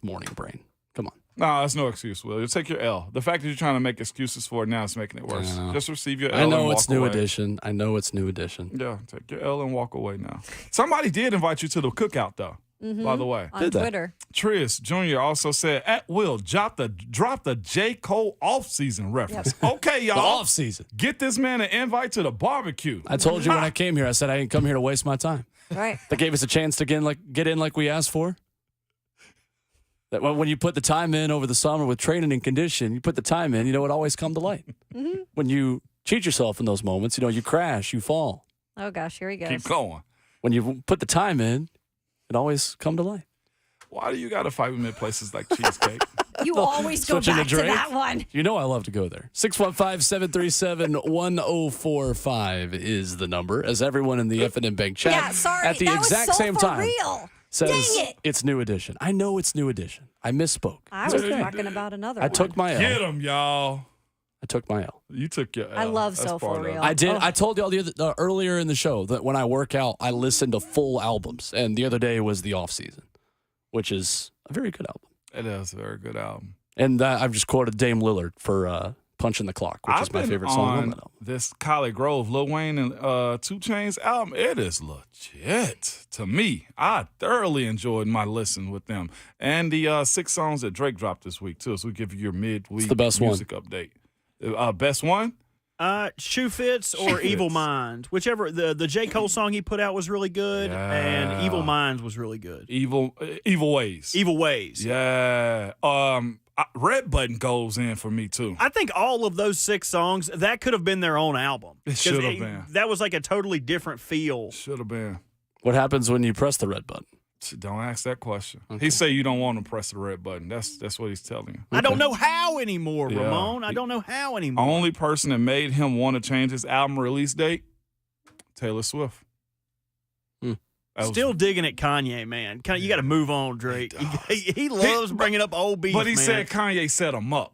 morning brain. Come on. No, that's no excuse, Will. You take your L. The fact that you're trying to make excuses for it now is making it worse. I know. Just receive your L. I know and it's walk New away. Edition. I know it's New Edition. Yeah, take your L and walk away now. Somebody did invite you to the cookout, though. By the way, On Did they? Twitter. Trish Jr. also said, "At Will, drop the J. Cole off-season reference." Okay, The y'all, off season. get this man an invite to the barbecue. I told you when I came here. I said I didn't come here to waste my time. Right. They gave us a chance to get in like we asked for. That when you put the time in over the summer with training and condition, you put the time in, it always come to light. When you cheat yourself in those moments, you crash, you fall. Oh, gosh. Here he goes. Keep going. When you put the time in, it always come to light. Why do you got to fight with me at places like Cheesecake? You always go Switching to back to Drake? that one. You know I love to go there. 615-737-1045 is the number, as everyone in the F&M Bank chat Yeah, sorry. at the that exact was so same for time real. says Dang it. it's New Edition. I know it's New Edition. I misspoke. I It's was okay. talking about another I one. took my L. Get him, y'all. I took my L. You took your L. I love That's So For part of it. Real. I did. Oh. I told y'all earlier in the show that when I work out, I listen to full albums. And the other day was the off season, which is a very good album. It is a very good album. And I've just quoted Dame Lillard for Punching the Clock, which is my favorite song on on that album. this Collie Grove, Lil Wayne and 2 Chainz album. It is legit to me. I thoroughly enjoyed my listen with them. And the 6 songs that Drake dropped this week, too. So we give you your midweek the best music update. Best one? Shoe Fits or Shoe Evil Fits. Minds, whichever. The J. Cole song he put out was really good, and Evil Minds was really good. Evil Ways. Evil Ways. Yeah. Red Button goes in for me, too. I think all of those 6 songs, that could have been their own album. It 'Cause should have been. That was like a totally different feel. Should have been. What happens when you press the red button? Don't ask that question. He say you don't want to press the red button. That's what he's telling you. I don't know how anymore, Yeah. Ramon. I don't know how anymore. Only person that made him want to change his album release date, Taylor Swift. That was- Still digging at Kanye, man. You got to move on, Drake. He loves bringing up old beef, but he man. said Kanye set him up.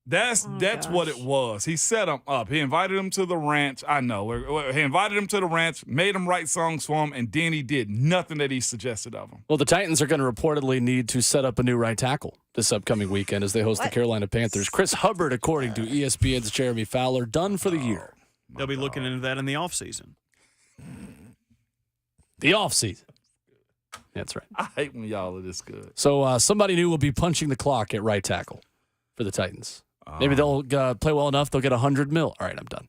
That's what it was. He set him up. He invited him to the ranch. I know. He invited him to the ranch, made him write songs for him, and then he did nothing that he suggested of him. Well, the Titans are going to reportedly need to set up a new right tackle this upcoming weekend as they host the Carolina Panthers. Chris Hubbard, according to ESPN's Jeremy Fowler, done for the year. They'll be looking into that in the offseason. The offseason. That's right. I hate when y'all are this good. So somebody new will be punching the clock at right tackle for the Titans. Maybe they'll play well enough, they'll get $100 million. All right, I'm done.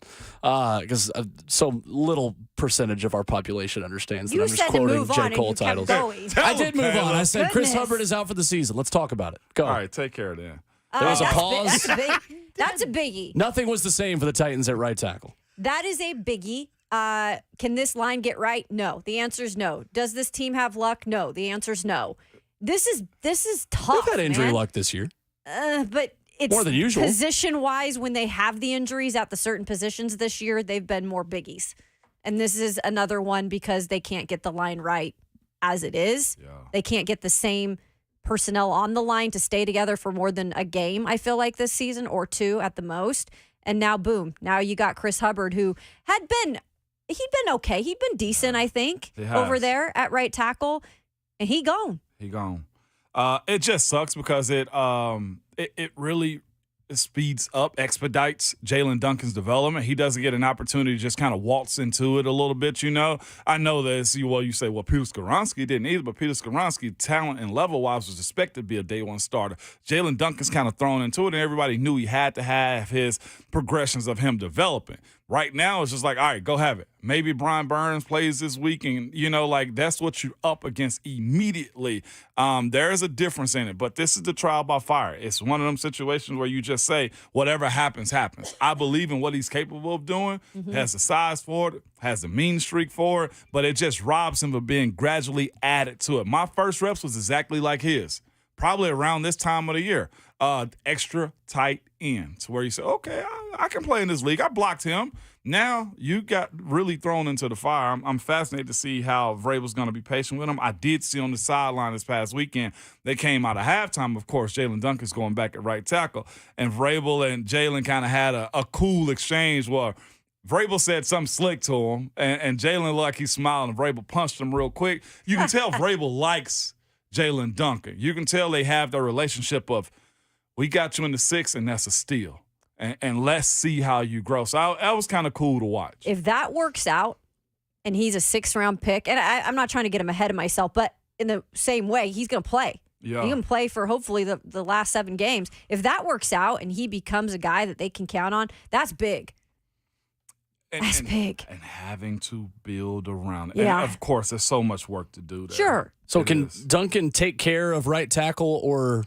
Because so little percentage of our population understands that You I'm just said to quoting move J. on and Cole you kept titles. going. I did move on. I said Chris Goodness. Hubbard is out for the season. Let's talk about it. Go. All right, take care then. There was a That's pause. That's a biggie. Nothing was the same for the Titans at right tackle. That is a biggie. Can this line get right? No. The answer is no. Does this team have luck? No. The answer is no. This is tough. They've had injury man. luck this year. But it's More than usual. Position wise, when they have the injuries at the certain positions this year, they've been more biggies. And this is another one because they can't get the line right as it is. Yeah. They can't get the same personnel on the line to stay together for more than a game, I feel like, this season, or 2 at the most. And now, boom, now you got Chris Hubbard, who he'd been okay. He'd been decent, I think, He has. over there at right tackle. And he gone. He gone. It just sucks because it really speeds up, expedites Jalen Duncan's development. He doesn't get an opportunity to just kind of waltz into it a little bit, I know that you say, well, Peter Skoronski didn't either, but Peter Skoronski, talent and level-wise, was expected to be a day one starter. Jalen Duncan's kind of thrown into it, and everybody knew he had to have his progressions of him developing. Right now, it's just like, all right, go have it. Maybe Brian Burns plays this week, and, that's what you're up against immediately. There is a difference in it, but this is the trial by fire. It's one of them situations where you just say, whatever happens, happens. I believe in what he's capable of doing, has the size for it, has the mean streak for it, but it just robs him of being gradually added to it. My first reps was exactly like his, probably around this time of the year. Extra tight in to where you say, okay, I can play in this league. I blocked him. Now you got really thrown into the fire. I'm fascinated to see how Vrabel's going to be patient with him. I did see on the sideline this past weekend, they came out of halftime. Of course, Jalen Duncan's going back at right tackle. And Vrabel and Jalen kind of had a cool exchange where Vrabel said something slick to him, and Jalen looked like he smiled, and Vrabel punched him real quick. You can tell Vrabel likes Jalen Duncan. You can tell they have their relationship of, we got you in the 6, and that's a steal. And let's see how you grow. So that was kind of cool to watch. If that works out and he's a 6th-round pick, and I'm not trying to get him ahead of myself, but in the same way, he's going to play. Yeah. He can play for hopefully the last 7 games. If that works out and he becomes a guy that they can count on, that's big. That's big. And having to build around it. Yeah. And of course, there's so much work to do there. Sure. So can Duncan take care of right tackle, or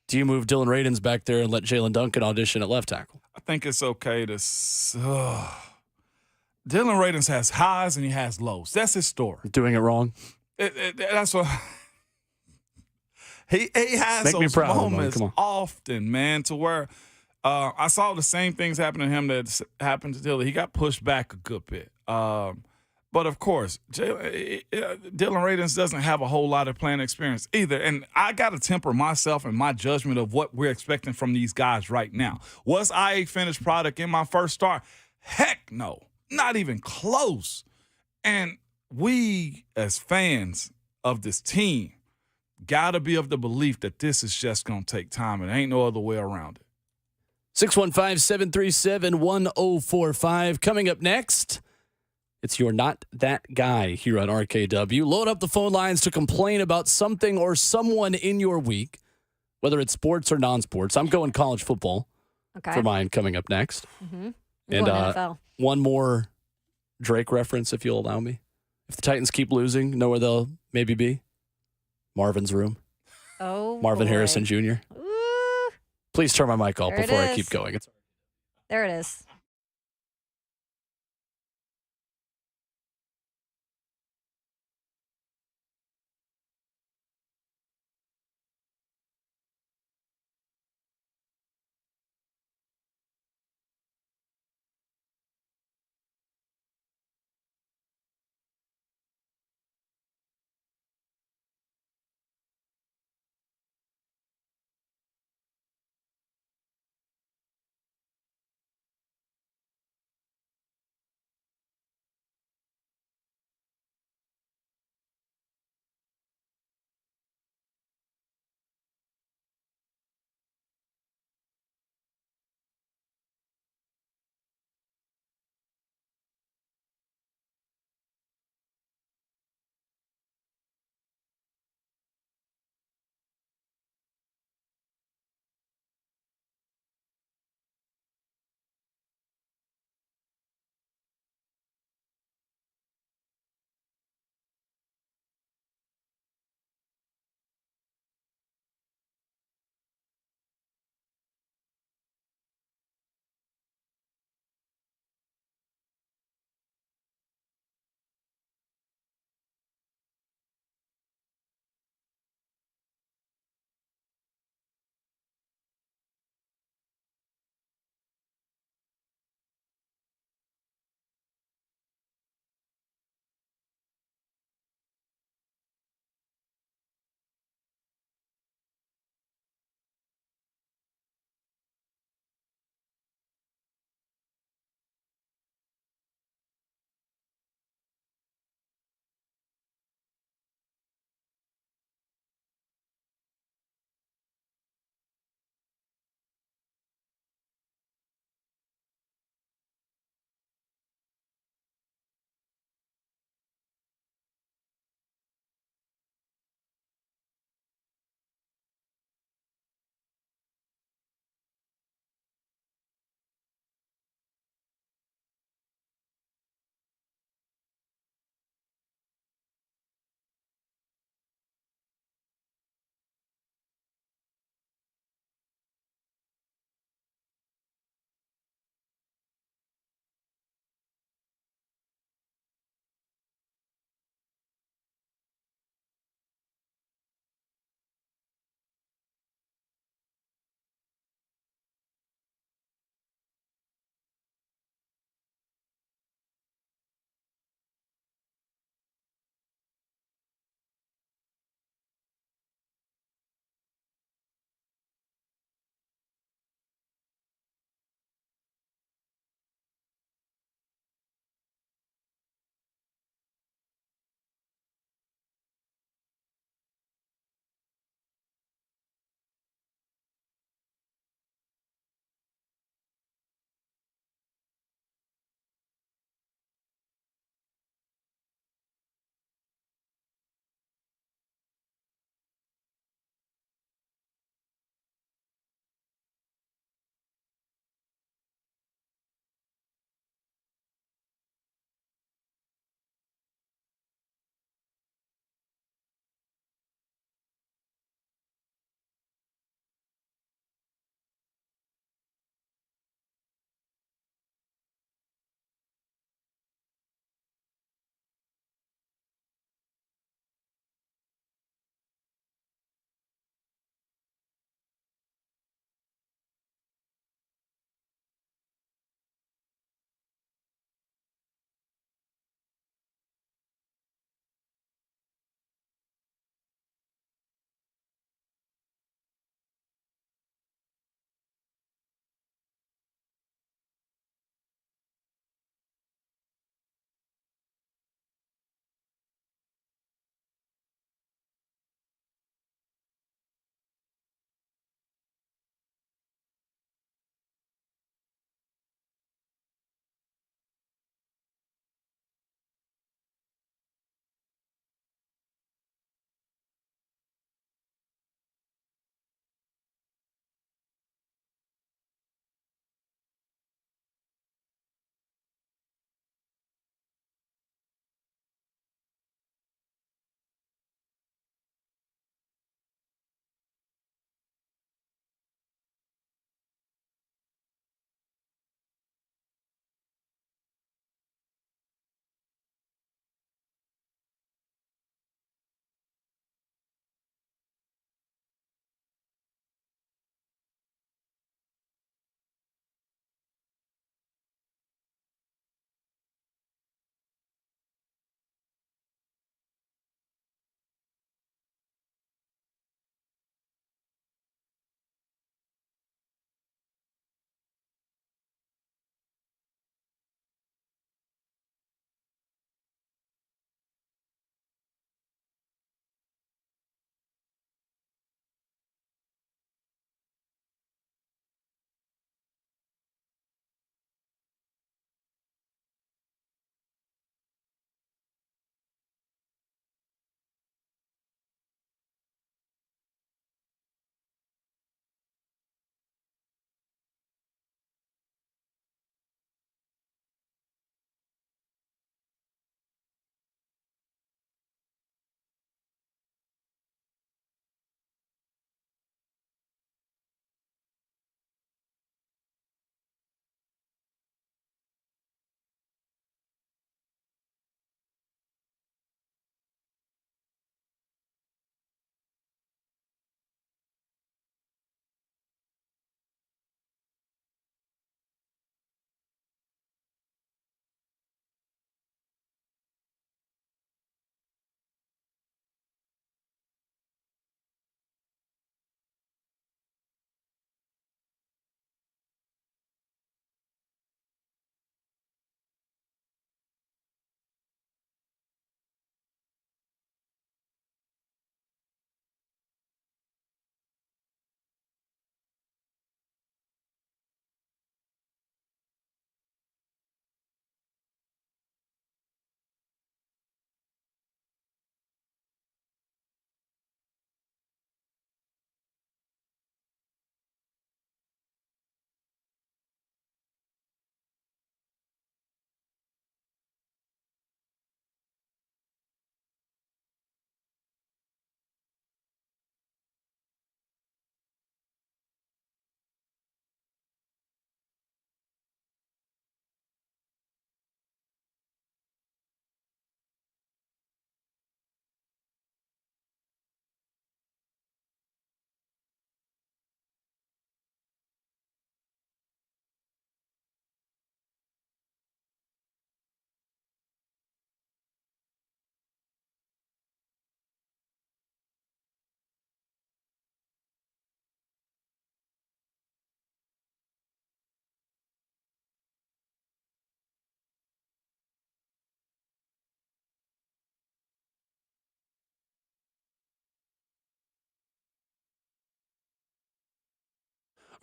do you move Dylan Radins back there and let Jalen Duncan audition at left tackle? I think it's okay to Dylan Radins has highs and he has lows. That's his story. Doing it wrong? That's what he has. Make me those proud, moments come on. often, man, to where I saw the same things happen to him that happened to Dylan. He got pushed back a good bit. But of course, Dylan Radins doesn't have a whole lot of playing experience either. And I got to temper myself and my judgment of what we're expecting from these guys right now. Was I a finished product in my first start? Heck no, not even close. And we, as fans of this team, got to be of the belief that this is just going to take time. It ain't no other way around it. 615-737-1045. Coming up next, it's your Not That Guy here on RKW. Load up the phone lines to complain about something or someone in your week, whether it's sports or non-sports. I'm going college football for mine coming up next. Mm-hmm. And NFL. one more Drake reference, if you'll allow me. If the Titans keep losing, know where they'll maybe be? Marvin's room. Oh, Marvin boy. Harrison Jr. Ooh, Please turn my mic off There it before I is. keep going. there it is.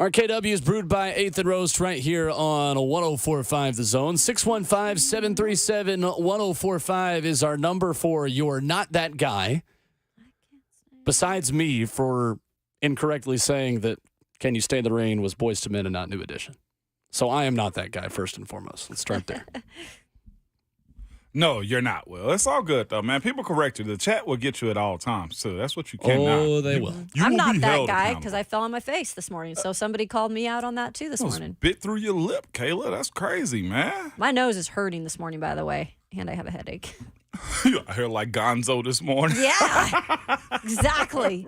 RKW is brewed by 8th and Roast right here on 104.5 The Zone. 615-737-1045 is our number for You're Not That Guy. Besides me for incorrectly saying that Can You Stay in the Rain was Boyz II Men and not New Edition. So I am not that guy, first and foremost. Let's start there. No, you're not, Will. It's all good, though, man. People correct you. The chat will get you at all times, too. That's what you cannot. Oh, they will. You I'm will not be that held guy accountable. because I fell on my face this morning. So somebody called me out on that too this Almost morning. bit through your lip, Kayla. That's crazy, man. My nose is hurting this morning, by the way, and I have a headache. You out here like Gonzo this morning. Yeah, exactly.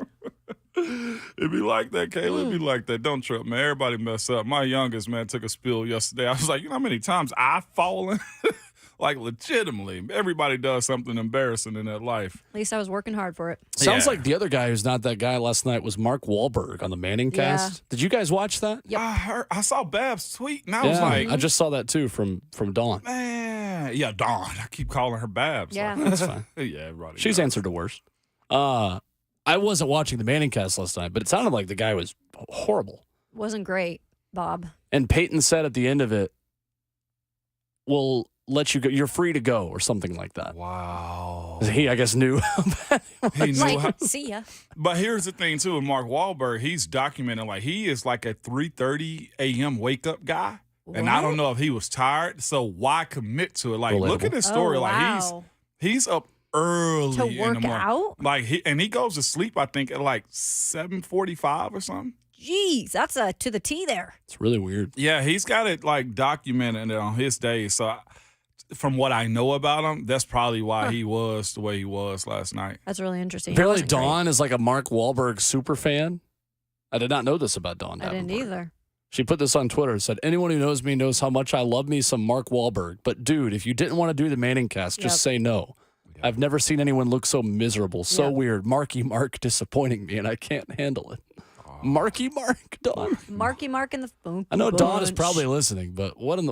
It be like that, Kayla. It be like that. Don't trip, man. Everybody mess up. My youngest, man, took a spill yesterday. I was like, you know how many times I've fallen? Like, legitimately. Everybody does something embarrassing in their life. At least I was working hard for it. Sounds Yeah. like the other guy who's not that guy last night was Mark Wahlberg on the Manning cast. Did you guys watch that? Yep. I saw Babs tweet, and I was like, I just saw that too from Dawn. man. Yeah, Dawn. I keep calling her Babs. Yeah. Like, That's fine. yeah, everybody She's knows. answered to worse. I wasn't watching the Manning cast last night, but it sounded like the guy was horrible. Wasn't great, Bob. And Peyton said at the end of it, we'll let you go. You're free to go or something like that. Wow. He, I guess, knew how bad it was. He knew how, Like, see ya. but here's the thing, too, with Mark Wahlberg, he's documenting, like, he is like a 3:30 a.m. wake-up guy. And I don't know if he was tired, so why commit to it? Like, look at his story. Oh, like, wow. he's up early To in work the morning. out? Like, he goes to sleep, I think, at like 7:45 or something. Jeez, that's a to the T there. It's really weird. Yeah, he's got it, like, documented on his days. So, from what I know about him, that's probably why he was the way he was last night. That's really interesting. It Apparently, wasn't great. Dawn is like a Mark Wahlberg super fan. I did not know this about Dawn. I didn't Davenport. either. She put this on Twitter. Said, anyone who knows me knows how much I love me some Mark Wahlberg. But, dude, if you didn't want to do the Manning cast, just Yep. say no. I've never seen anyone look so miserable, so Yep. weird. Marky Mark disappointing me, and I can't handle it. Marky Mark, Dawn. Marky Mark and the Funky I know Dawn is Bunch. probably listening, but what is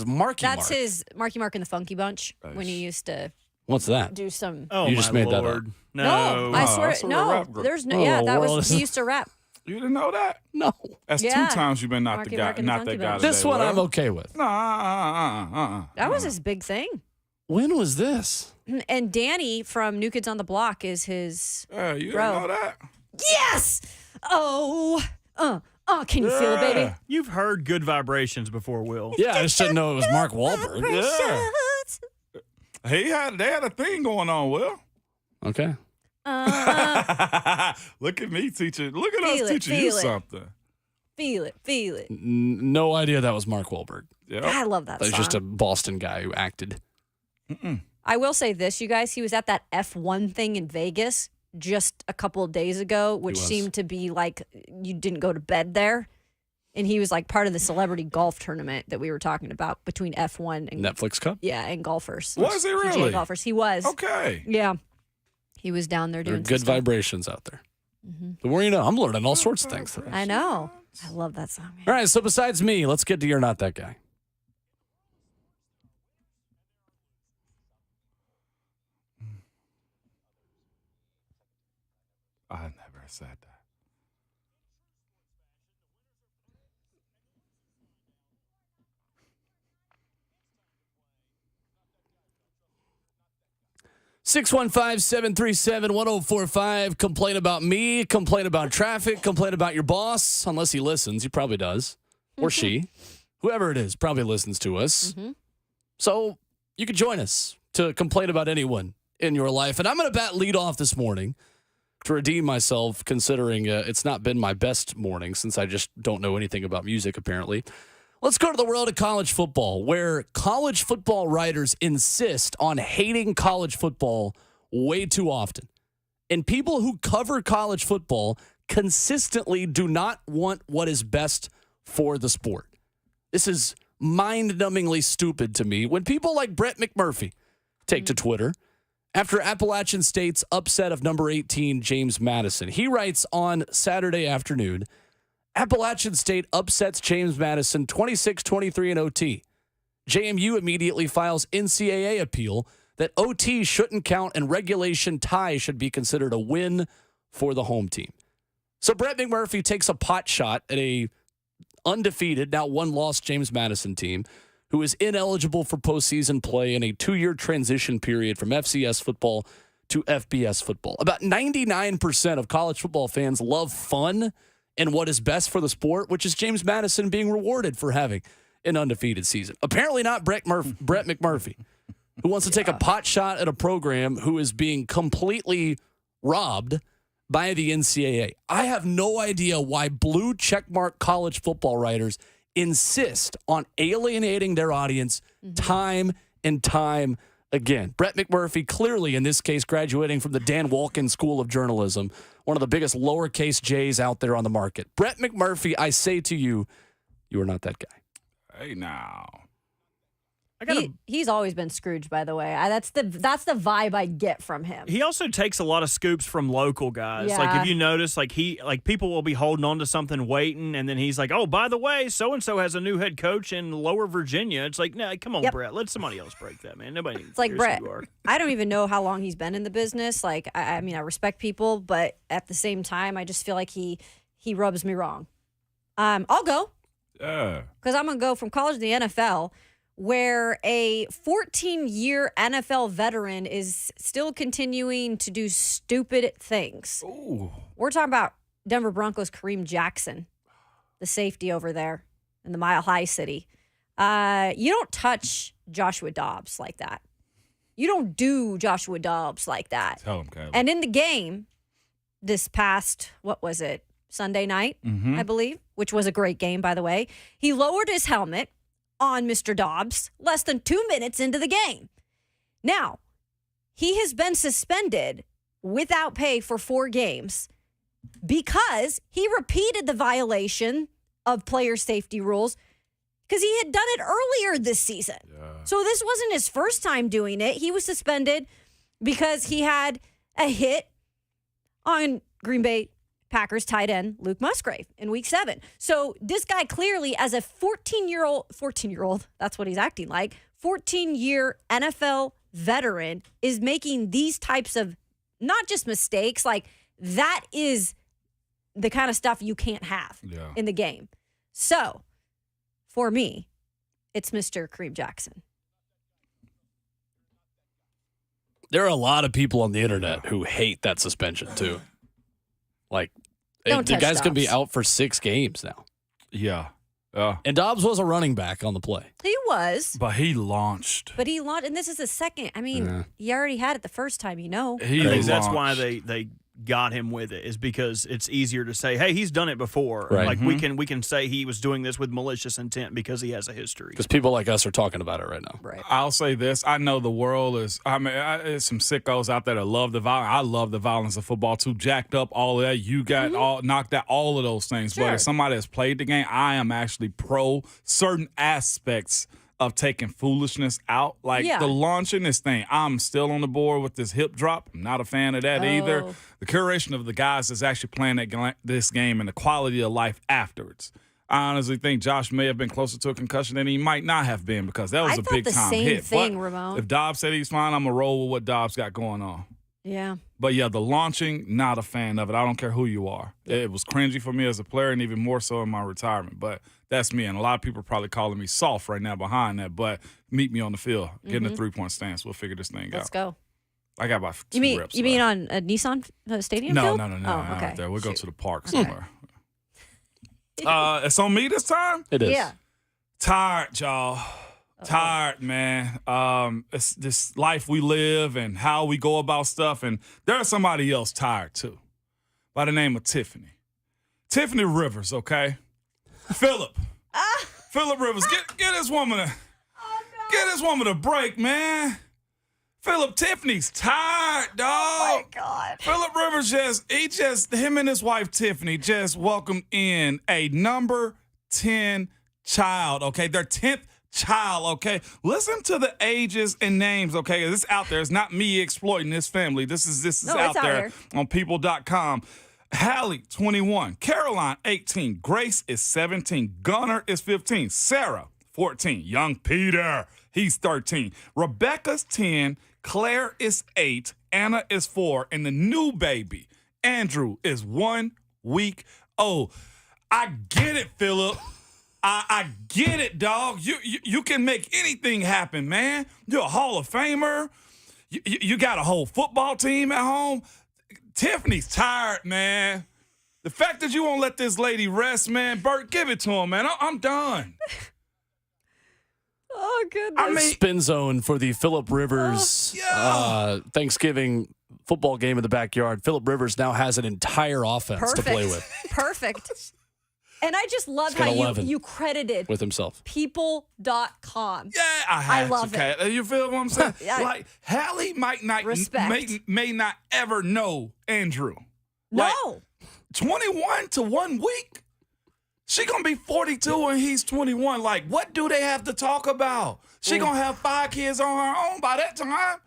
Marky That's Mark? his Marky Mark and the Funky Bunch when he used to What's that? do some. Oh, You just my made that up. Lord. No, No. I Oh, swear, that's a no. rap group. There's no. Oh, Yeah, that well, was he used to rap. You didn't know that? No. That's Yeah. 2 times you've been not Marky the guy, Mark and the not Funky that guy. Bunch. This today, one I'm Will. okay with. Nah, That was his big thing. When was this? And Danny from New Kids on the Block is his. Yeah, you Bro. didn't know that? Yes. Can you feel it, baby? Yeah. You've heard Good Vibrations before, Will. Yeah, I just didn't know it was Mark Wahlberg. Yeah. They had a thing going on, Will. Okay. Look at me teaching. Look at Feel us it, teaching you feel it. something. Feel it, feel it. No idea that was Mark Wahlberg. Yep. I love that That was song. just a Boston guy who acted. I will say this, you guys. He was at that F1 thing in Vegas just a couple of days ago, which was. seemed to be like you didn't go to bed there. And he was like part of the celebrity golf tournament that we were talking about between F1 and Netflix Cup? yeah, and golfers. Was he PGA really? golfers. He was. Okay. Yeah. He was down there There are doing good some stuff. vibrations out there. The more you know. I'm learning all sorts of things today. I know. I love that song. Man. All right, so besides me, let's get to You're Not That Guy. I never said that. Six 615-737-1045. Complain about me, complain about traffic, complain about your boss, unless he listens. He probably does. Or she. Whoever it is probably listens to us. So you can join us to complain about anyone in your life. And I'm going to lead off this morning to redeem myself, considering it's not been my best morning since I just don't know anything about music, apparently. Let's go to the world of college football, where college football writers insist on hating college football way too often. And people who cover college football consistently do not want what is best for the sport. This is mind-numbingly stupid to me when people like Brett McMurphy take to Twitter after Appalachian State's upset of number 18, James Madison. He writes on Saturday afternoon, Appalachian State upsets James Madison 26-23 in OT. JMU immediately files NCAA appeal that OT shouldn't count and regulation tie should be considered a win for the home team. So Brett McMurphy takes a pot shot at a undefeated, now one-loss James Madison team, who is ineligible for postseason play in a 2-year transition period from FCS football to FBS football. About 99% of college football fans love fun and what is best for the sport, which is James Madison being rewarded for having an undefeated season. Apparently not Brett McMurphy, who wants to take a pot shot at a program who is being completely robbed by the NCAA. I have no idea why blue checkmark college football writers insist on alienating their audience time and time again. Brett McMurphy, clearly in this case, graduating from the Dan Walken School of Journalism, one of the biggest lowercase J's out there on the market. Brett McMurphy, I say to you, you are not that guy. Hey, now. He's always been Scrooge, by the way. That's the vibe I get from him. He also takes a lot of scoops from local guys. Yeah. Like if you notice, people will be holding on to something, waiting, and then he's like, "Oh, by the way, so and so has a new head coach in Lower Virginia." It's like, nah, come on, Brett, let somebody else break that, man. Nobody. It's like, Brett, I don't even know how long he's been in the business. Like, I mean, I respect people, but at the same time, I just feel like he rubs me wrong. I'll go. Yeah. Because I'm gonna go from college to the NFL, where a 14-year NFL veteran is still continuing to do stupid things. Ooh. We're talking about Denver Broncos Kareem Jackson, the safety over there in the Mile High City. You don't touch Joshua Dobbs like that. You don't do Joshua Dobbs like that. Tell him, Caleb. And in the game this past, what was it, Sunday night, I believe, which was a great game, by the way, he lowered his helmet on Mr. Dobbs less than 2 minutes into the game. Now, he has been suspended without pay for 4 games because he repeated the violation of player safety rules because he had done it earlier this season. Yeah. So this wasn't his first time doing it. He was suspended because he had a hit on Green Bay Packers tight end Luke Musgrave in week 7. So this guy clearly, as a 14-year-old, that's what he's acting like, 14-year NFL veteran, is making these types of not just mistakes, like that is the kind of stuff you can't have in the game. So for me, it's Mr. Kareem Jackson. There are a lot of people on the internet who hate that suspension too. Like, the guy's going to be out for 6 games now. Yeah. And Dobbs was a running back on the play. He was. But he launched. And this is the second. I mean, he already had it the first time, That's why they got him with it, is because it's easier to say, hey, he's done it before. Right. Like we can say he was doing this with malicious intent because he has a history. Because people like us are talking about it right now. Right. I'll say this. I know the world is, there's some sickos out there that love the violence. I love the violence of football too. Jacked up, all of that. You got knocked out, all of those things. Sure. But as somebody that's played the game, I am actually pro certain aspects of taking foolishness out. Like the launching this thing. I'm still on the board with this hip drop. I'm not a fan of that either. The curation of the guys that's actually playing this game and the quality of life afterwards. I honestly think Josh may have been closer to a concussion than he might not have been, because that was a big time hit. the same thing, Ramon. If Dobbs said he's fine, I'm going to roll with what Dobbs got going on. Yeah. But, the launching, not a fan of it. I don't care who you are. It was cringy for me as a player, and even more so in my retirement. But that's me, and a lot of people are probably calling me soft right now behind that. But meet me on the field, get in a 3-point stance. We'll figure this thing out. Let's go. I got about 2 reps. You mean on a Nissan Stadium No, field? no. Oh, okay. Out there. We'll go to the park somewhere. It's on me this time? It is. Yeah. Tired, y'all. Tired, man. It's this life we live and how we go about stuff. And there's somebody else tired, too, by the name of Tiffany. Tiffany Rivers, okay? Philip Rivers, get this woman get this woman a break, man. Philip, Tiffany's tired, dog. Oh, my God. Philip Rivers him and his wife, Tiffany, just welcomed in a number 10 child, okay? Their 10th child, okay? Listen to the ages and names, okay? This is out there. It's not me exploiting this family. This is out there on people.com. Hallie, 21. Caroline, 18. Grace is 17. Gunnar is 15. Sarah, 14. Young Peter, he's 13. Rebecca's 10. Claire is 8. Anna is 4. And the new baby, Andrew, is 1 week old. I get it, Philip. I get it, dog. You can make anything happen, man. You're a Hall of Famer. You got a whole football team at home. Tiffany's tired, man. The fact that you won't let this lady rest, man, Bert, give it to him, man. I'm done. Oh, goodness. Spin zone for the Phillip Rivers Thanksgiving football game in the backyard. Phillip Rivers now has an entire offense to play with. Perfect. And I just love how you credited with himself. People.com. Yeah, I love it. You feel what I'm saying? Yeah. Like, Hallie might not, may not ever know Andrew. No. Like, 21 to 1 week? She going to be 42 and he's 21. Like, what do they have to talk about? She going to have 5 kids on her own by that time?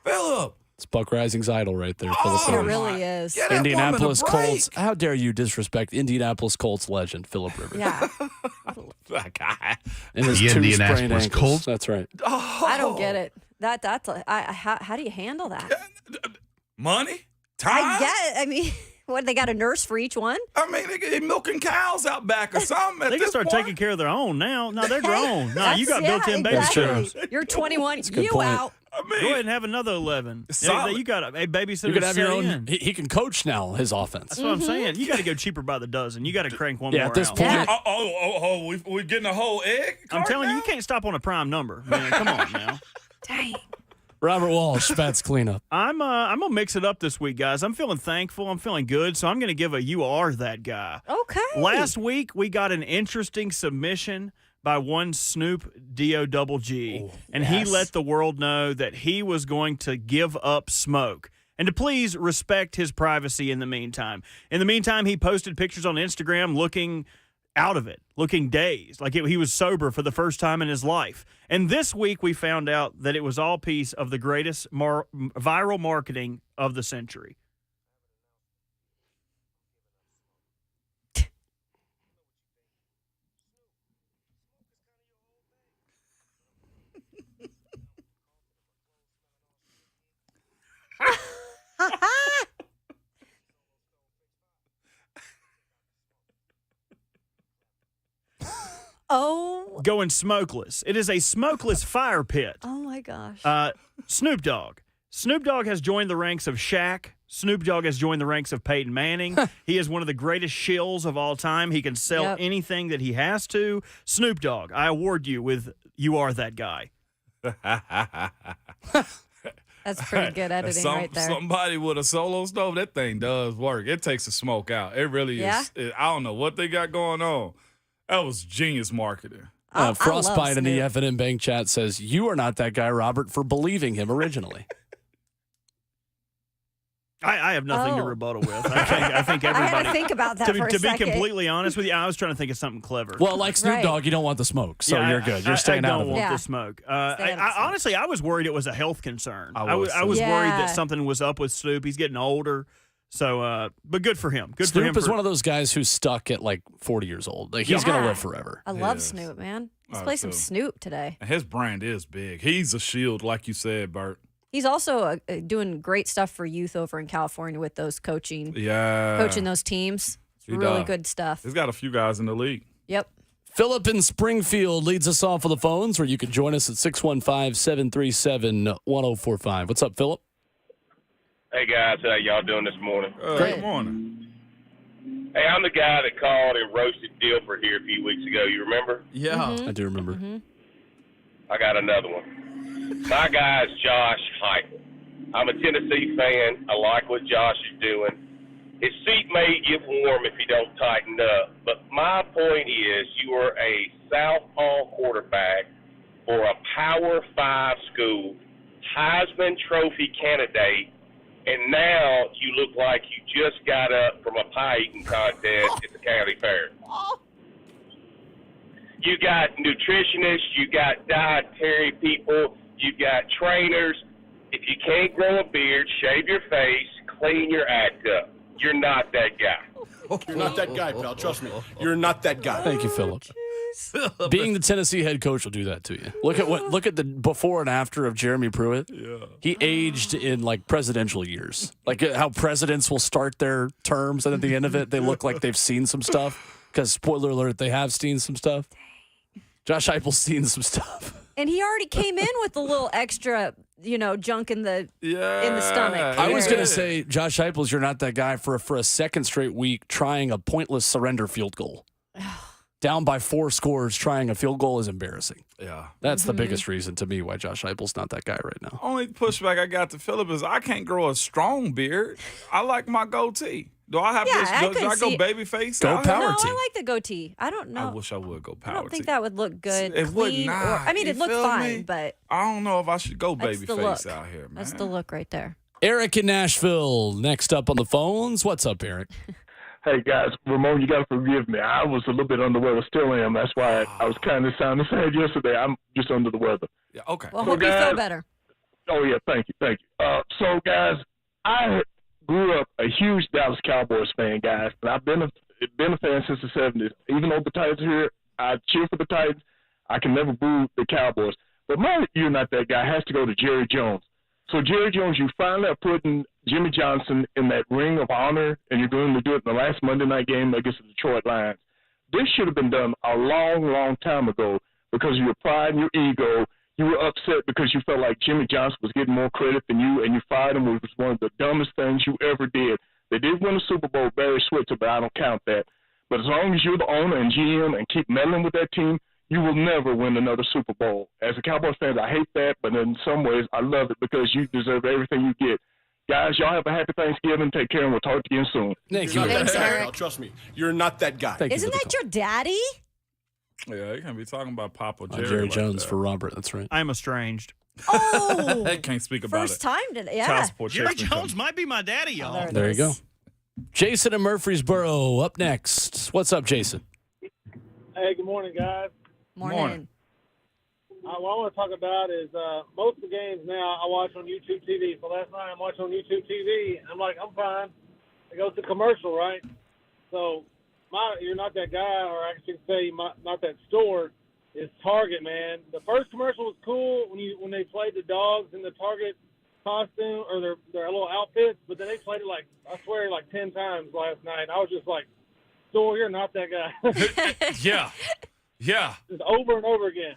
Phillip. It's Buck Rising's idol right there. Oh, Phillip It really is. Get that Indianapolis woman a break. Colts. How dare you disrespect Indianapolis Colts legend, Phillip Rivers? Yeah. That guy. And his The 2 Indianapolis sprained ankles. Colts? That's right. I don't get it. How do you handle that? Money? Time? I get it. I mean, what, they got a nurse for each one? I mean, they milking cows out back or something. At They can this start point. taking care of their own now. No, they're grown. No, you got That's- built-in yeah, babysitters. exactly. You're 21. a good You point. out. I mean, Go ahead and have another 11. Solid. You got a babysitter. You could have your own. in. He can coach now his offense. That's what I'm saying. You got to go cheaper by the dozen. You got to crank one Yeah, more at this out. point- Yeah. we're getting a whole egg? I'm telling you, you can't stop on a prime number. Man, come on now. Dang. Robert Walsh, Spats cleanup. I'm gonna mix it up this week, guys. I'm feeling thankful. I'm feeling good, so I'm gonna give a "You Are That Guy." Okay. Last week we got an interesting submission by one Snoop D-O-double-G, and he let the world know that he was going to give up smoke and to please respect his privacy in the meantime. In the meantime, he posted pictures on Instagram looking out of it, looking dazed, like he was sober for the first time in his life. And this week we found out that it was all piece of the greatest viral marketing of the century. Oh. Going smokeless. It is a smokeless fire pit. Oh, my gosh. Snoop Dogg. Snoop Dogg has joined the ranks of Shaq. Snoop Dogg has joined the ranks of Peyton Manning. He is one of the greatest shills of all time. He can sell anything that he has to. Snoop Dogg, I award you with "You Are That Guy." That's pretty good editing right there. Somebody with a solo stove, that thing does work. It takes the smoke out. It really is. I don't know what they got going on. That was genius marketing. Frostbite in the Snoop. F&M Bank chat says, "You are not that guy, Robert, for believing him originally." I have nothing to rebuttal with. I think I everybody. had to think about that for a to be second. completely honest with you, I was trying to think of something clever. Well, like Snoop Right. Dogg, you don't want the smoke, so you're good. You're staying I out don't of it. want Yeah. the smoke. Stay out of the smoke. Honestly, I was worried it was a health concern. I I was was too. worried Yeah. that something was up with Snoop. He's getting older. So, but good for him. Good for him. Snoop is one of those guys who's stuck at like 40 years old. Like, he's Yeah. going to live forever. I love Yes. Snoop, man. Let's Oh, play some too. Snoop today. And his brand is big. He's a shield, like you said, Bert. He's also doing great stuff for youth over in California with those coaching Yeah. those teams. It's He really does. good stuff. He's got a few guys in the league. Yep. Philip in Springfield leads us off of the phones, where you can join us at 615-737-1045. What's up, Philip? Hey guys, how y'all doing this morning? Good morning. Hey, I'm the guy that called and roasted Dilfer here a few weeks ago. You remember? Yeah. I do remember. I got another one. My guy is Josh Heupel. I'm a Tennessee fan. I like what Josh is doing. His seat may get warm if he don't tighten up. But my point is, you are a southpaw quarterback for a Power 5 school, Heisman Trophy candidate, and now you look like you just got up from a pie eating contest at the county fair. You got nutritionists, you got dietary people, you got trainers. If you can't grow a beard, shave your face, clean your act up. You're not that guy. You're not that guy, pal. Trust me. You're not that guy. Thank you, Philip. Being the Tennessee head coach will do that to you. Look at the before and after of Jeremy Pruitt. Yeah. He aged in like presidential years. Like how presidents will start their terms and at the end of it they look like they've seen some stuff, because spoiler alert, they have seen some stuff. Josh Heupel's seen some stuff. And he already came in with a little extra, junk in the stomach. I was going to say, Josh Heupels, you're not that guy for a second straight week trying a pointless surrender field goal. Down by 4 scores, trying a field goal is embarrassing. Yeah. That's the biggest reason to me why Josh Heupel's not that guy right now. Only pushback I got to Phillip is I can't grow a strong beard. I like my goatee. Do I have should I go baby face? Go power No, team. I like the goatee. I don't know. I wish I would go power I don't think team. that would look good. It would clean, not. It'd look feel fine, me? but I don't know if I should go that's baby the face look. out here, man. That's the look right there. Eric in Nashville, next up on the phones. What's up, Eric? Hey, guys, Ramon, you got to forgive me. I was a little bit under the weather, still am. That's why I was kind of sounding sad yesterday. I'm just under the weather. Yeah, okay. Well, So, hope you guys- feel better. Oh, yeah, thank you. So, guys, I grew up a huge Dallas Cowboys fan, guys, and I've been a fan since the 70s. Even though the Titans are here, I cheer for the Titans. I can never boo the Cowboys. But my "You're Not That Guy" has to go to Jerry Jones. So, Jerry Jones, you finally are putting Jimmy Johnson in that ring of honor, and you're going to do it in the last Monday night game against the Detroit Lions. This should have been done a long, long time ago because of your pride and your ego. You were upset because you felt like Jimmy Johnson was getting more credit than you, and you fired him, which was one of the dumbest things you ever did. They did win a Super Bowl, Barry Switzer, but I don't count that. But as long as you're the owner and GM and keep meddling with that team, you will never win another Super Bowl. As a Cowboys fan, I hate that, but in some ways, I love it because you deserve everything you get. Guys, y'all have a happy Thanksgiving. Take care, and we'll talk to you soon. Thank You're you. not Thanks, that guy, Eric. pal. Trust me. You're not that guy. Thank you Isn't for the that your daddy? Yeah, you can't be talking about Papa call. Jerry. Jerry like Jones that. for Robert. That's right. I am estranged. Oh, I can't speak about first it. time today. Yeah. Child support Jerry checks been Jones might be my daddy, y'all. There it There you is. go. Jason in Murfreesboro up next. What's up, Jason? Hey, good morning, guys. Morning. What I want to talk about is most of the games now I watch on YouTube TV. So last night I'm watching on YouTube TV, and I'm like, I'm fine. It goes to commercial, right? So You're Not That Guy, or I should say Not That Store, is Target, man. The first commercial was cool when they played the dogs in the Target costume or their little outfits, but then they played it I swear 10 times last night. I was just like, Store, you're not that guy. Yeah. Just over and over again.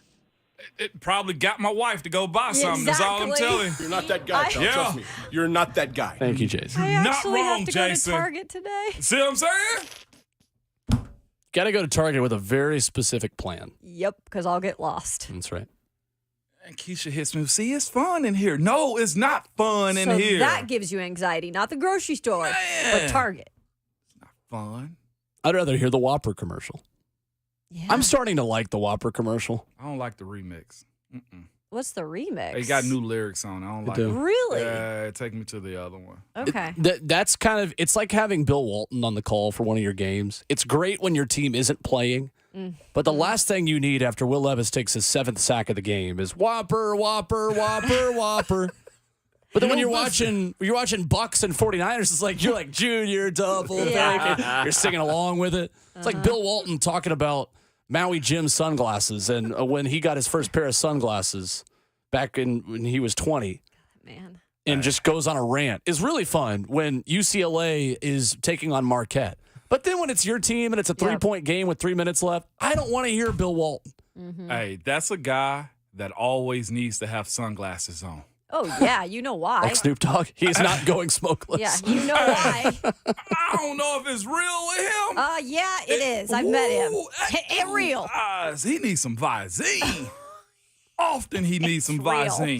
It probably got my wife to go buy something. That's all I'm Exactly. telling you. You're not that guy, pal. Yeah. Trust me. You're not that guy. Thank you, Jason. I Not actually wrong, have to Jason. go to Target today. See what I'm saying? Got to go to Target with a very specific plan. Yep, because I'll get lost. That's right. And Keisha hits me. See, it's fun in here. No, it's not fun in So here. that gives you anxiety, not the grocery store, but Man. Target. Fun. I'd rather hear the Whopper commercial. Yeah. I'm starting to like the Whopper commercial. I don't like the remix. What's the remix? They got new lyrics on it. I don't like do. it. Really? Yeah, take me to the other one. Okay. That's kind of, it's like having Bill Walton on the call for one of your games. It's great when your team isn't playing, but the last thing you need after Will Levis takes his 7th sack of the game is Whopper, Whopper, Whopper, Whopper. But then when you're watching Bucks and 49ers, it's like you're like Junior double Yeah. bacon. You're singing along with it. It's like Bill Walton talking about Maui Jim's sunglasses and when he got his first pair of sunglasses back when he was 20. Man. And just goes on a rant. It's really fun when UCLA is taking on Marquette. But then when it's your team and it's a 3-point game with 3 minutes left, I don't want to hear Bill Walton. Hey, that's a guy that always needs to have sunglasses on. Oh, yeah. You know why. Like Snoop Dogg, he's not going smokeless. Yeah, you know why. I don't know if it's real with him. Yeah, it is. I've met him. Ooh, It real. Eyes. He needs some Visine. Often he needs some It's real. Visine.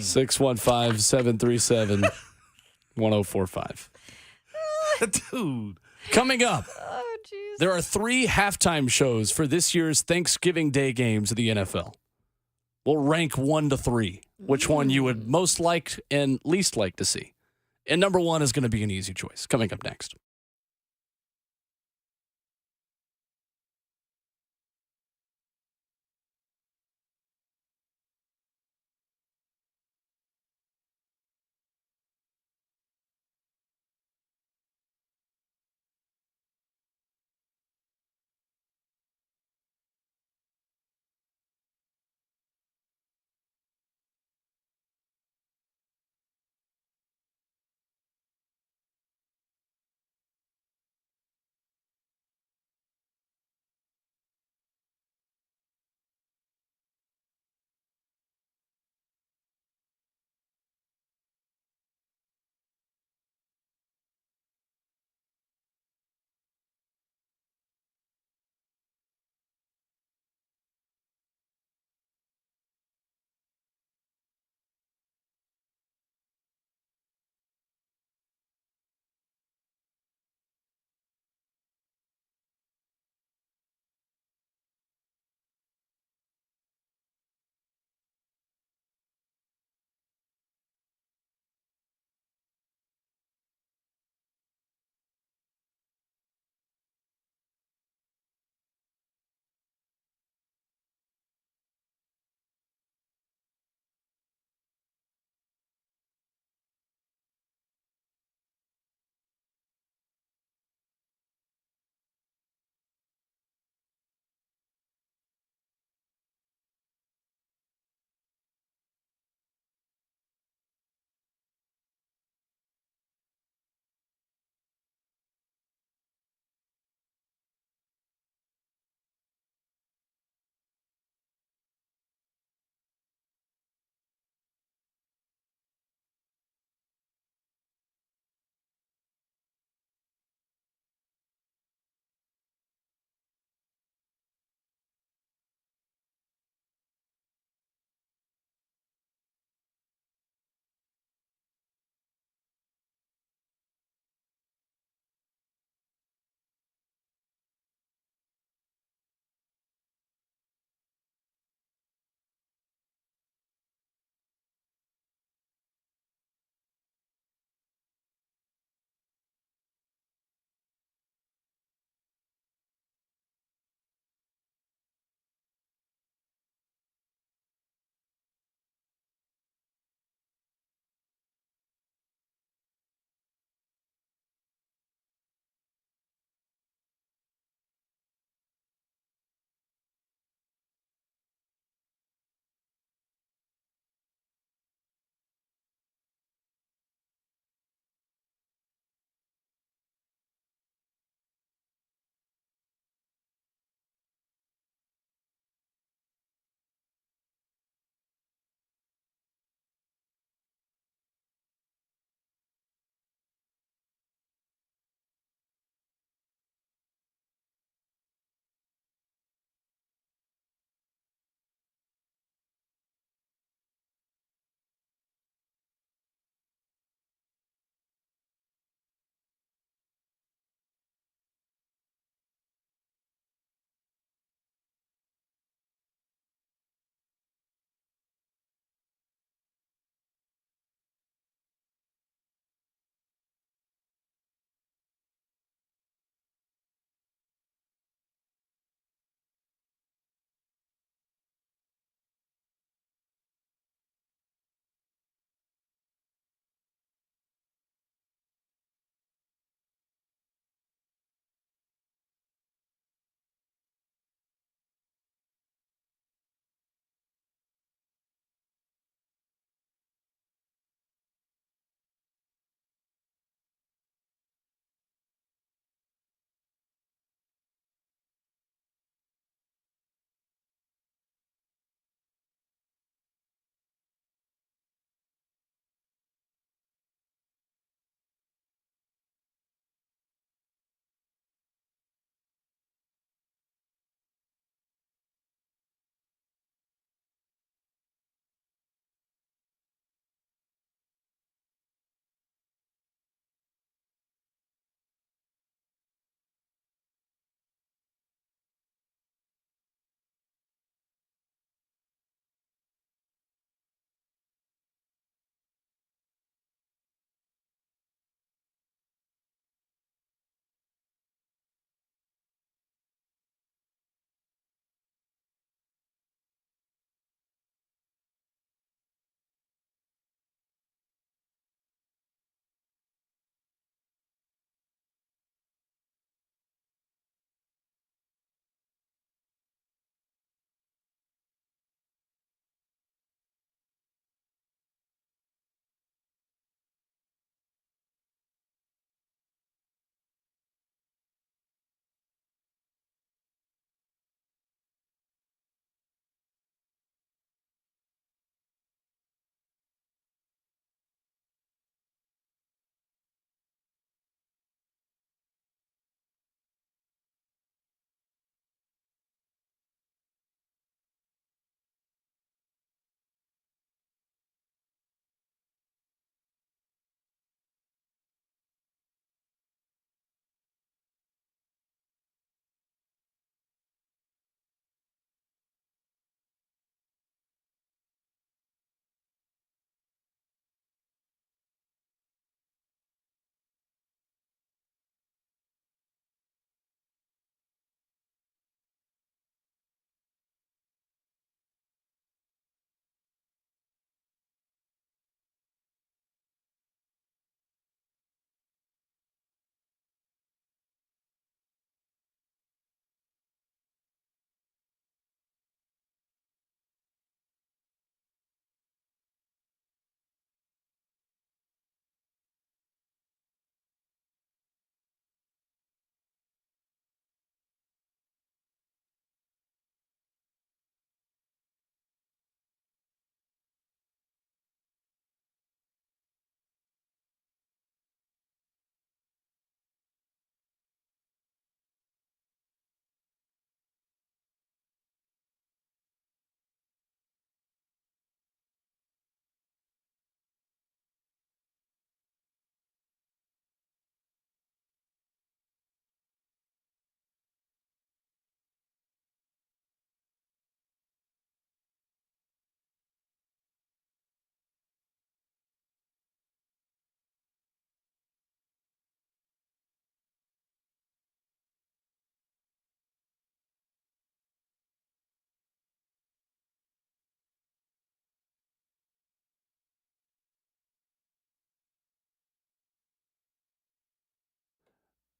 615-737-1045. Dude. Coming up, Oh, jeez. there are 3 halftime shows for this year's Thanksgiving Day games of the NFL. We'll rank 1 to 3, which one you would most like and least like to see. And number 1 is going to be an easy choice. Coming up next.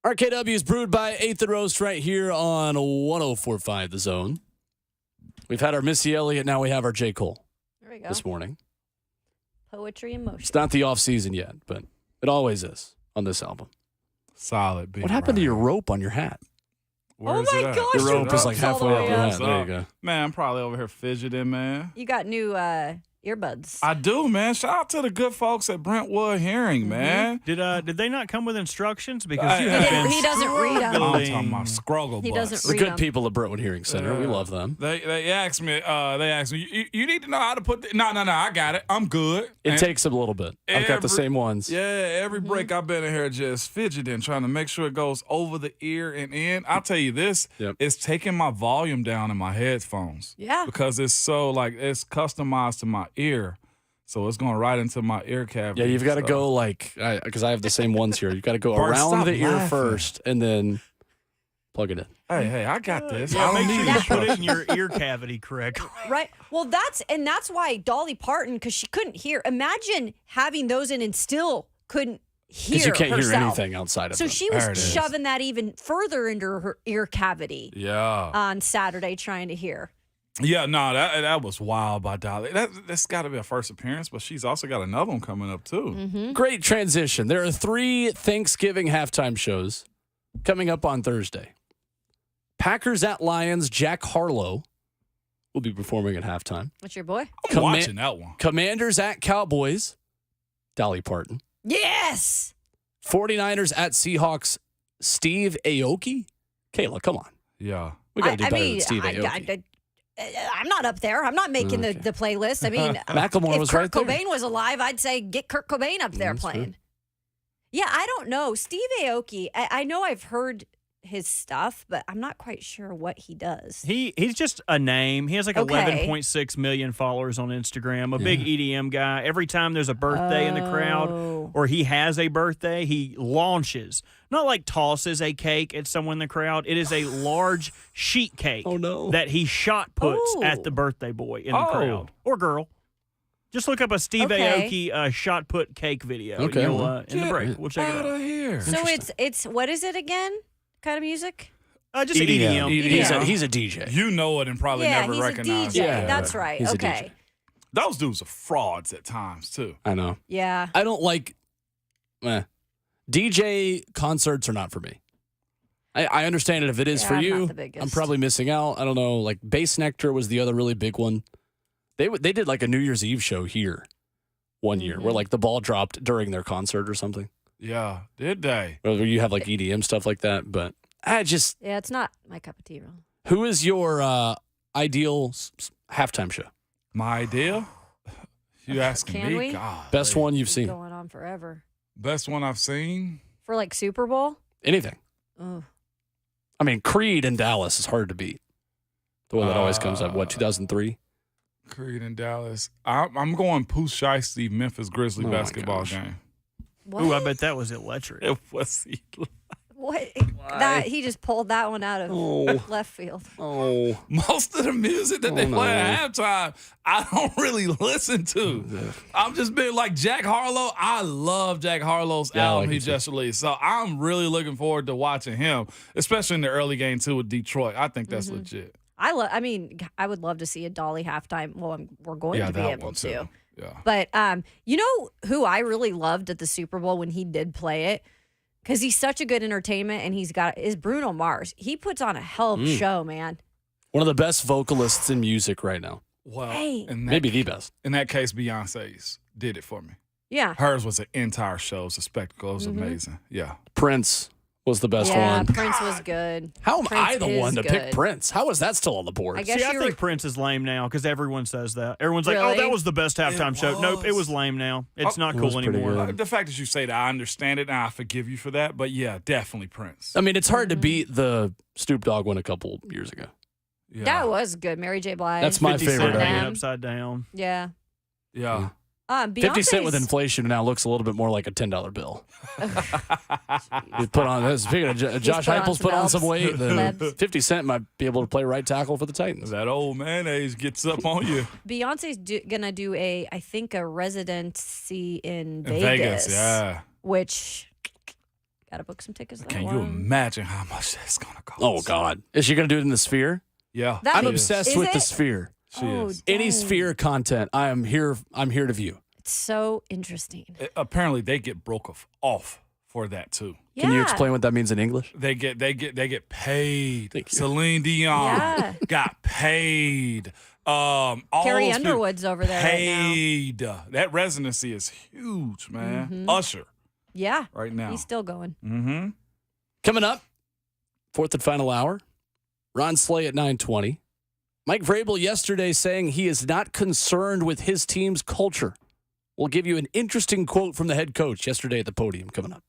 RKW is brewed by 8th and Roast right here on 104.5 The Zone. We've had our Missy Elliott, now we have our J. Cole There we go. this morning. Poetry in motion. It's not the off season yet, but it always is on this album. Solid beat. What happened to your rope on your hat? Where Oh is it my at? gosh, Your rope is like it's all the halfway up way your up. hat. There you go. Man, I'm probably over here fidgeting, man. You got new earbuds. I do, man. Shout out to the good folks at Brentwood Hearing, man. Did they not come with instructions? Because you He have didn't- been he doesn't read 'em. I'm struggling. talking about scruggle He butts. doesn't The read good 'em. people at Brentwood Hearing Center. We love them. They asked me. You need to know how to put. No. I got it. I'm good. It And takes them a little bit. I've got the every- same ones. Yeah, every break I've been in here just fidgeting, trying to make sure it goes over the ear and in. I'll tell you this: it's taking my volume down in my headphones. Yeah. because it's so it's customized to my ear. So it's going right into my ear cavity. Yeah, you've got to go because I have the same ones here. You've got to go Bart, around stop the ear laughing. first and then plug it in. Hey, I got this. Yeah, I don't make sure need you put it instructions. in your ear cavity correctly. Right. Well, that's why Dolly Parton, because she couldn't hear. Imagine having those in and still couldn't hear. Because you can't hear herself. anything outside of So them. she There it was is. shoving that even further into her ear cavity Yeah. on Saturday trying to hear. Yeah, no, that was wild by Dolly. That's got to be a first appearance, but she's also got another one coming up too. Mm-hmm. Great transition. There are 3 Thanksgiving halftime shows coming up on Thursday. Packers at Lions, Jack Harlow will be performing at halftime. What's your boy? I'm watching that one. Commanders at Cowboys, Dolly Parton. Yes. 49ers at Seahawks, Steve Aoki. Kayla, come on. Yeah. We got to do better mean, than Steve Aoki. I'm not up there. I'm not making the playlist. I mean, Macklemore if was Kurt right there. Cobain was alive, I'd say get Kurt Cobain up there That's playing. true. Yeah, I don't know. Steve Aoki, I know I've heard his stuff, but I'm not quite sure what he does. He's just a name. He has like Okay. 11.6 million followers on Instagram. A big EDM guy. Every time there's a birthday in the crowd or he has a birthday, he launches. Not like tosses a cake at someone in the crowd. It is a large sheet cake that he shot puts at the birthday boy in the crowd or girl. Just look up a Steve Aoki shot put cake video. Okay. And you'll, in the break, we'll check it out. Here. So it's what is it again? Kind of music? Just EDM. He's a DJ. You know it and probably Yeah, never he's recognize a DJ. it. Yeah. That's right. He's a Okay. Those dudes are frauds at times too. I know. Yeah. I don't like DJ concerts are not for me. I understand it if it is Yeah, for I'm not you. the biggest. I'm probably missing out. I don't know. Like Bass Nectar was the other really big one. They did like a New Year's Eve show here one year where like the ball dropped during their concert or something. Yeah, did they? Where you have like EDM stuff like that. But I just Yeah, it's not my cup of tea, really. who is your ideal halftime show? My idea? You asking Can me? we? God. Best one you've It's seen? going on forever. Best one I've seen? For like Super Bowl? Anything. Oh. I mean, Creed in Dallas is hard to beat. The one that always comes up. What, 2003? Creed in Dallas. I'm going Pooh Shiesty Memphis Grizzly Oh, my basketball gosh. game. What? Ooh, I bet that was electric. It was. What? That he just pulled that one out of left field. Oh. Most of the music that they Oh, play no. at halftime, I don't really listen to. I'm just being like Jack Harlow. I love Jack Harlow's Yeah, I album like he it too. just released. So I'm really looking forward to watching him, especially in the early game too with Detroit. I think that's legit. I mean, I would love to see a Dolly halftime. Well, we're going to be that able one to. too. Yeah. But you know who I really loved at the Super Bowl when he did play it? Because he's such a good entertainment, and is Bruno Mars. He puts on a hell of a show, man. One of the best vocalists in music right now. Well, Hey. Maybe the best. In that case, Beyonce's did it for me. Yeah. Hers was an entire show. It was a spectacle. It was amazing. Yeah. Prince was the best Yeah, one. Prince was good. How am Prince I the is one to good. pick Prince? How is that still on the board? I guess See, I you think were- Prince is lame now because everyone says that. Everyone's like, Really? "Oh, that was the best halftime show." Nope, it was lame. Now it's not It cool was pretty anymore. good. The fact that you say that, I understand it, and I forgive you for that. But yeah, definitely Prince. I mean, it's hard to Mm-hmm. beat the Snoop Dogg one a couple years ago. Yeah. That was good. Mary J. Blige. That's my 50 favorite Cent of hanging it. upside down. Yeah. Yeah. 50 Cent with Beyonce's- inflation now looks a little bit more like a $10 bill. He put on, speaking of Josh put on Heupel's some put on some belts. weight. then Lebs. 50 Cent might be able to play right tackle for the Titans. That old mayonnaise gets up on you. Beyonce's gonna do I think a residency in In Vegas, yeah. which Got to book some tickets. To Can that you one. imagine how much that's going to cost? Oh, God. Is she going to do it in the Sphere? Yeah. I'm That- obsessed is with the it? Sphere. She is. Any dang. Sphere content, I'm here to view. It's so interesting. Apparently, they get broke off for that, too. Yeah. Can you explain what that means in English? They get paid. Thank you. Celine Dion Yeah. got paid. All Carrie those people Underwood's over there right now. paid. That residency is huge, man. Usher Yeah. right now. He's still going. Mm-hmm. Coming up, fourth and final hour, Ron Slay at 9:20. Mike Vrabel yesterday saying he is not concerned with his team's culture. We'll give you an interesting quote from the head coach yesterday at the podium coming up.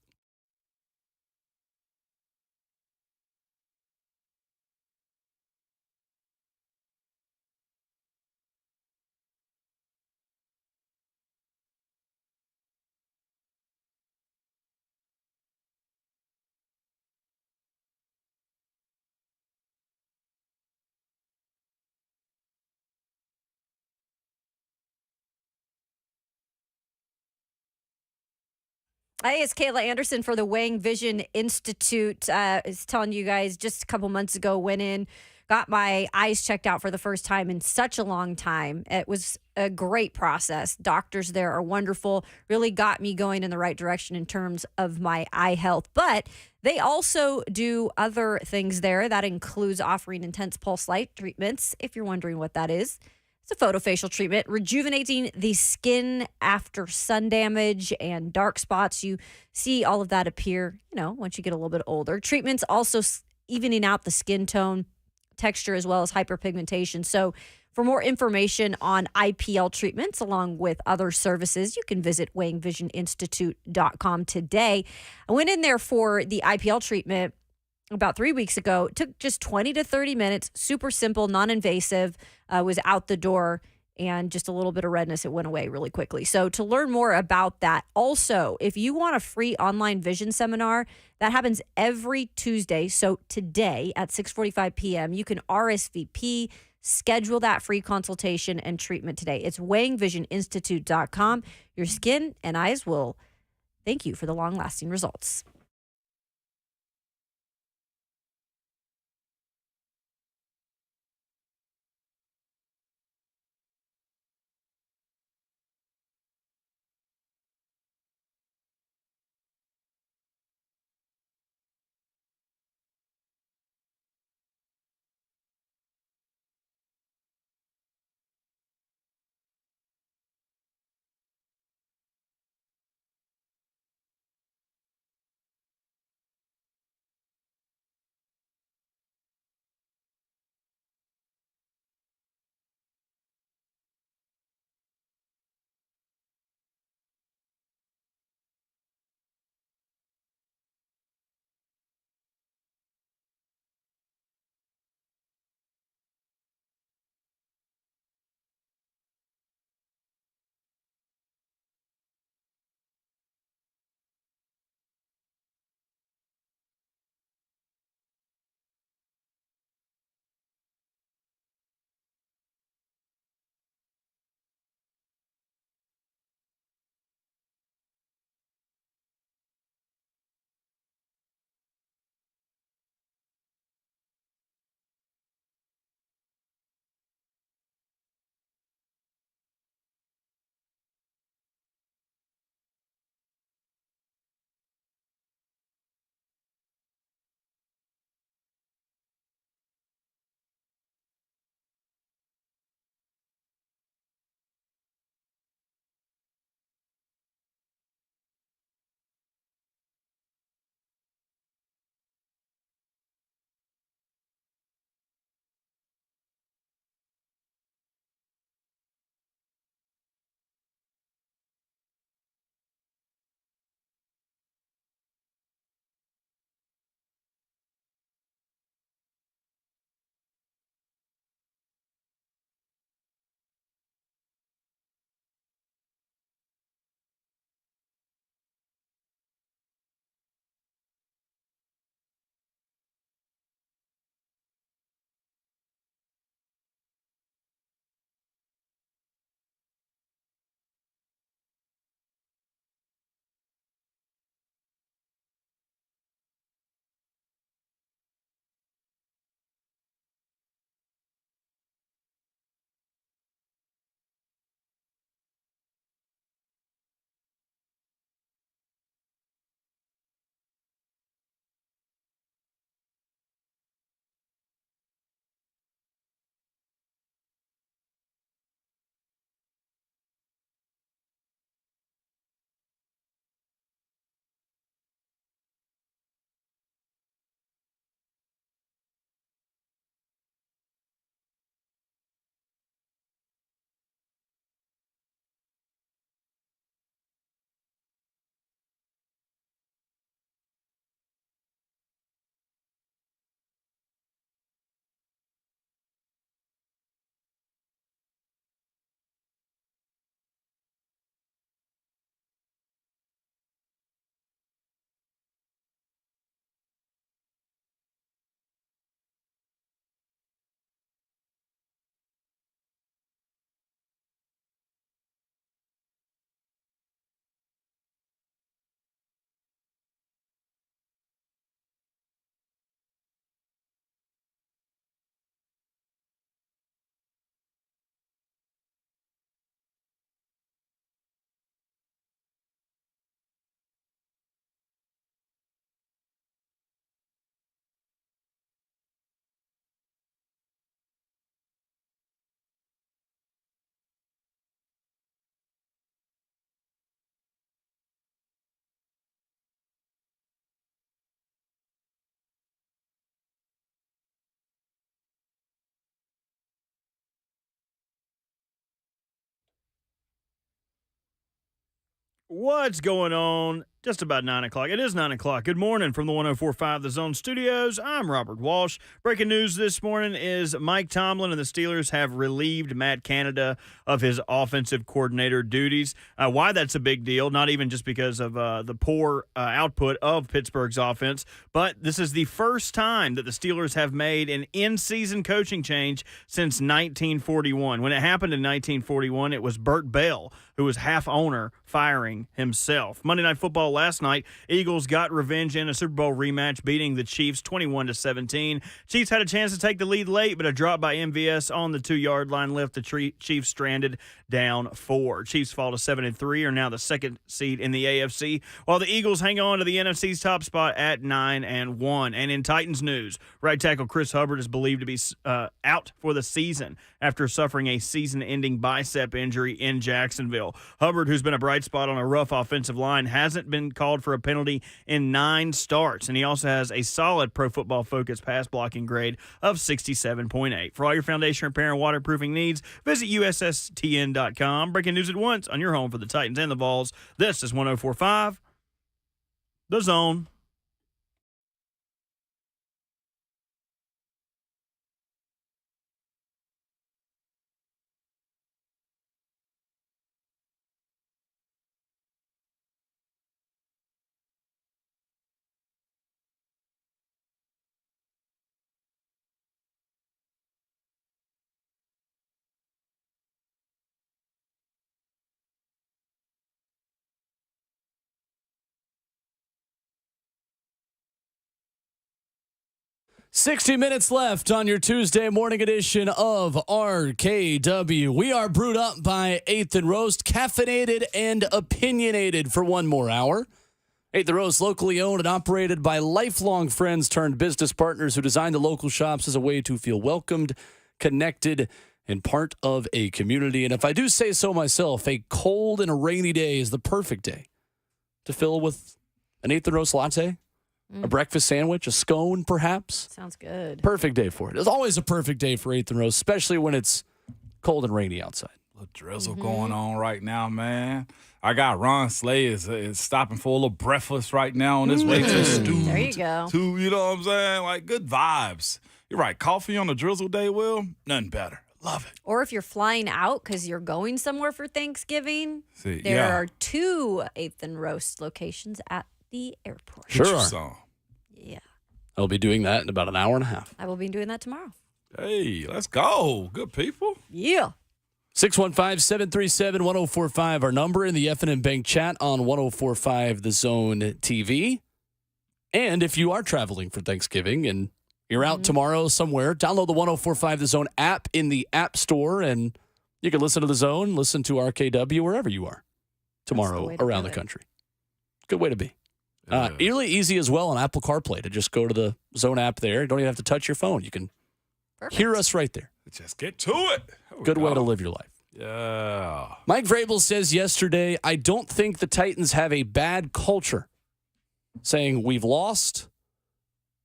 Hey, it's Kayla Anderson for the Weighing Vision Institute. Is telling you guys just a couple months ago, went in, got my eyes checked out for the first time in such a long time. It was a great process. Doctors there are wonderful, really got me going in the right direction in terms of my eye health. But they also do other things there. That includes offering intense pulse light treatments, if you're wondering what that is. It's a photofacial treatment, rejuvenating the skin after sun damage and dark spots. You see all of that appear, once you get a little bit older. Treatments also evening out the skin tone, texture, as well as hyperpigmentation. So for more information on IPL treatments, along with other services, you can visit weighingvisioninstitute.com today. I went in there for the IPL treatment about 3 weeks ago. It took just 20 to 30 minutes, super simple, non-invasive, was out the door, and just a little bit of redness. It went away really quickly. So to learn more about that, also, if you want a free online vision seminar, that happens every Tuesday. So today at 6:45 p.m., you can RSVP, schedule that free consultation and treatment today. It's weighingvisioninstitute.com. Your skin and eyes will thank you for the long-lasting results. What's going on? Just about 9 o'clock. It is 9 o'clock. Good morning from the 104.5 The Zone Studios. I'm Robert Walsh. Breaking news this morning is Mike Tomlin and the Steelers have relieved Matt Canada of his offensive coordinator duties. Why that's a big deal, not even just because of the poor output of Pittsburgh's offense, but this is the first time that the Steelers have made an in-season coaching change since 1941. When it happened in 1941, it was Burt Bell, who was half owner, firing himself. Monday Night Football last night, Eagles got revenge in a Super Bowl rematch, beating the Chiefs 21-17. Chiefs had a chance to take the lead late, but a drop by MVS on the 2-yard line left the Chiefs stranded down 4. Chiefs fall to 7-3, are now the second seed in the AFC, while the Eagles hang on to the NFC's top spot at 9-1. And in Titans news, right tackle Chris Hubbard is believed to be out for the season after suffering a season-ending bicep injury in Jacksonville. Hubbard, who's been a bright spot on a rough offensive line, hasn't been called for a penalty in 9 starts, and he also has a solid Pro Football Focus pass blocking grade of 67.8. For all your foundation repair and waterproofing needs, visit USSTN.com. Breaking news at once on your home for the Titans and the Vols. This is 104.5 The Zone. $60 minutes left on your Tuesday morning edition of RKW. We are brewed up by 8th and Roast, caffeinated and opinionated for one more hour. 8th and Roast, locally owned and operated by lifelong friends turned business partners who designed the local shops as a way to feel welcomed, connected, and part of a community. And if I do say so myself, a cold and a rainy day is the perfect day to fill with an 8th and Roast latte. A breakfast sandwich, a scone, perhaps. Sounds good. Perfect day for it. It's always a perfect day for 8th and Roast, especially when it's cold and rainy outside. A little drizzle going on right now, man. I got Ron Slay is stopping for a little breakfast right now on his way to the studio. There you go. You know what I'm saying? Like, good vibes. You're right. Coffee on a drizzle day, Will? Nothing better. Love it. Or if you're flying out because you're going somewhere for Thanksgiving, there are 2 8th and Roast locations at the airport. Sure are. Yeah. I'll be doing that in about an hour and a half. I will be doing that tomorrow. Hey, let's go. Good people. Yeah. 615-737-1045, our number in the F&M Bank chat on 1045 The Zone TV. And if you are traveling for Thanksgiving and you're out tomorrow somewhere, download the 1045 The Zone app in the App Store, and you can listen to The Zone, listen to RKW wherever you are tomorrow around the country. Good way to be. Really easy as well on Apple CarPlay to just go to the Zone app there. You don't even have to touch your phone. You can hear us right there. Just get to it. Good way to live your life. Yeah. Mike Vrabel says yesterday, I don't think the Titans have a bad culture. Saying we've lost.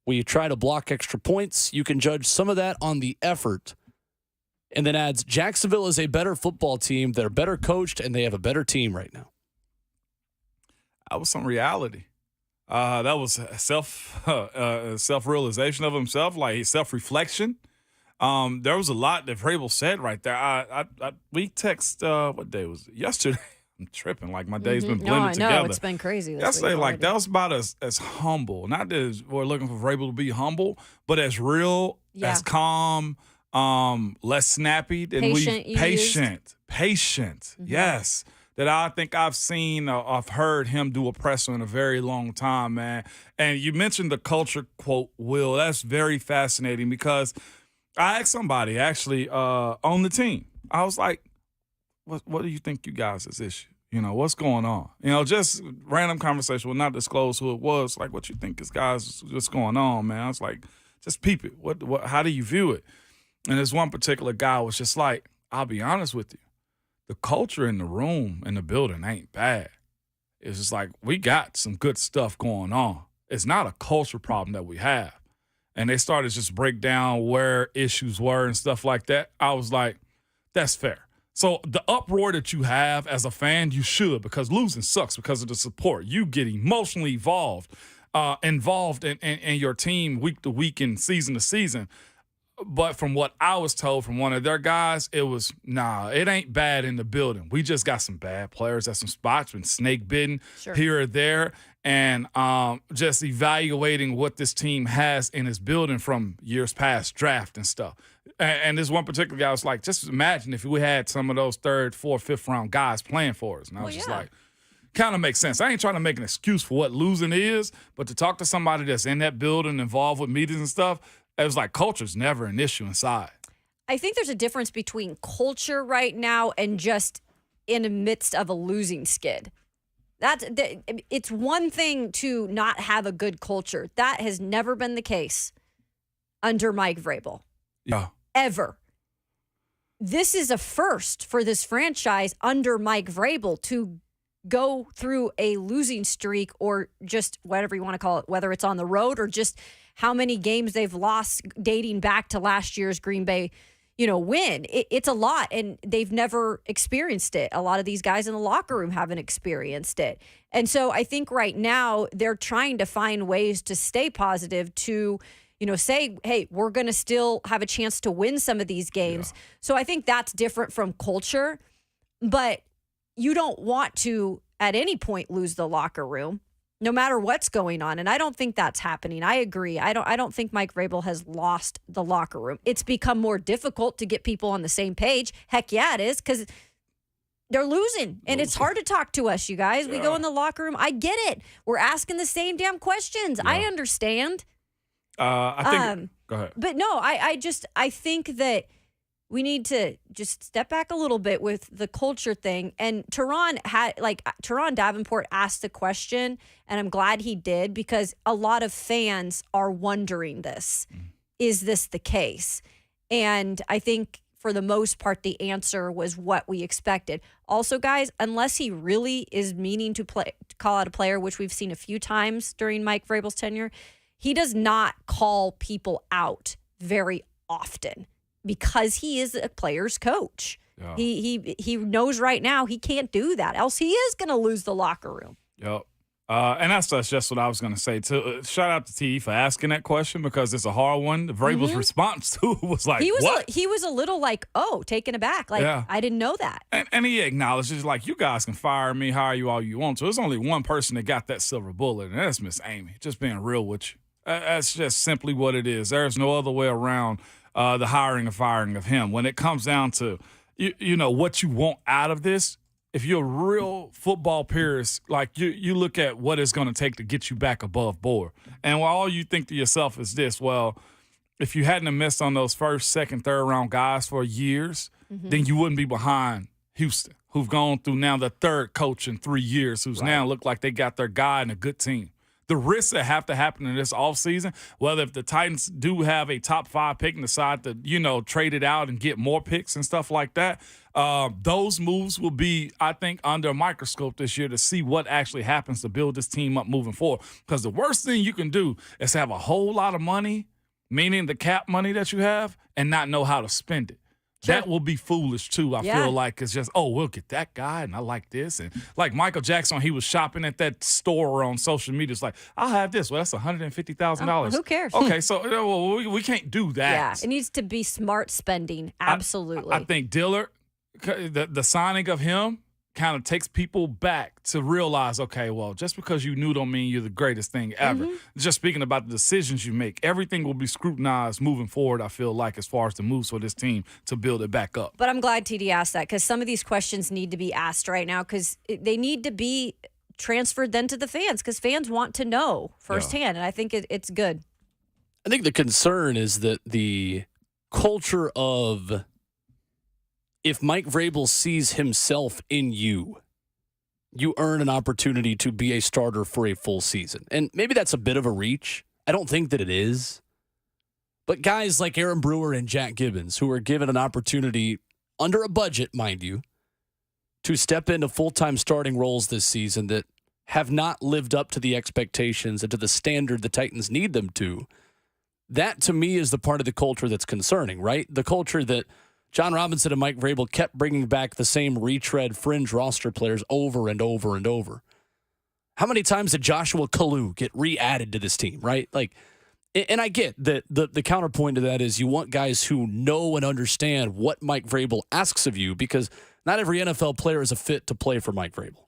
We try to block extra points. You can judge some of that on the effort. And then adds, Jacksonville is a better football team. They're better coached, and they have a better team right now. That was some reality. That was self-realization of himself, like self-reflection. There was a lot that Vrabel said right there. We text, what day was it? Yesterday. I'm tripping. Like, my day's been blended together. No, it's been crazy this Yesterday, week like, that was about as humble. Not that we're looking for Vrabel to be humble, but as real, as calm, less snappy than patient. Yes. That I think I've seen or I've heard him do a presser in a very long time, man. And you mentioned the culture quote, Will. That's very fascinating because I asked somebody actually on the team. I was like, what do you think you guys' issue? You know, what's going on? You know, just random conversation, will not disclose who it was. Like, what you think is guys, what's going on, man? I was like, just peep it. What? How do you view it? And this one particular guy was just like, I'll be honest with you. The culture in the room, in the building ain't bad. It's just like, we got some good stuff going on. It's not a culture problem that we have. And they started to just break down where issues were and stuff like that. I was like, that's fair. So the uproar that you have as a fan, you should, because losing sucks because of the support. You get emotionally involved in your team week to week and season to season. But from what I was told from one of their guys, it was, it ain't bad in the building. We just got some bad players at some spots, been snake bitten here or there, and just evaluating what this team has in its building from years past, draft and stuff. And this one particular guy was like, just imagine if we had some of those 3rd, 4th, 5th round guys playing for us. And I was just like, kind of makes sense. I ain't trying to make an excuse for what losing is, but to talk to somebody that's in that building, involved with meetings and stuff, it was like culture's never an issue inside. I think there's a difference between culture right now and just in the midst of a losing skid. It's one thing to not have a good culture. That has never been the case under Mike Vrabel. Yeah. Ever. This is a first for this franchise under Mike Vrabel to go through a losing streak, or just whatever you want to call it, whether it's on the road or just how many games they've lost dating back to last year's Green Bay, win. It's a lot, and they've never experienced it. A lot of these guys in the locker room haven't experienced it. And so I think right now they're trying to find ways to stay positive, to, say, hey, we're going to still have a chance to win some of these games. Yeah. So I think that's different from culture, but you don't want to at any point lose the locker room, no matter what's going on. And I don't think that's happening. I agree. I don't think Mike Vrabel has lost the locker room. It's become more difficult to get people on the same page. Heck yeah, it is, because they're losing. And it's hard to talk to us, you guys. Yeah. We go in the locker room. I get it. We're asking the same damn questions. Yeah. I understand. I think go ahead. But no, I think that we need to just step back a little bit with the culture thing. And Teron Davenport asked the question, and I'm glad he did, because a lot of fans are wondering this. Is this the case? And I think for the most part, the answer was what we expected. Also, guys, unless he really is meaning to call out a player, which we've seen a few times during Mike Vrabel's tenure, he does not call people out very often, because he is a player's coach. Yeah. He knows right now he can't do that, else he is going to lose the locker room. Yep. And that's just what I was going to say, too. Shout out to T for asking that question, because it's a hard one. Vrabel's response to it was like, what? He was a little like, taken aback. Like, yeah. I didn't know that. And he acknowledges, like, you guys can fire me, hire you all you want to. There's only one person that got that silver bullet, and that's Miss Amy. Just being real with you. That's just simply what it is. There's no other way around the hiring and firing of him. When it comes down to, what you want out of this, if you're a real football purist, like you look at what it's going to take to get you back above board. And while all you think to yourself is this, well, if you hadn't missed on those first, second, third round guys for years, then you wouldn't be behind Houston, who've gone through now the third coach in 3 years, who's now look like they got their guy and a good team. The risks that have to happen in this offseason, whether if the Titans do have a top 5 pick and decide to, trade it out and get more picks and stuff like that, those moves will be, I think, under a microscope this year to see what actually happens to build this team up moving forward. Because the worst thing you can do is have a whole lot of money, meaning the cap money that you have, and not know how to spend it. Sure. That will be foolish, too, I feel like. It's just, we'll get that guy, and I like this. And like Michael Jackson, he was shopping at that store on social media. It's like, I'll have this. Well, that's $150,000. Who cares? Okay, so we can't do that. Yeah, it needs to be smart spending. Absolutely. I think Dillard, the signing of him, kind of takes people back to realize, okay, well, just because you knew don't mean you're the greatest thing ever. Just speaking about the decisions you make, everything will be scrutinized moving forward, I feel like, as far as the moves for this team to build it back up. But I'm glad TD asked that, because some of these questions need to be asked right now, because they need to be transferred then to the fans, because fans want to know firsthand, and I think it's good. I think the concern is that the culture of, if Mike Vrabel sees himself in you, you earn an opportunity to be a starter for a full season. And maybe that's a bit of a reach. I don't think that it is. But guys like Aaron Brewer and Jack Gibbons, who are given an opportunity under a budget, mind you, to step into full-time starting roles this season that have not lived up to the expectations and to the standard the Titans need them to, that to me is the part of the culture that's concerning, right? The culture that John Robinson and Mike Vrabel kept bringing back the same retread fringe roster players over and over and over. How many times did Joshua Kalu get re-added to this team, right? Like, and I get that the counterpoint to that is you want guys who know and understand what Mike Vrabel asks of you, because not every NFL player is a fit to play for Mike Vrabel.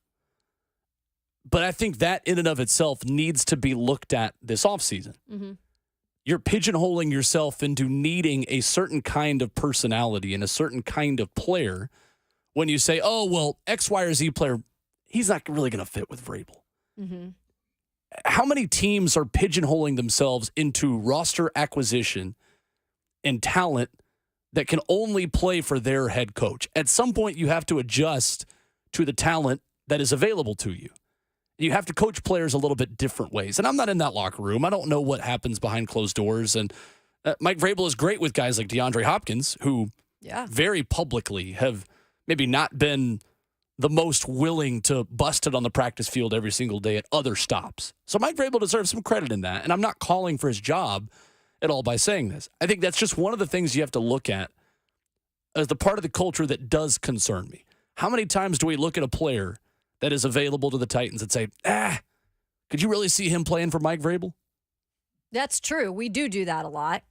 But I think that in and of itself needs to be looked at this offseason. Mm-hmm. You're pigeonholing yourself into needing a certain kind of personality and a certain kind of player when you say, oh, well, X, Y, or Z player, he's not really going to fit with Vrabel. Mm-hmm. How many teams are pigeonholing themselves into roster acquisition and talent that can only play for their head coach? At some point, you have to adjust to the talent that is available to you. You have to coach players a little bit different ways. And I'm not in that locker room. I don't know what happens behind closed doors. And Mike Vrabel is great with guys like DeAndre Hopkins, who very publicly have maybe not been the most willing to bust it on the practice field every single day at other stops. So Mike Vrabel deserves some credit in that. And I'm not calling for his job at all by saying this. I think that's just one of the things you have to look at as the part of the culture that does concern me. How many times do we look at a player that is available to the Titans and say, could you really see him playing for Mike Vrabel? That's true. We do that a lot.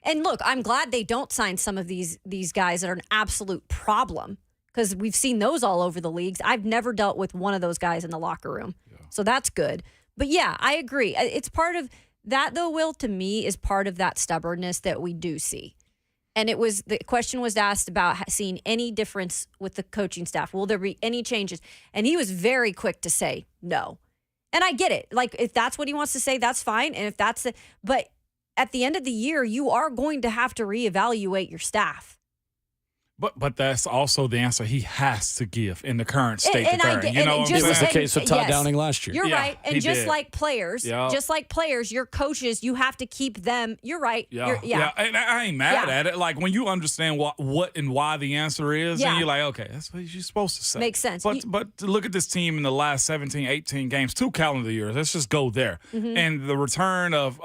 And look, I'm glad they don't sign some of these guys that are an absolute problem, because we've seen those all over the leagues. I've never dealt with one of those guys in the locker room. Yeah. So that's good. But yeah, I agree. It's part of that, though, Will, to me, is part of that stubbornness that we do see. And the question was asked about seeing any difference with the coaching staff. Will there be any changes? And he was very quick to say no. And I get it. Like, if that's what he wants to say, that's fine. And if that's but at the end of the year, you are going to have to reevaluate your staff. But that's also the answer he has to give in the current state that they're in. You know what I'm It saying? was the case with Todd Downing last year. You're right. And just did. like players, your coaches, you have to keep them. You're right. Yeah. And I ain't mad at it. Like, when you understand what and why the answer is, and you're like, okay, that's what you're supposed to say. Makes sense. But to look at this team in the last 17, 18 games, 2 calendar years, let's just go there. Mm-hmm. And the return of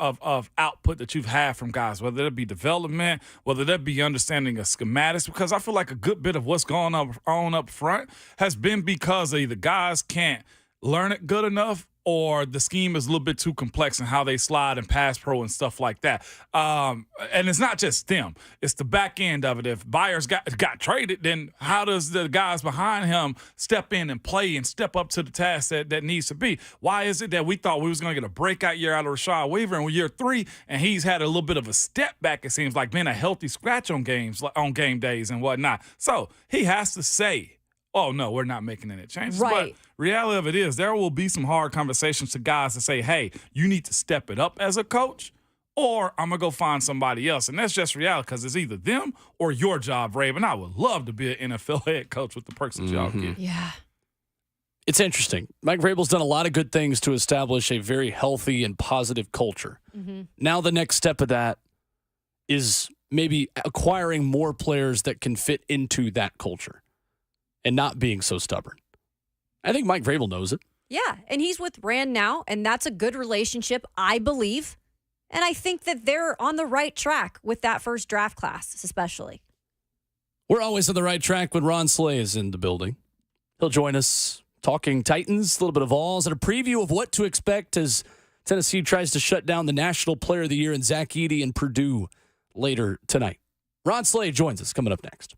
output that you've had from guys, whether it be development, whether that be understanding of schematics, because I feel like a good bit of what's going on up front has been because either guys can't learn it good enough, or the scheme is a little bit too complex in how they slide and pass pro and stuff like that. And it's not just them. It's the back end of it. If Byers got traded, then how does the guys behind him step in and play and step up to the task that needs to be? Why is it that we thought we was going to get a breakout year out of Rashad Weaver in year 3, and he's had a little bit of a step back, it seems like, being a healthy scratch on game days and whatnot. So he has to say, oh, no, we're not making any changes. Right. But reality of it is there will be some hard conversations to guys to say, hey, you need to step it up as a coach, or I'm going to go find somebody else. And that's just reality, because it's either them or your job, Raven. I would love to be an NFL head coach with the perks that y'all get. Yeah. It's interesting. Mike Vrabel's done a lot of good things to establish a very healthy and positive culture. Mm-hmm. Now the next step of that is maybe acquiring more players that can fit into that culture and not being so stubborn. I think Mike Vrabel knows it. Yeah, and he's with Rand now, and that's a good relationship, I believe. And I think that they're on the right track with that first draft class, especially. We're always on the right track when Ron Slay is in the building. He'll join us talking Titans, a little bit of Vols, and a preview of what to expect as Tennessee tries to shut down the National Player of the Year in Zach Edey and Purdue later tonight. Ron Slay joins us coming up next.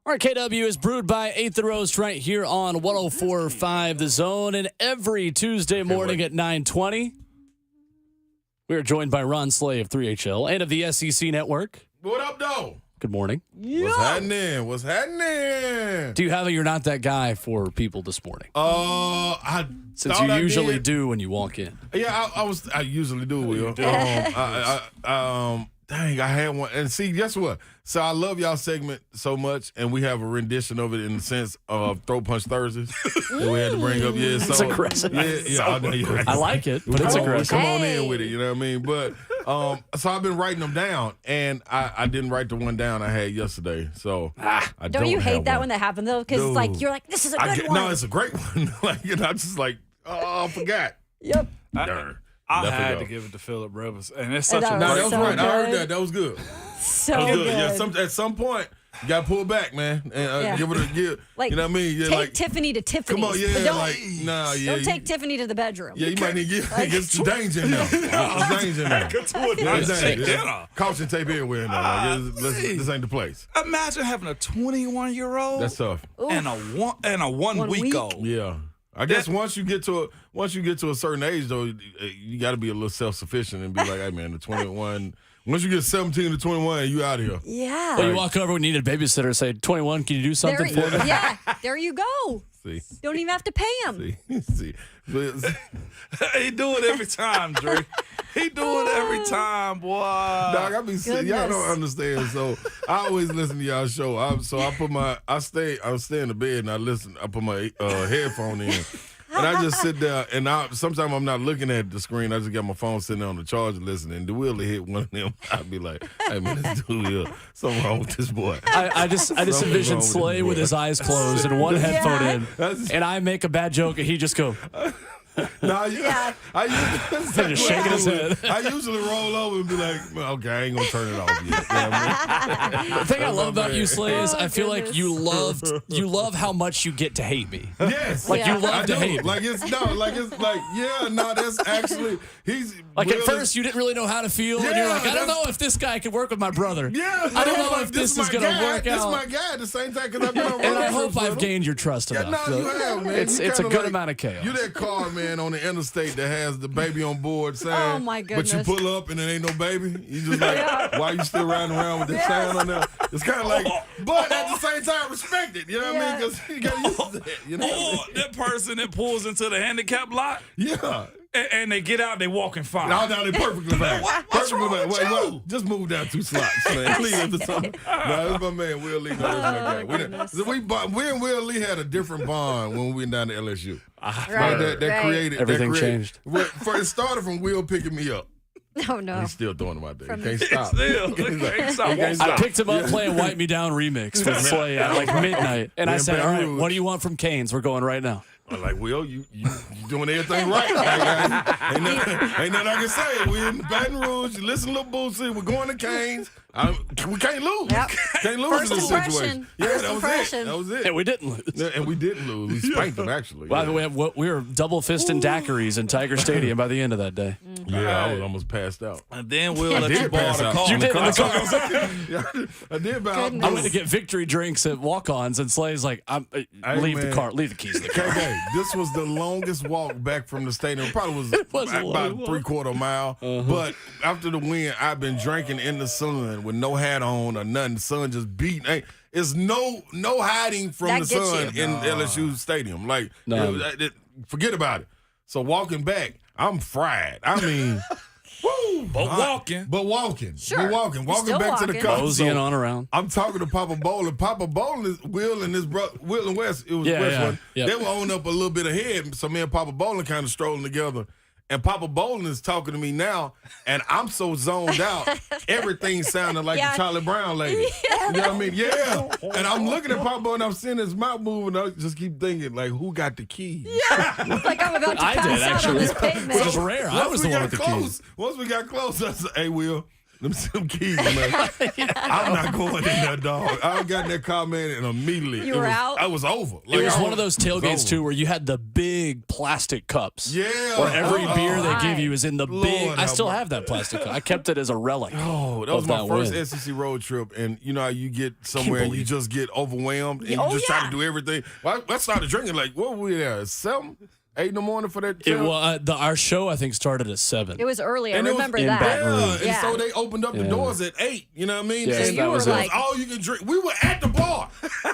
RKW is brewed by 8th and Roast right here on 104.5 The Zone, and every Tuesday morning at 9:20. We are joined by Ron Slay of 3HL and of the SEC Network. What up, though? Good morning. What's happening? What's happening? Do you have a You're Not That Guy for people this morning? Since you usually do when you walk in. Yeah, I usually do, Will. Dang, I had one. And see, guess what? So I love y'all segment so much, and we have a rendition of it in the sense of Throw Punch Thursdays that we had to bring up. Yeah, so, it's aggressive. I like it, but it's aggressive. Come on in with it, you know what I mean? But so I've been writing them down, and I didn't write the one down I had yesterday. So I don't you hate that when that happens though? Because it's like you're like, this is a good one. No, it's a great one. Like, you know, I'm just like, I forgot. Yep. I had to give it to Philip Rivers, and it's such a. No, that was right. I heard that. That was good. So that was good. good. Yeah, at some point, you got to pull back, man, and give it a give. Like, you know what I mean? Yeah, take like Tiffany to Tiffany's. Come on, yeah, But don't take Tiffany to the bedroom. Yeah, you might need to get some danger in there. Some danger in there. Caution tape everywhere in there. This ain't the place. Imagine having a 21-year-old. That's tough. And a 1 week old. Yeah. I guess once you get to a certain age, though, you got to be a little self-sufficient and be like, hey, man, the 21. Once you get 17 to 21, you out of here. Yeah. Well, you walk over when you need a babassitter and say, 21, can you do something for me? Yeah, there you go. See. Don't even have to pay him. See. He do it every time, Dre. He do it every time, boy. Dog, I be sick. Y'all don't understand. So I always listen to y'all show. I stay in the bed and I listen. I put my headphone in. And I just sit there, and sometimes I'm not looking at the screen. I just got my phone sitting there on the charger listening. And the wheel hit one of them. I'd be like, hey, man, this dude here, something wrong with this boy. I just envision Slay with his eyes closed and one headphone in, and I make a bad joke, and he just go. No, I just shaking his head. I usually roll over and be like, okay, I ain't gonna turn it off yet. You know what I mean? The thing I love about you, Slay, is I feel like you love how much you get to hate me. Yes, like you love to hate me. That's actually at first you didn't really know how to feel, and you're like, I don't know if this guy could work with my brother. Yeah, I don't know if this is gonna work out. This is my guy at the same time because I've been on. And I hope I've gained your trust enough. No, you have, man. It's a good amount of chaos. You that car, man, on the interstate that has the baby on board sign. Oh my goodness! But you pull up and there ain't no baby. You just like, why you still riding around with that sign on there? It's kind of like, but at the same time, respect it. You know what I mean? Because you got used to that. You know, that person that pulls into the handicap lot. Yeah. And they get out, they walking fine. No, they perfectly fine. What's wrong with you? Wait, just move down 2 slots, man. Lee into something. No, that's my man, Will Lee. We and Will Lee had a different bond when we went down to LSU. That created everything changed. It started from Will picking me up. No. He's still throwing them out there. He can't stop. I picked him up playing Wipe Me Down remix with Slay at like midnight. And I said, all right, what do you want from Canes? We're going right now. I'm like, Will, you doing everything right. Ain't nothing I can say. We in Baton Rouge. You listen to Lil Boosie. We're going to Canes. We can't lose. Yep. Can't lose in this situation. Yeah, that was it. And we didn't lose. Yeah, and we didn't lose. We spanked them, actually. By the way, we were double fisting daiquiris in Tiger Stadium by the end of that day. Yeah, I was almost passed out. And then Will let you borrow the car. You did in the car. I did. I went to get victory drinks at walk-ons, and Slay's like, leave the keys in the car. KK, this was the longest walk back from the stadium. It probably was about 3/4 mile. But after the win, I've been drinking in the sun with no hat on or nothing. The sun just beating. It's no hiding from the sun in LSU Stadium. Like, forget about it. So walking back, I'm fried. I mean, woo! But walking. Sure. We're walking back to the car. Moseying on around. I'm talking to Papa Bowling. Papa Bowling, Will and his brother, Will and Wes. It was Wes one. Yep. They were on up a little bit ahead. So me and Papa Bowling kind of strolling together. And Papa Bowling is talking to me now, and I'm so zoned out. Everything sounded like the Charlie Brown lady. Yeah. You know what I mean? Yeah. And I'm looking at Papa Bowling, I'm seeing his mouth moving. I just keep thinking, like, who got the keys? Yeah. Like I'm about to pass out on this pavement. Which is rare. I was the one with the keys. Once we got close, I said, hey, Will, Them keys, man. I'm not going in there, dog. I got in that car, man, and immediately You were out? I was over. It was one of those tailgates too, where you had the big plastic cups. Yeah. Where every beer they give you is in the Lord, big. I still how- have that plastic cup. I kept it as a relic. Oh, that was of my first win. SEC road trip, and you know how you get somewhere and you just get overwhelmed and you just try to do everything. Well, I started drinking like what were we there? 7, 8 in the morning for that trip? Our show I think started at 7. It was early. I And it was- remember in that. Baton Rouge. And so they opened up the doors at 8. You know what I mean? Yes, and that was were it. like- all you can drink. We were at the bar.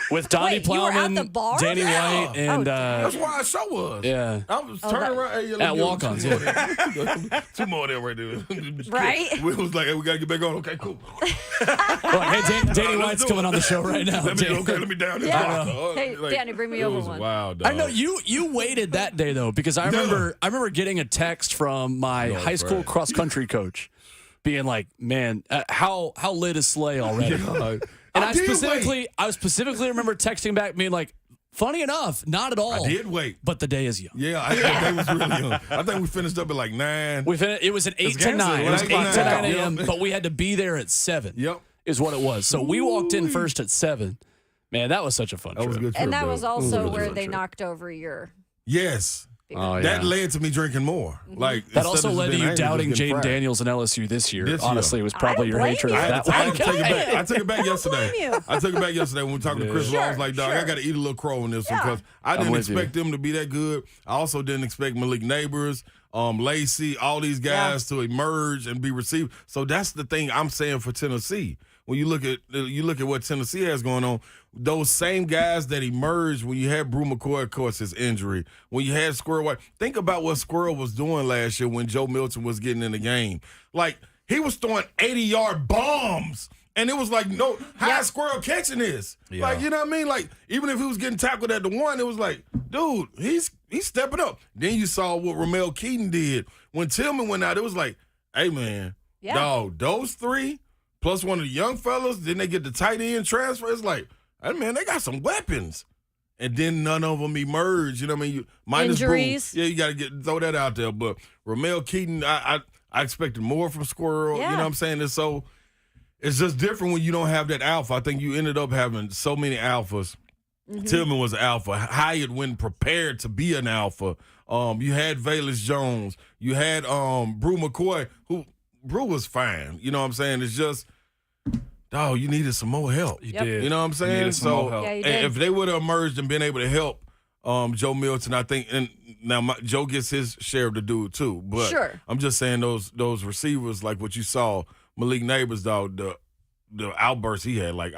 With Donnie Wait, you were at Plowman, the bar? Danny Yeah. White, and That's why our show was. yeah. I was turning around. Hey, At walk-ons, Two more of them right there. Right? We was like, hey, we got to get back on. Okay, cool. Hey, Danny Let's White's do coming it. on the show right now. Let me Danny. let me down this Yeah. block. Hey, Danny, bring me over It was one. wild, dog. I know you waited that day though, because I remember getting a text from my high school cross country coach being like, man, how lit is Slay already? And I specifically remember texting back being like, funny enough, not at all. I did wait. But the day is young. Yeah, I think that was really young. I think we finished up at like 9. It was an 8 to 9. It was 8 to 9 a.m., but we had to be there at 7. Yep. Is what it was. So we walked in first at 7. Man, that was such a fun trip. That was a good trip. And that was also really where fun they trip. knocked over your. Yes. Oh, That yeah. led to me drinking more. Like That instead also of just led to being you angry, doubting just getting Jaden fried. Daniels and LSU this year. This year. Honestly, it was probably I your don't hatred blame of you. that I one. take it back. I took it back yesterday. blame you. I took it back yesterday when we talked to Chris. I was like, dog, I got to eat a little crow in this one because I didn't with expect them to be that good. I also didn't expect Malik Neighbors, Lacey, all these guys to emerge and be received. So that's the thing I'm saying for Tennessee. When you look at what Tennessee has going on, those same guys that emerged when you had Brew McCoy, of course, his injury, when you had Squirrel White. Think about what Squirrel was doing last year when Joe Milton was getting in the game. Like, he was throwing 80-yard bombs. And it was like, no, how is Squirrel catching this? Yeah. Like, you know what I mean? Like, even if he was getting tackled at the 1, it was like, dude, he's stepping up. Then you saw what Ramel Keaton did. When Tillman went out, it was like, hey, man, dog, those 3 plus one of the young fellas, then they get the tight end transfer. It's like, hey, man, they got some weapons. And then none of them emerge. You know what I mean? Minus Injuries. Brew. Yeah, you got to throw that out there. But Ramel Keaton, I expected more from Squirrel. Yeah. You know what I'm saying? It's just different when you don't have that alpha. I think you ended up having so many alphas. Tillman was an alpha. Hyatt went prepared to be an alpha. You had Valus Jones. You had Brew McCoy, who Brew was fine. You know what I'm saying? It's just, dog, you needed some more help. You did. You know what I'm You saying? needed some more help. Yeah, you and did. if they would have emerged and been able to help Joe Milton, I think, and now Joe gets his share of the dude too. But Sure. I'm just saying those receivers, like what you saw, Malik Neighbors, dog, the outburst he had, like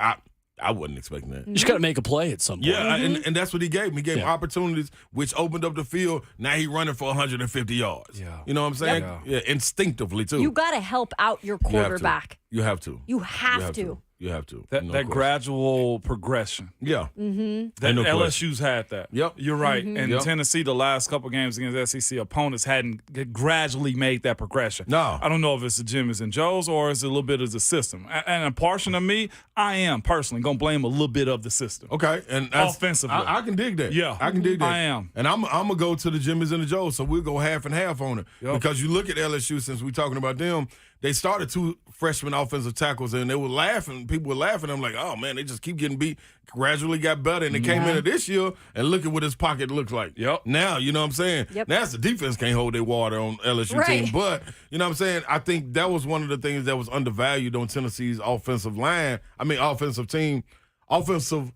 I wasn't expecting that. You just got to make a play at some point. Yeah, and that's what he gave him. He gave him opportunities, which opened up the field. Now he running for 150 yards. Yeah. You know what I'm saying? Yep. Yeah, instinctively too. You got to help out your quarterback. You have to. You have to. You have to. That No question. gradual progression. Yeah. That no LSU's had that. Yep. You're right. And Yep. Tennessee, the last couple games against SEC opponents hadn't gradually made that progression. No. I don't know if it's the Jimmys and Joes or is it a little bit of the system. And a portion of me, I am personally going to blame a little bit of the system. Okay. And that's, Offensively. I can dig that. Yeah. I can dig that. I am. And I'm going to go to the Jimmys and the Joes, so we'll go half and half on it. Yep. Because you look at LSU, since we're talking about them, they started 2 freshman offensive tackles, and they were laughing. People were laughing. I'm like, oh, man, they just keep getting beat. Gradually got better, and they came into this year, and look at what his pocket looks like. Yep. Now, you know what I'm saying? Yep. Now, it's the defense can't hold their water on LSU Right. team. But, you know what I'm saying? I think that was one of the things that was undervalued on Tennessee's offensive line. Offensive team. Offensive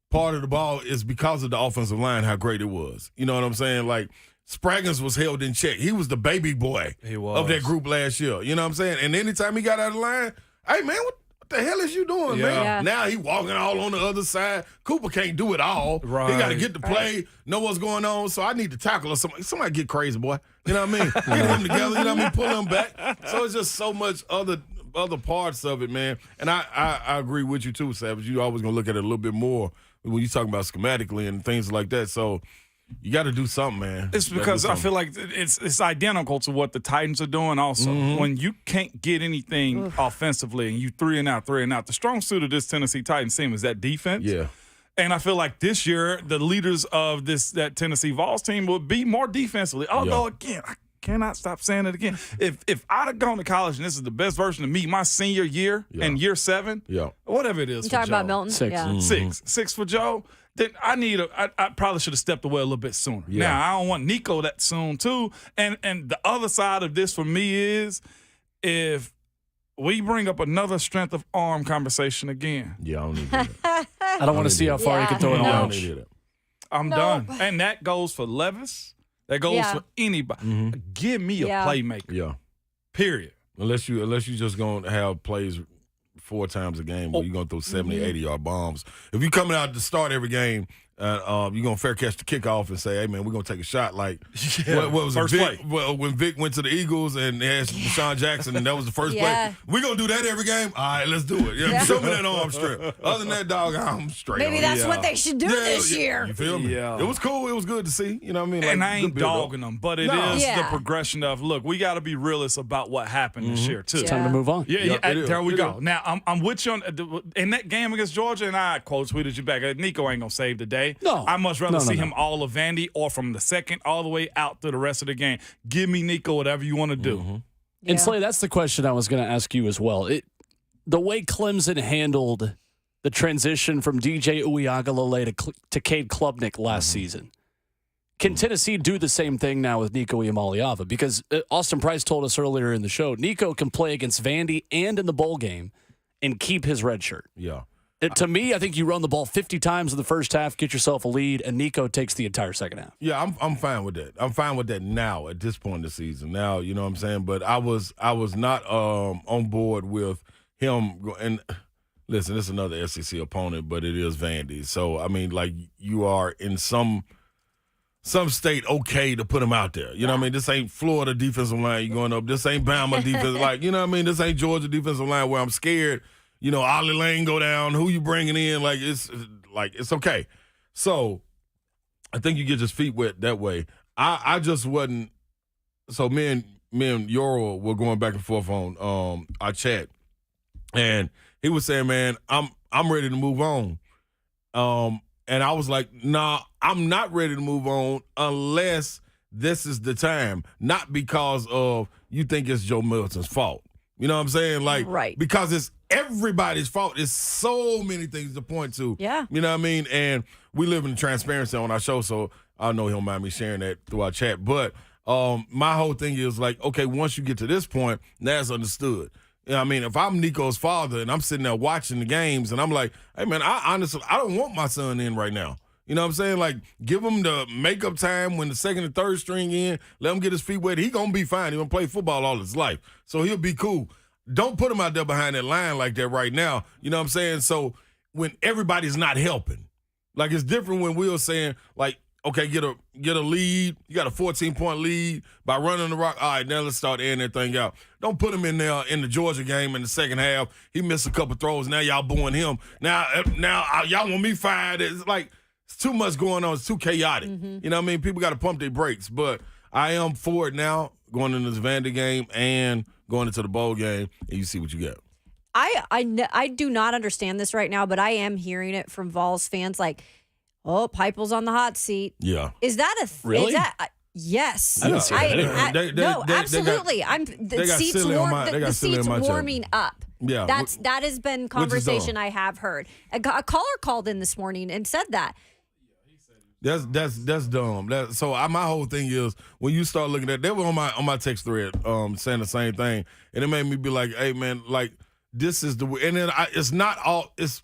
part of the ball is because of the offensive line, how great it was. You know what I'm saying? Like, Spraggins was held in check. He was the baby boy of that group last year. You know what I'm saying? And anytime he got out of line, hey, man, what the hell is you doing, man? Yeah. Now he walking all on the other side. Cooper can't do it all. Right. He got to get the play, know what's going on. So I need to tackle or somebody. Somebody get crazy, boy. You know what I mean? Get him together. You know what I mean? Pull him back. So it's just so much other parts of it, man. And I agree with you too, Savage. You always gonna look at it a little bit more when you talk about schematically and things like that. So you got to do something, man. It's because I feel like it's identical to what the Titans are doing also. When you can't get anything offensively and you three and out, the strong suit of this Tennessee Titans team is that defense. Yeah. And I feel like this year the leaders of that Tennessee Vols team will be more defensively. Although, again, I cannot stop saying it again. If I'd have gone to college and this is the best version of me, my senior year and year 7, whatever it is You for talking Joe. about Milton? 6. Yeah. Six for Joe. Then I probably should have stepped away a little bit sooner. Yeah. Now I don't want Nico that soon too. And the other side of this for me is if we bring up another strength of arm conversation again. Yeah, I don't need that. I don't want to see how far he can throw an No. I arm. don't need that. I'm No. done. And that goes for Levis. That goes Yeah. for anybody. Give me a playmaker. Yeah. Period. Unless you just gonna have plays 4 times a game where you're gonna throw 70, 80-yard bombs. If you coming out to start every game, you're gonna fair catch the kickoff and say, "Hey man, we're gonna take a shot." Like what was First it? Vic, play. well, when Vic went to the Eagles and they had Deshaun Jackson, and that was the first Yeah. play. We gonna do that every game. All right, let's do it. Yeah, show me that arm strength. Other than that, dog, I'm straight. Maybe on that's it. what they should do this year. You feel me? Yeah. It was cool. It was good to see. You know what I mean? And Like, I ain't good build-up. dogging them, but it No. is Yeah. the progression of, look, we got to be realists about what happened this year, too. It's time to move on. Yeah, Yeah, it is. there we It go. is. Now, I'm with you on in that game against Georgia, and I quote tweeted you back. Nico ain't going to save the day. No. I much rather No, see no. him all of Vandy or from the second all the way out through the rest of the game. Give me Nico whatever you want to do. And Slay, that's the question I was going to ask you as well. The way Clemson handled the transition from DJ Uiagalelei to Cade Klubnik last season. Can Tennessee do the same thing now with Nico Iamaleava? Because Austin Price told us earlier in the show, Nico can play against Vandy and in the bowl game and keep his red shirt. Yeah. To me, I think you run the ball 50 times in the first half, get yourself a lead, and Nico takes the entire second half. Yeah, I'm fine with that. I'm fine with that now at this point in the season. Now, you know what I'm saying? But I was not on board with him. And listen, this is another SEC opponent, but it is Vandy. So, I mean, like, you are in some state okay to put him out there. You know what I mean? This ain't Florida defensive line you going up. This ain't Bama defensive line. You know what I mean? This ain't Georgia defensive line where I'm scared. You know, Ollie Lane go down. Who you bringing in? It's okay. So I think you get your feet wet that way. I just wasn't. So me and Yoro were going back and forth on our chat, and he was saying, "Man, I'm ready to move on." And I was like, "Nah, I'm not ready to move on unless this is the time. Not because of you think it's Joe Milton's fault. You know what I'm saying? Like, Right. Because it's everybody's fault. There's so many things to point to. Yeah. You know what I mean? And we live in transparency on our show, so I know he'll mind me sharing that through our chat. But my whole thing is like, okay, once you get to this point, that's understood. You know what I mean? If I'm Nico's father and I'm sitting there watching the games and I'm like, hey, man, I don't want my son in right now. You know what I'm saying? Like, give him the makeup time when the second and third string in. Let him get his feet wet. He going to be fine. He going to play football all his life. So he'll be cool. Don't put him out there behind that line like that right now. You know what I'm saying? So when everybody's not helping, like it's different when we were saying, like, okay, get a lead. You got a 14-point lead by running the rock. All right, now let's start airing that thing out. Don't put him in there in the Georgia game in the second half. He missed a couple throws. Now y'all booing him. Now y'all want me fired. It's like it's too much going on. It's too chaotic. Mm-hmm. You know what I mean? People got to pump their brakes. But I am for it now, going into this Vandy game and going into the bowl game, and you see what you got. I do not understand this right now, but I am hearing it from Vols fans like, oh, Heupel's on the hot seat. Yeah. Is that a Really? Is that yes? I don't see that. No, absolutely. they got silly on my- they got the silly on seat's my chat. warming up. Yeah. That has been conversation I have heard. A caller called in this morning and said that. That's dumb. My whole thing is when you start looking at, they were on my text thread saying the same thing, and it made me be like, hey man, like this is the way. And then it's not all. It's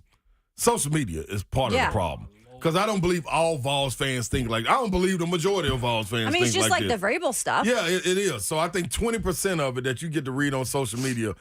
social media is part of the problem. Because I don't believe all Vols fans think like, I don't believe the majority of Vols fans think like this. It's just like the Vrabel stuff. Yeah, it is. So I think 20% of it that you get to read on social media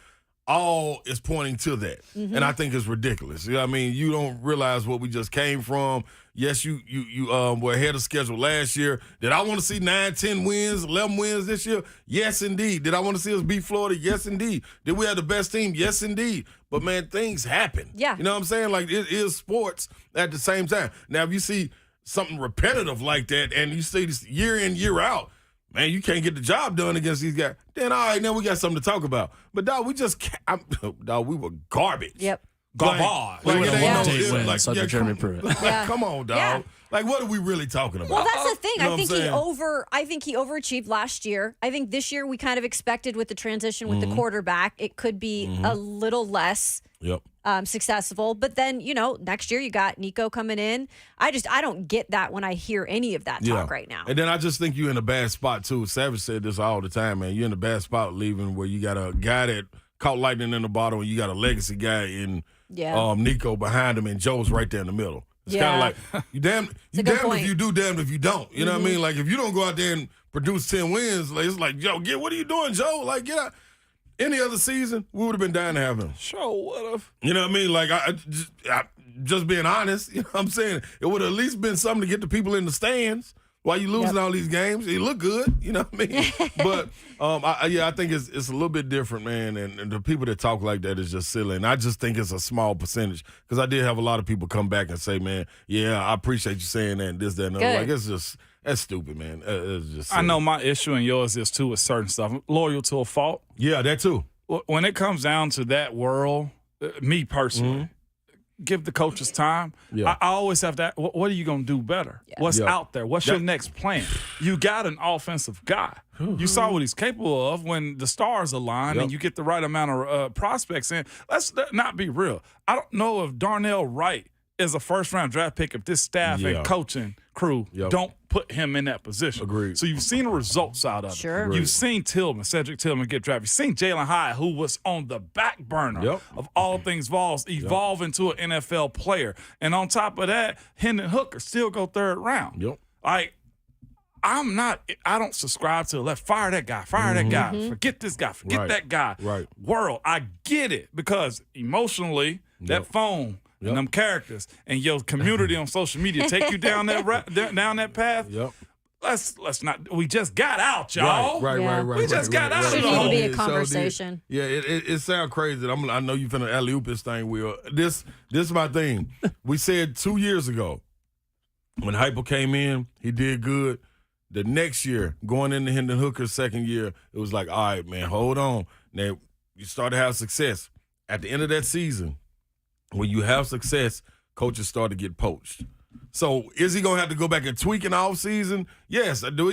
all is pointing to that. Mm-hmm. And I think it's ridiculous. You know what I mean? You don't realize what we just came from. Yes, you were ahead of schedule last year. Did I want to see 9, 10 wins, 11 wins this year? Yes, indeed. Did I want to see us beat Florida? Yes, indeed. Did we have the best team? Yes, indeed. But, man, things happen. Yeah. You know what I'm saying? Like, it is sports at the same time. Now, if you see something repetitive like that and you see this year in, year out, man, you can't get the job done against these guys. Then, all right, now we got something to talk about. But, dog, we were garbage. Yep. Garbage. Like, We it would ain't have no- won 8 it- wins like, under yeah, Jeremy come- Pruitt. Like, come on, dog. Yeah. Like, what are we really talking about? Well, that's the thing. You know I think what I'm I think he overachieved last year. I think this year we kind of expected with the transition with the quarterback, it could be a little less successful. But then, next year you got Nico coming in. I don't get that when I hear any of that talk right now. And then I just think you're in a bad spot, too. Savage said this all the time, man. You're in a bad spot leaving where you got a guy that caught lightning in the bottle and you got a legacy guy in Nico behind him and Joe's right there in the middle. It's kind of like, you damned if you do, damned if you don't. You know what I mean? Like, if you don't go out there and produce 10 wins, like, it's like, Joe, what are you doing, Joe? Like, get out. Any other season, we would have been dying to have him. Sure would have. You know what I mean? Like, I just being honest, you know what I'm saying? It would have at least been something to get the people in the stands while you losing all these games. He look good, you know what I mean? But, I think it's a little bit different, man, and the people that talk like that is just silly. And I just think it's a small percentage because I did have a lot of people come back and say, man, yeah, I appreciate you saying that and this, that, and that. Like, it's just – that's stupid, man. It's just silly. I know my issue and yours is, too, with certain stuff. I'm loyal to a fault. Yeah, that too. When it comes down to that world, me personally, give the coaches time. Yeah. I always have that. What are you going to do better? Yeah. What's out there? What's your next plan? You got an offensive guy. You saw what he's capable of when the stars align and you get the right amount of prospects in. Let's not be real. I don't know if Darnell Wright is a first-round draft pick if this staff and coaching crew don't put him in that position. Agreed. So you've seen the results out of it. Sure. You've seen Cedric Tillman get drafted. You've seen Jalen Hyatt, who was on the back burner of all things Vols, evolve into an NFL player. And on top of that, Hendon Hooker still go third round. Like, I don't subscribe to fire that guy, that guy, forget this guy, forget that guy. World, I get it because emotionally, that phone – and them characters and your community on social media take you down that path. Let's not. We just got out, y'all. Right. We just got out. It should be a conversation. It sounds crazy. I know you finna alley-oop this thing, Will. This is my thing. We said 2 years ago when Hyper came in, he did good. The next year, going into Hendon Hooker's second year, it was like, all right, man, hold on. Now you start to have success at the end of that season. When you have success, coaches start to get poached. So is he gonna have to go back and tweak in the offseason? Yes. Do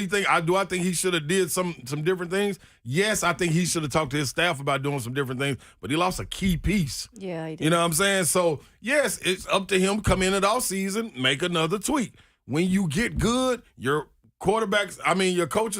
I think he should have did some different things? Yes, I think he should have talked to his staff about doing some different things, but he lost a key piece. Yeah, he did. You know what I'm saying? So yes, it's up to him come in at offseason, make another tweak. When you get good, your coaches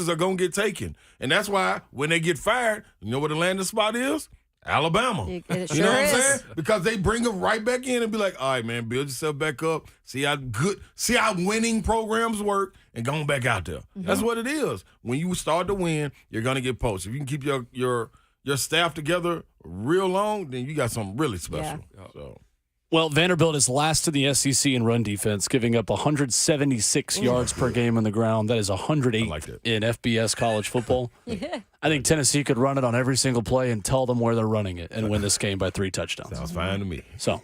are gonna get taken. And that's why when they get fired, you know what the landing spot is? Alabama. It you know what I'm saying? Because they bring them right back in and be like, all right, man, build yourself back up. See how winning programs work and go back out there. That's what it is. When you start to win, you're going to get poached. If you can keep your staff together real long, then you got something really special. So. Well, Vanderbilt is last in the SEC in run defense, giving up 176 yards per game on the ground. That is 108 in FBS college football. I think Tennessee could run it on every single play and tell them where they're running it and win this game by 3 touchdowns. Sounds fine to me. So,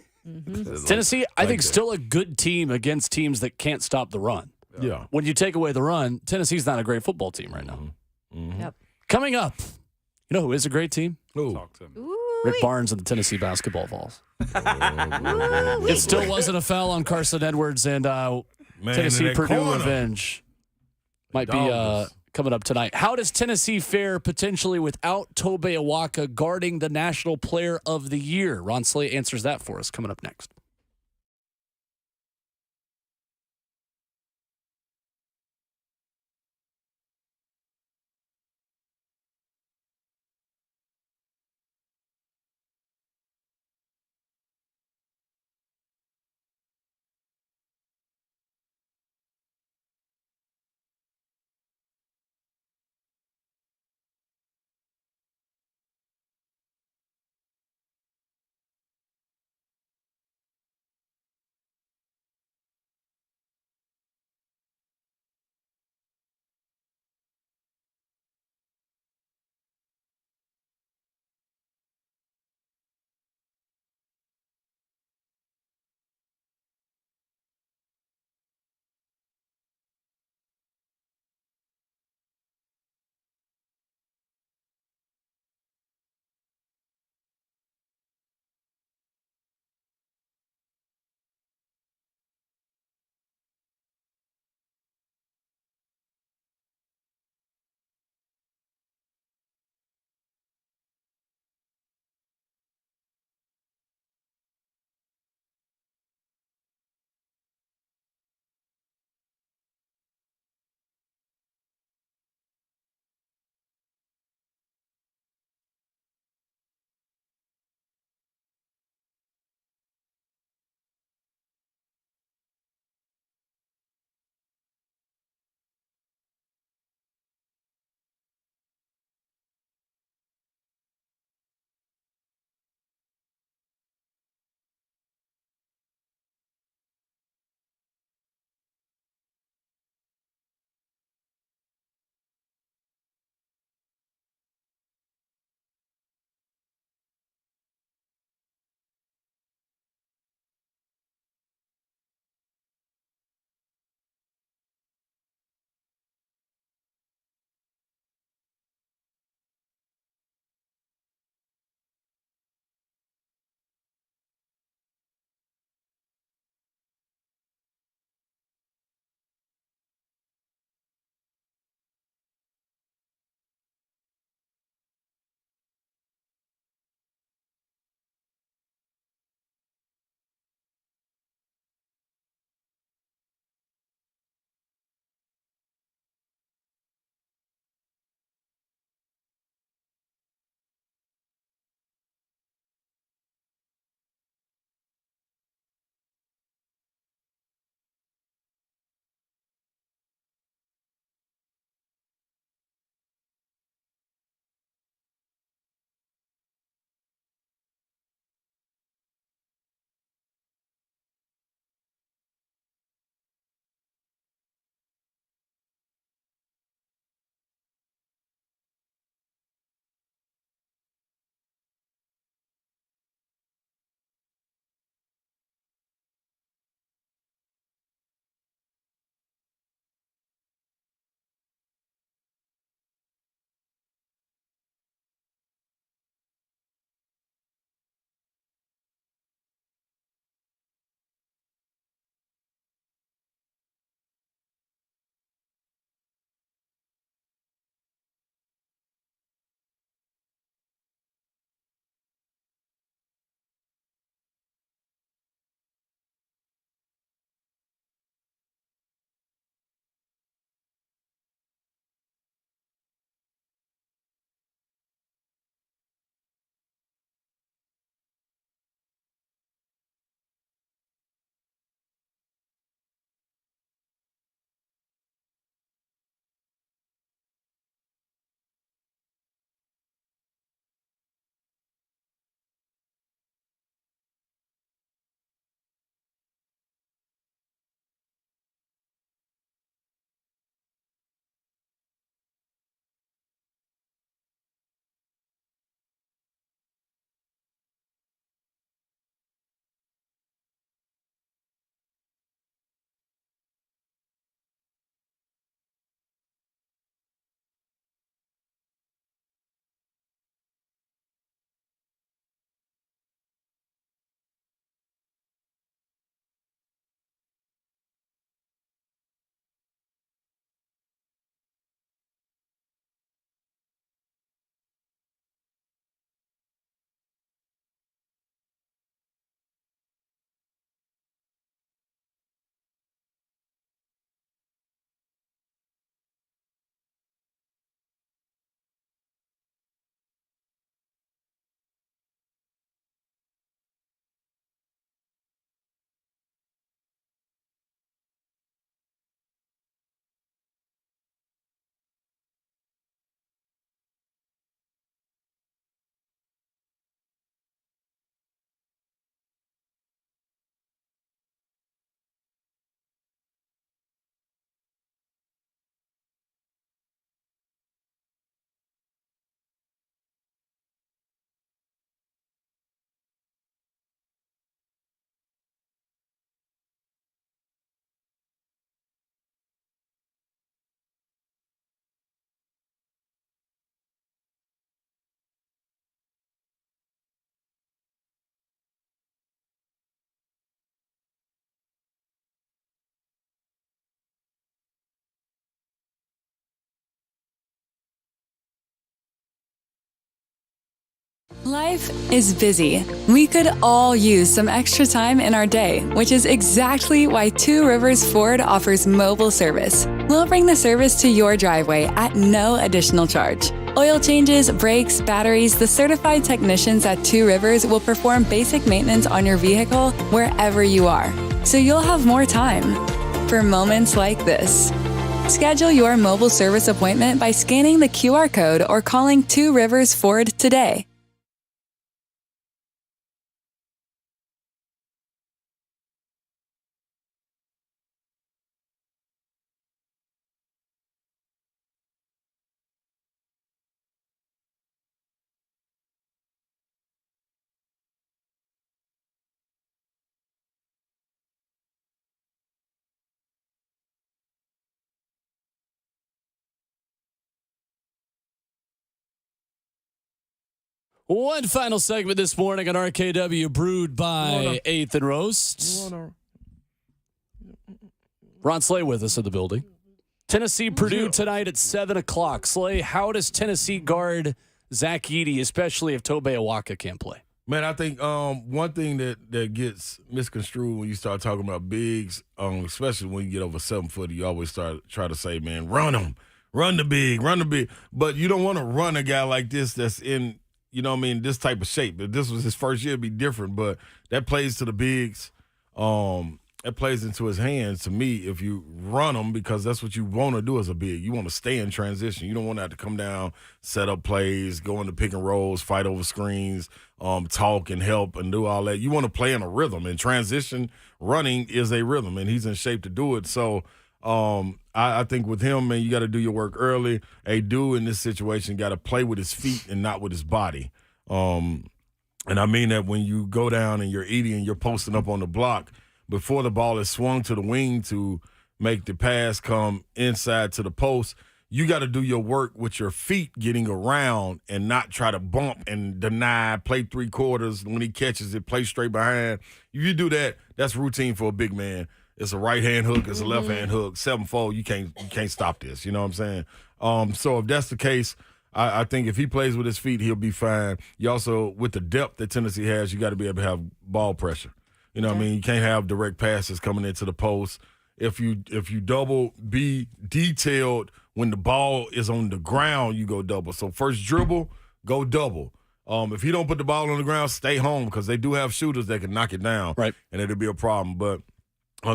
Tennessee, I think, still a good team against teams that can't stop the run. Yeah. When you take away the run, Tennessee's not a great football team right now. Yep. Coming up, you know who is a great team? Talk to me. Rick Barnes and the Tennessee basketball Vols. It still wasn't a foul on Carson Edwards, and Tennessee Purdue revenge might be coming up tonight. How does Tennessee fare potentially without Tobe Awaka guarding the National Player of the Year? Ron Slay answers that for us coming up next. Life is busy. We could all use some extra time in our day, which is exactly why Two Rivers Ford offers mobile service. We'll bring the service to your driveway at no additional charge. Oil changes, brakes, batteries, the certified technicians at Two Rivers will perform basic maintenance on your vehicle wherever you are, so you'll have more time for moments like this. Schedule your mobile service appointment by scanning the QR code or calling Two Rivers Ford today. One final segment this morning on RKW, brewed by 8th and Roast. Ron Slay with us in the building. Tennessee, Purdue tonight at 7 o'clock. Slay, how does Tennessee guard Zach Edey, especially if Tobe Awaka can't play? Man, I think one thing that gets misconstrued when you start talking about bigs, especially when you get over 7 foot, you always try to say, man, run them, run the big. But you don't want to run a guy like this that's in, this type of shape. If this was his first year, it'd be different. But that plays to the bigs. That plays into his hands to me if you run them, because that's what you want to do as a big. You want to stay in transition. You don't want to have to come down, set up plays, go into pick and rolls, fight over screens, talk and help and do all that. You want to play in a rhythm, and transition running is a rhythm, and he's in shape to do it. So I think with him, man, you got to do your work early. A dude in this situation got to play with his feet and not with his body. And I mean that when you go down and you're eating and you're posting up on the block, before the ball is swung to the wing to make the pass come inside to the post, you got to do your work with your feet getting around and not try to bump and deny, play 3/4. When he catches it, play straight behind. If you do that, that's routine for a big man. It's a right-hand hook. It's a left-hand hook. 7-4, you can't stop this. You know what I'm saying? So if that's the case, I think if he plays with his feet, he'll be fine. You also, with the depth that Tennessee has, you got to be able to have ball pressure. You know what I mean? You can't have direct passes coming into the post. If you double, be detailed when the ball is on the ground, you go double. So first dribble, go double. If you don't put the ball on the ground, stay home, because they do have shooters that can knock it down. Right. And it'll be a problem. But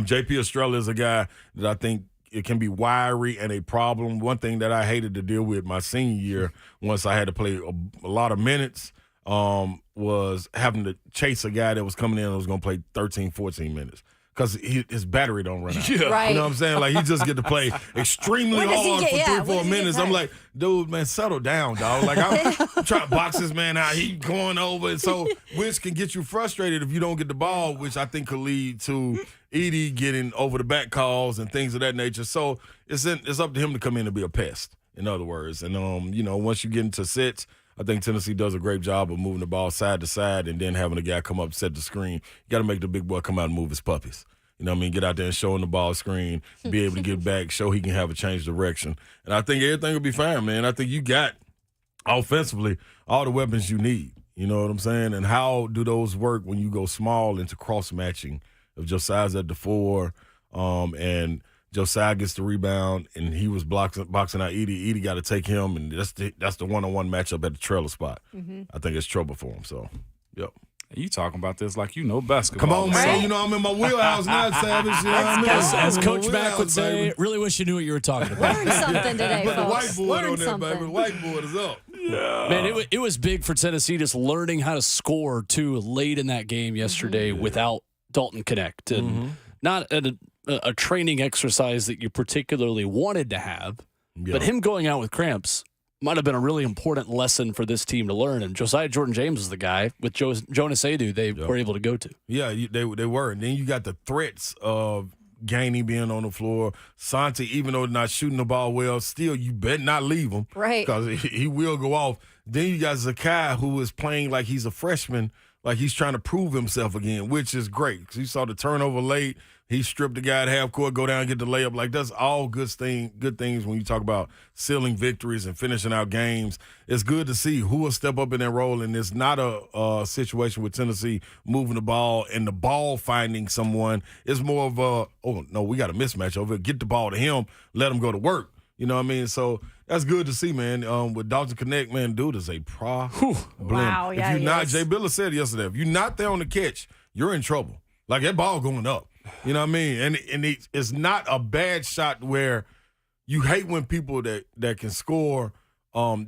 J.P. Estrella is a guy that I think it can be wiry and a problem. One thing that I hated to deal with my senior year, once I had to play a lot of minutes, was having to chase a guy that was coming in and was going to play 13, 14 minutes. Because his battery don't run out. Yeah. Right. You know what I'm saying? Like, he just get to play extremely hard for 3 or 4 minutes. I'm like, dude, man, settle down, dog. Like, I'm trying to box this man out. He going over. And so, which can get you frustrated if you don't get the ball, which I think could lead to Edey getting over the back calls and things of that nature. So, it's up to him to come in and be a pest, in other words. And, once you get into sets, I think Tennessee does a great job of moving the ball side to side and then having a guy come up, set the screen. You got to make the big boy come out and move his puppies. You know what I mean? Get out there and show him the ball screen, be able to get back, show he can have a change direction. And I think everything will be fine, man. I think you got, offensively, all the weapons you need. You know what I'm saying? And how do those work when you go small into cross-matching? If Josiah's at the 4 and Josiah gets the rebound and he was boxing out Edey. Edey got to take him, and that's the one-on-one matchup at the trailer spot. Mm-hmm. I think it's trouble for him. So, yep. You talking about this like you know basketball. Come on, man. I'm in my wheelhouse now, Savage. You know what I mean? As Coach Mack would say, really wish you knew what you were talking about. Learn something today, Put the folks. whiteboard Learn on there, something. baby. The whiteboard is up. Yeah. Man, it was big for Tennessee just learning how to score, too, late in that game yesterday without Dalton Connect. And not a training exercise that you particularly wanted to have, but him going out with cramps might have been a really important lesson for this team to learn. And Josiah Jordan-James was the guy with Jonas Adu they were able to go to. Yeah, they were. And then you got the threats of Gainey being on the floor. Santi, even though not shooting the ball well, still you better not leave him. Right. Because he will go off. Then you got Zakai, who is playing like he's a freshman, like he's trying to prove himself again, which is great. 'Cause you saw the turnover late. He stripped the guy at half court, go down and get the layup. Like, that's all good things when you talk about sealing victories and finishing out games. It's good to see who will step up in that role, and it's not a situation with Tennessee moving the ball and the ball finding someone. It's more of a, oh, no, we got a mismatch over here. Get the ball to him, let him go to work. You know what I mean? So that's good to see, man. With Dalton Connect, man, dude is a problem. Wow, yeah, if you're not, is. Jay Billa said yesterday, if you're not there on the catch, you're in trouble. Like, that ball going up. You know what I mean? And it's not a bad shot where you hate when people that can score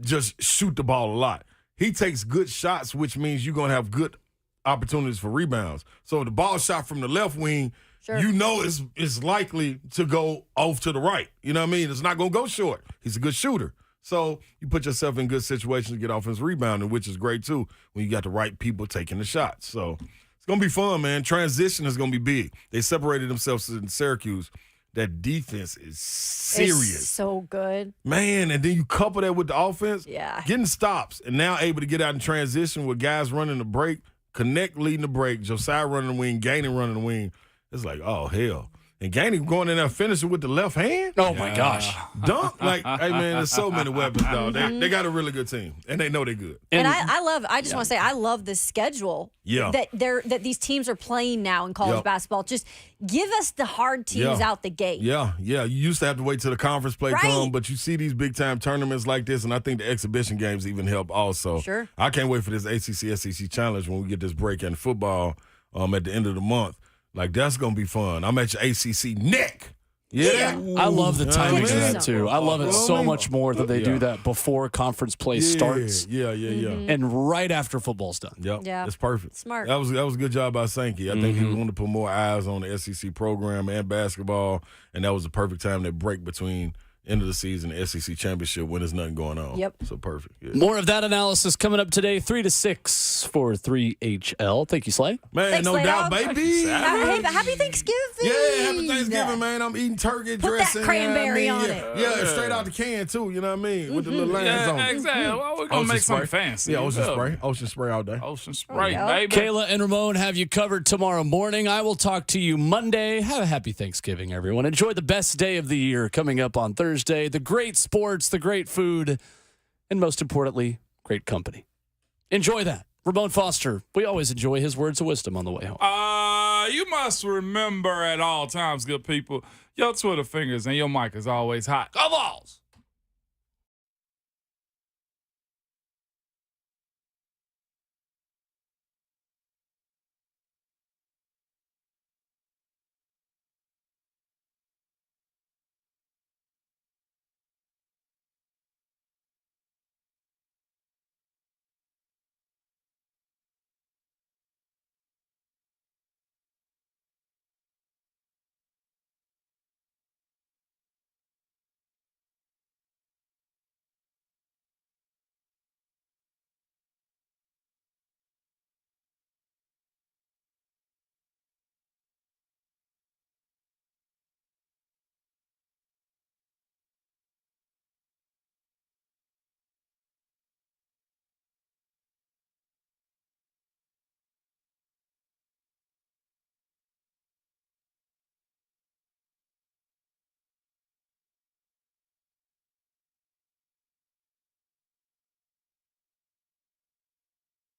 just shoot the ball a lot. He takes good shots, which means you're going to have good opportunities for rebounds. So the ball shot from the left wing, you know it's likely to go off to the right. You know what I mean? It's not going to go short. He's a good shooter. So you put yourself in good situations to get offensive rebounding, which is great, too, when you got the right people taking the shots. So it's going to be fun, man. Transition is going to be big. They separated themselves in Syracuse. That defense is serious. It's so good. Man, and then you couple that with the offense. Yeah. Getting stops and now able to get out in transition with guys running the break, Connect leading the break, Josiah running the wing, Gainey running the wing. It's like, oh, hell. And Gainey going in there finishing with the left hand. Oh, my gosh. Dunk. Like, hey, man, there's so many weapons, dog. They got a really good team, and they know they're good. And I just want to say, I love the schedule that these teams are playing now in college basketball. Just give us the hard teams out the gate. Yeah. You used to have to wait till the conference play come, but you see these big-time tournaments like this, and I think the exhibition games even help also. Sure. I can't wait for this ACC-SEC challenge when we get this break in football at the end of the month. Like, that's going to be fun. I'm at your ACC neck. Yeah. I love the timing of that, too. I love it so much more that they do that before conference play starts. Yeah. And right after football's done. Yep. Yeah. It's perfect. Smart. That was a good job by Sankey. I think he wanted to put more eyes on the SEC program and basketball, and that was the perfect time to break between end of the season, the SEC championship, when there's nothing going on. Yep. So perfect. Yeah. More of that analysis coming up today, 3 to 6 for 3HL. Thank you, Slay. Man, Thanks, no Slay doubt, Dog. baby. Hey, happy Thanksgiving. Yeah, happy Thanksgiving, man. I'm eating turkey Put dressing. that cranberry on it. Yeah, straight out the can, too. You know what I mean? With the little lines on it. Exactly. Well, we're going to make something fancy. Yeah, ocean spray all day. Ocean spray, baby. Kayla and Ramon have you covered tomorrow morning. I will talk to you Monday. Have a happy Thanksgiving, everyone. Enjoy the best day of the year coming up on Thursday. The great sports, the great food, and most importantly, great company. Enjoy that. Ramon Foster, we always enjoy his words of wisdom on the way home. You must remember at all times, good people, your Twitter fingers and your mic is always hot. Go Vols!